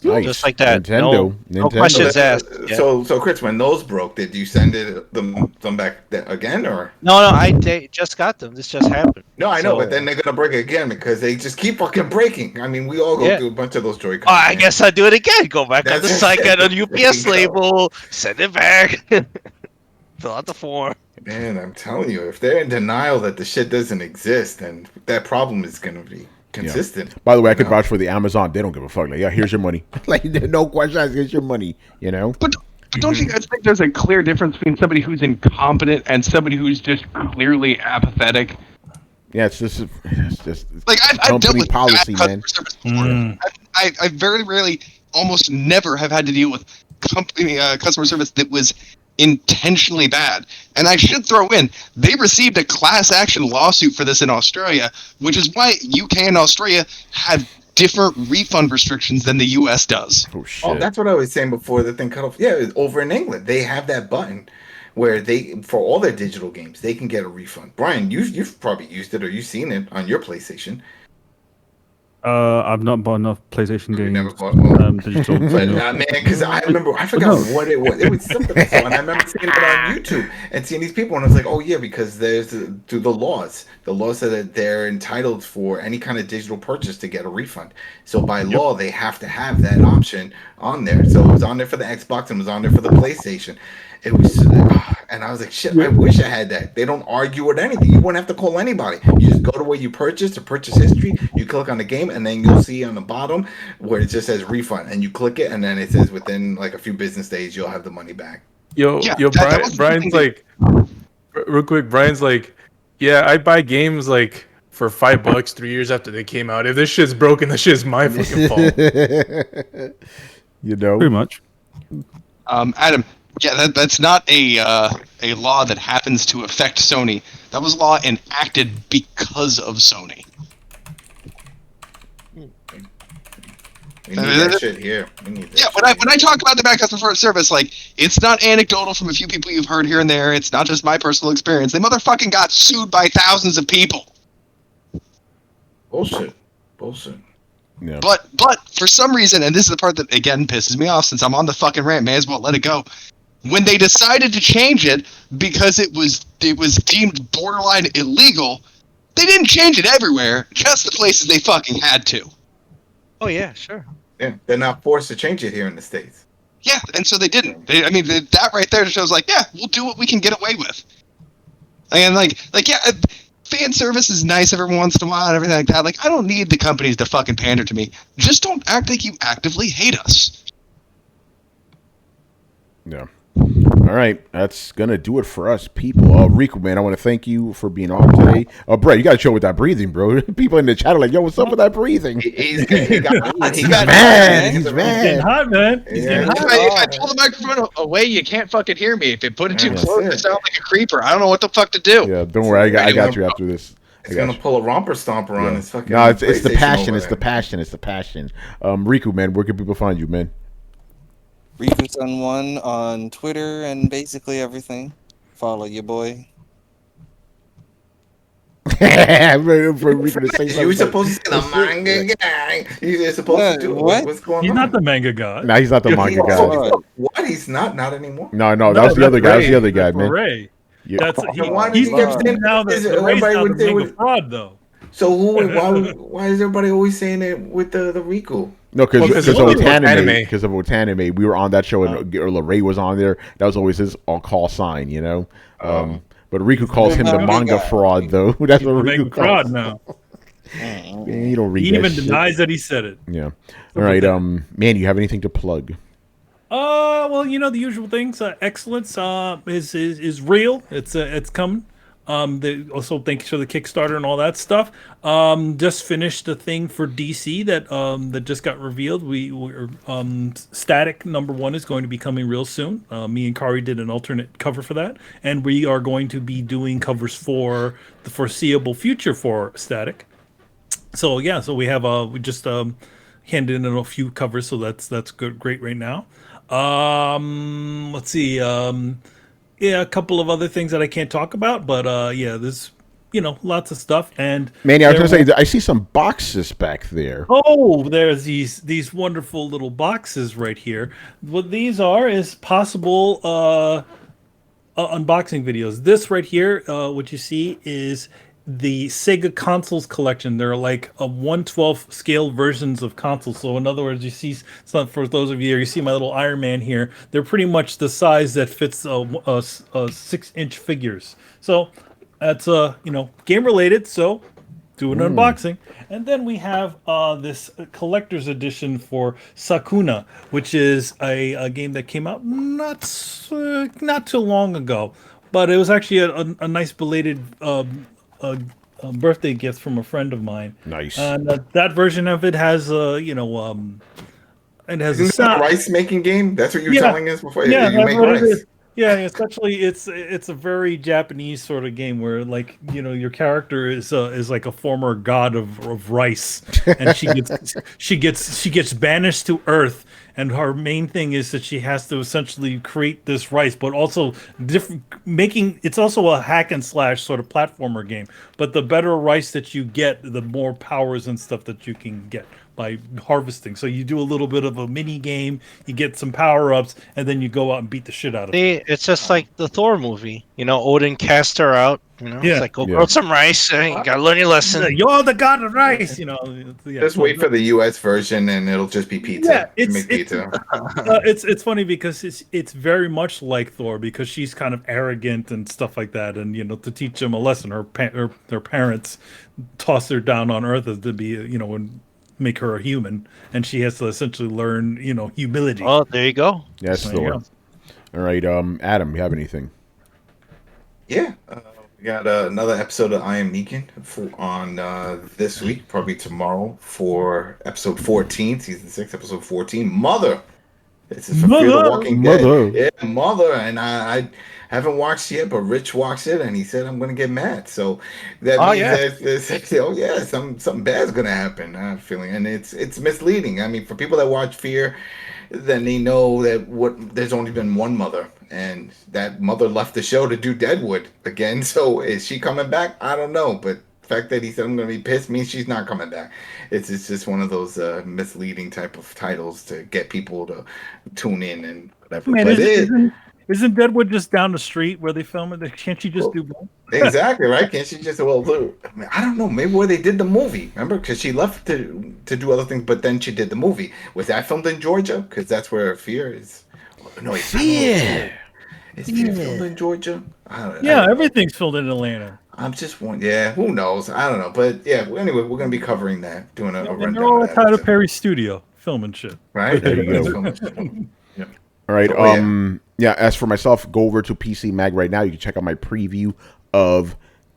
Nice. Just like that. Nintendo. No questions asked. So Chris, when those broke, did you send them back again or? No, they just got them. This just happened. No, I know, but then they're gonna break again because they just keep fucking breaking. I mean, we all go through a bunch of those Joy-Cons. Oh, I guess I'll do it again. Go back on the site, get a UPS label, send it back, fill out the form. Man, I'm telling you, if they're in denial that the shit doesn't exist, then that problem is gonna be consistent. Yeah. By the way, I could vouch for the Amazon. They don't give a fuck. Like, here's your money. Like, no question. Here's your money. You know. But don't you guys think there's a clear difference between somebody who's incompetent and somebody who's just clearly apathetic? Yeah, it's just like I've dealt with policy, man. Customer service before. I very rarely, almost never, have had to deal with customer service that was intentionally bad. And I should throw in, they received a class action lawsuit for this in Australia, which is why UK and Australia have different refund restrictions than the US does. Oh shit. Oh, that's what I was saying before the thing cut off. Yeah, over in England, they have that button where they, for all their digital games, they can get a refund. Brian, you've probably used it or you've seen it on your PlayStation. I've not bought enough PlayStation games. Never bought one. Digital. But man, because I forgot what it was. It was something. And I remember seeing it on YouTube and seeing these people, and I was like, oh yeah, because there's through the laws. The law said that they're entitled for any kind of digital purchase to get a refund. So by law, they have to have that option on there. So it was on there for the Xbox and it was on there for the PlayStation. It was, and I was like, shit, I wish I had that. They don't argue with anything. You wouldn't have to call anybody. You just go to where you purchased or purchase history. You click on the game, and then you'll see on the bottom where it just says refund, and you click it, and then it says within like a few business days you'll have the money back. Brian's like, real quick. Brian's like, yeah, I buy games like for $5 3 years after they came out. If this shit's broken, this shit's my fucking fault. You know, pretty much. Adam. Yeah, that's not a law that happens to affect Sony. That was law enacted because of Sony. We need that shit here. When I talk about the backup preferred service, like, it's not anecdotal from a few people you've heard here and there. It's not just my personal experience. They motherfucking got sued by thousands of people. Bullshit. Yeah. But for some reason, and this is the part that again pisses me off, since I'm on the fucking rant, may as well let it go. When they decided to change it because it was deemed borderline illegal, they didn't change it everywhere, just the places they fucking had to. Oh yeah, sure. Yeah, they're not forced to change it here in the States. Yeah, and so they didn't. That right there shows like, yeah, we'll do what we can get away with. And fan service is nice every once in a while and everything like that. Like, I don't need the companies to fucking pander to me. Just don't act like you actively hate us. Yeah. All right, that's gonna do it for us, people. Rico, man, I want to thank you for being on today. Brett, you got to show with that breathing, bro. People in the chat are like, "Yo, what's up with that breathing?" He's mad. He's mad. He's getting hot, man. He's getting hot. If I pull the microphone away, you can't fucking hear me. If you put it too close, it sounds like a creeper. I don't know what the fuck to do. Yeah, don't worry, I got you after this. He's gonna pull a romper stomper on his fucking. No, it's the passion. It's the passion. It's the passion. Riku, man, where can people find you, man? Riku-san1 on Twitter and basically everything. Follow your boy. I'm ready for Riku to say something. You were supposed to say the manga guy. You're supposed to do what? What's going on? He's not the manga guy. No, he's not the manga guy. What? He's not anymore. No, that was the other guy. That was the other guy, man. Ray. Yeah. He's now the manga fraud, though. So why is everybody always saying it with the Riku? No, because of Otanime. Because of Otanime, we were on that show, and Ray was on there. That was always his call sign, you know. But Riku calls him the manga fraud, though. That's what Riku calls fraud now. Man, you don't read. He even denies that he said it. Yeah. All right, man, you have anything to plug? Well, the usual things. Excellence is real. It's coming. Also, thanks for the Kickstarter and all that stuff. Just finished a thing for DC that just got revealed. We're Static #1 is going to be coming real soon. Me and Kari did an alternate cover for that, and we are going to be doing covers for the foreseeable future for Static. So yeah, so we have we just handed in a few covers, so that's good, great right now. Let's see. Yeah, a couple of other things that I can't talk about, but yeah, there's lots of stuff. And Manny, I was gonna say, I see some boxes back there. Oh, there's these wonderful little boxes right here. What these are is possible unboxing videos. This right here, what you see is the Sega consoles collection. They're like a 1/12 scale versions of consoles. So in other words, you see, for those of you see my little Iron Man here, they're pretty much the size that fits 6-inch figures. So that's game related. So do an unboxing. And then we have this collector's edition for Sakuna, which is a game that came out not too long ago, but it was actually a nice belated a birthday gift from a friend of mine. Nice. And that version of it has it has Isn't that a rice making game? That's what you were telling us before. Yeah, you make rice. Yeah, essentially, it's a very Japanese sort of game where, like, your character is like a former god of rice, and she gets banished to Earth, and her main thing is that she has to essentially create this rice, but also it's also a hack and slash sort of platformer game. But the better rice that you get, the more powers and stuff that you can get by harvesting. So you do a little bit of a mini game, you get some power ups, and then you go out and beat the shit out of it. It's just like the Thor movie. Odin cast her out. It's like, go grow some rice. You gotta learn your lesson. You're the god of rice. Just wait for the U.S. version, and it'll just be pizza. Yeah, make pizza. It's funny because it's very much like Thor, because she's kind of arrogant and stuff like that, and to teach them a lesson, her parents toss her down on Earth as to be and make her a human, and she has to essentially learn humility. Oh, there you go. Yes, Thor. All right, Adam, you have anything? Yeah, we got another episode of I Am Negan on this week, probably tomorrow, for episode 14, season 6, episode 14. Mother. This is from Fear the Walking Dead. Yeah, Mother. And I Haven't watched yet, but Rich watched it and he said I'm gonna get mad. So that Oh, means yeah. something bad's gonna happen. I'm feeling, and it's misleading. I mean, for people that watch Fear, then they know that there's only been one mother, and that mother left the show to do Deadwood again. So is she coming back? I don't know, but the fact that he said I'm gonna be pissed means she's not coming back. It's just one of those misleading type of titles to get people to tune in and whatever. Man, But isn't Deadwood just down the street where they film it? Can't you just do both? exactly right. Can't she just look? I mean, I don't know. Maybe where they did the movie. Remember, because she left to do other things, but then she did the movie. Was that filmed in Georgia? Because that's where Fear is. No, Fear. Is Fear filmed in Georgia? I don't Yeah, know. everything's filmed in Atlanta. I'm just one. Yeah, who knows? I don't know. But yeah, anyway, we're gonna be covering that, doing a And rundown. they're all of at that, Tyler so. Perry studio filming shit. Right There you go. Yep. All right. So, Yeah. As for myself, go over to PC Mag right now. You can check out my preview of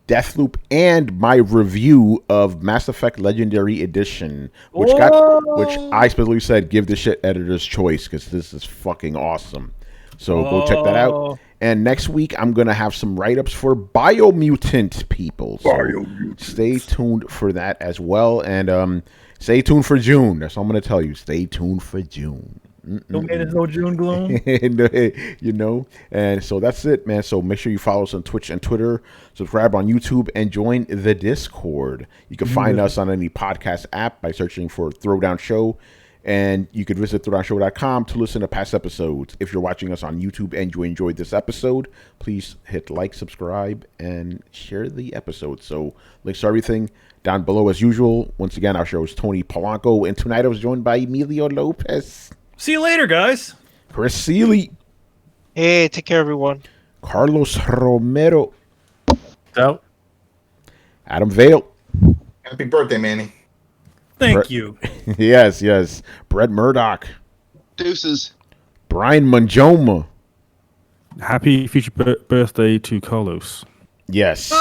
Deathloop and my review of Mass Effect Legendary Edition, which I specifically said give this shit editor's choice because this is fucking awesome. So go check that out. And next week I'm gonna have some write-ups for Biomutant people. So stay tuned for that as well. And stay tuned for June. That's all I'm gonna tell you. Stay tuned for June. No man, there's no June gloom. You know, and so that's it, man. So make sure you follow us on Twitch and Twitter, subscribe on YouTube, and join the Discord. You can find us on any podcast app by searching for Throwdown Show, and you can visit throwdownshow.com to listen to past episodes. If you're watching us on YouTube and you enjoyed this episode, please hit like, subscribe, and share the episode. So links to everything down below as usual. Once again, our show is Tony Polanco, and tonight I was joined by Emilio Lopez. See you later, guys. Chris Seeley. Hey, take care, everyone. Carlos Romero. So, Adam Vale. happy birthday, Manny. Thank you. Yes. Brett Murdoch. Deuces. Brian Manjoma. Happy future birthday to Carlos. Yes.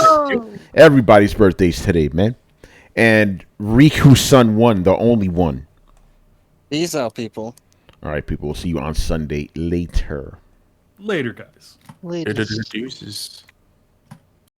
Everybody's birthdays today, man. And Riku's son 1, the only one. Peace out, people. All right, people. We'll see you on Sunday later. Later, guys. Ladies. deuces.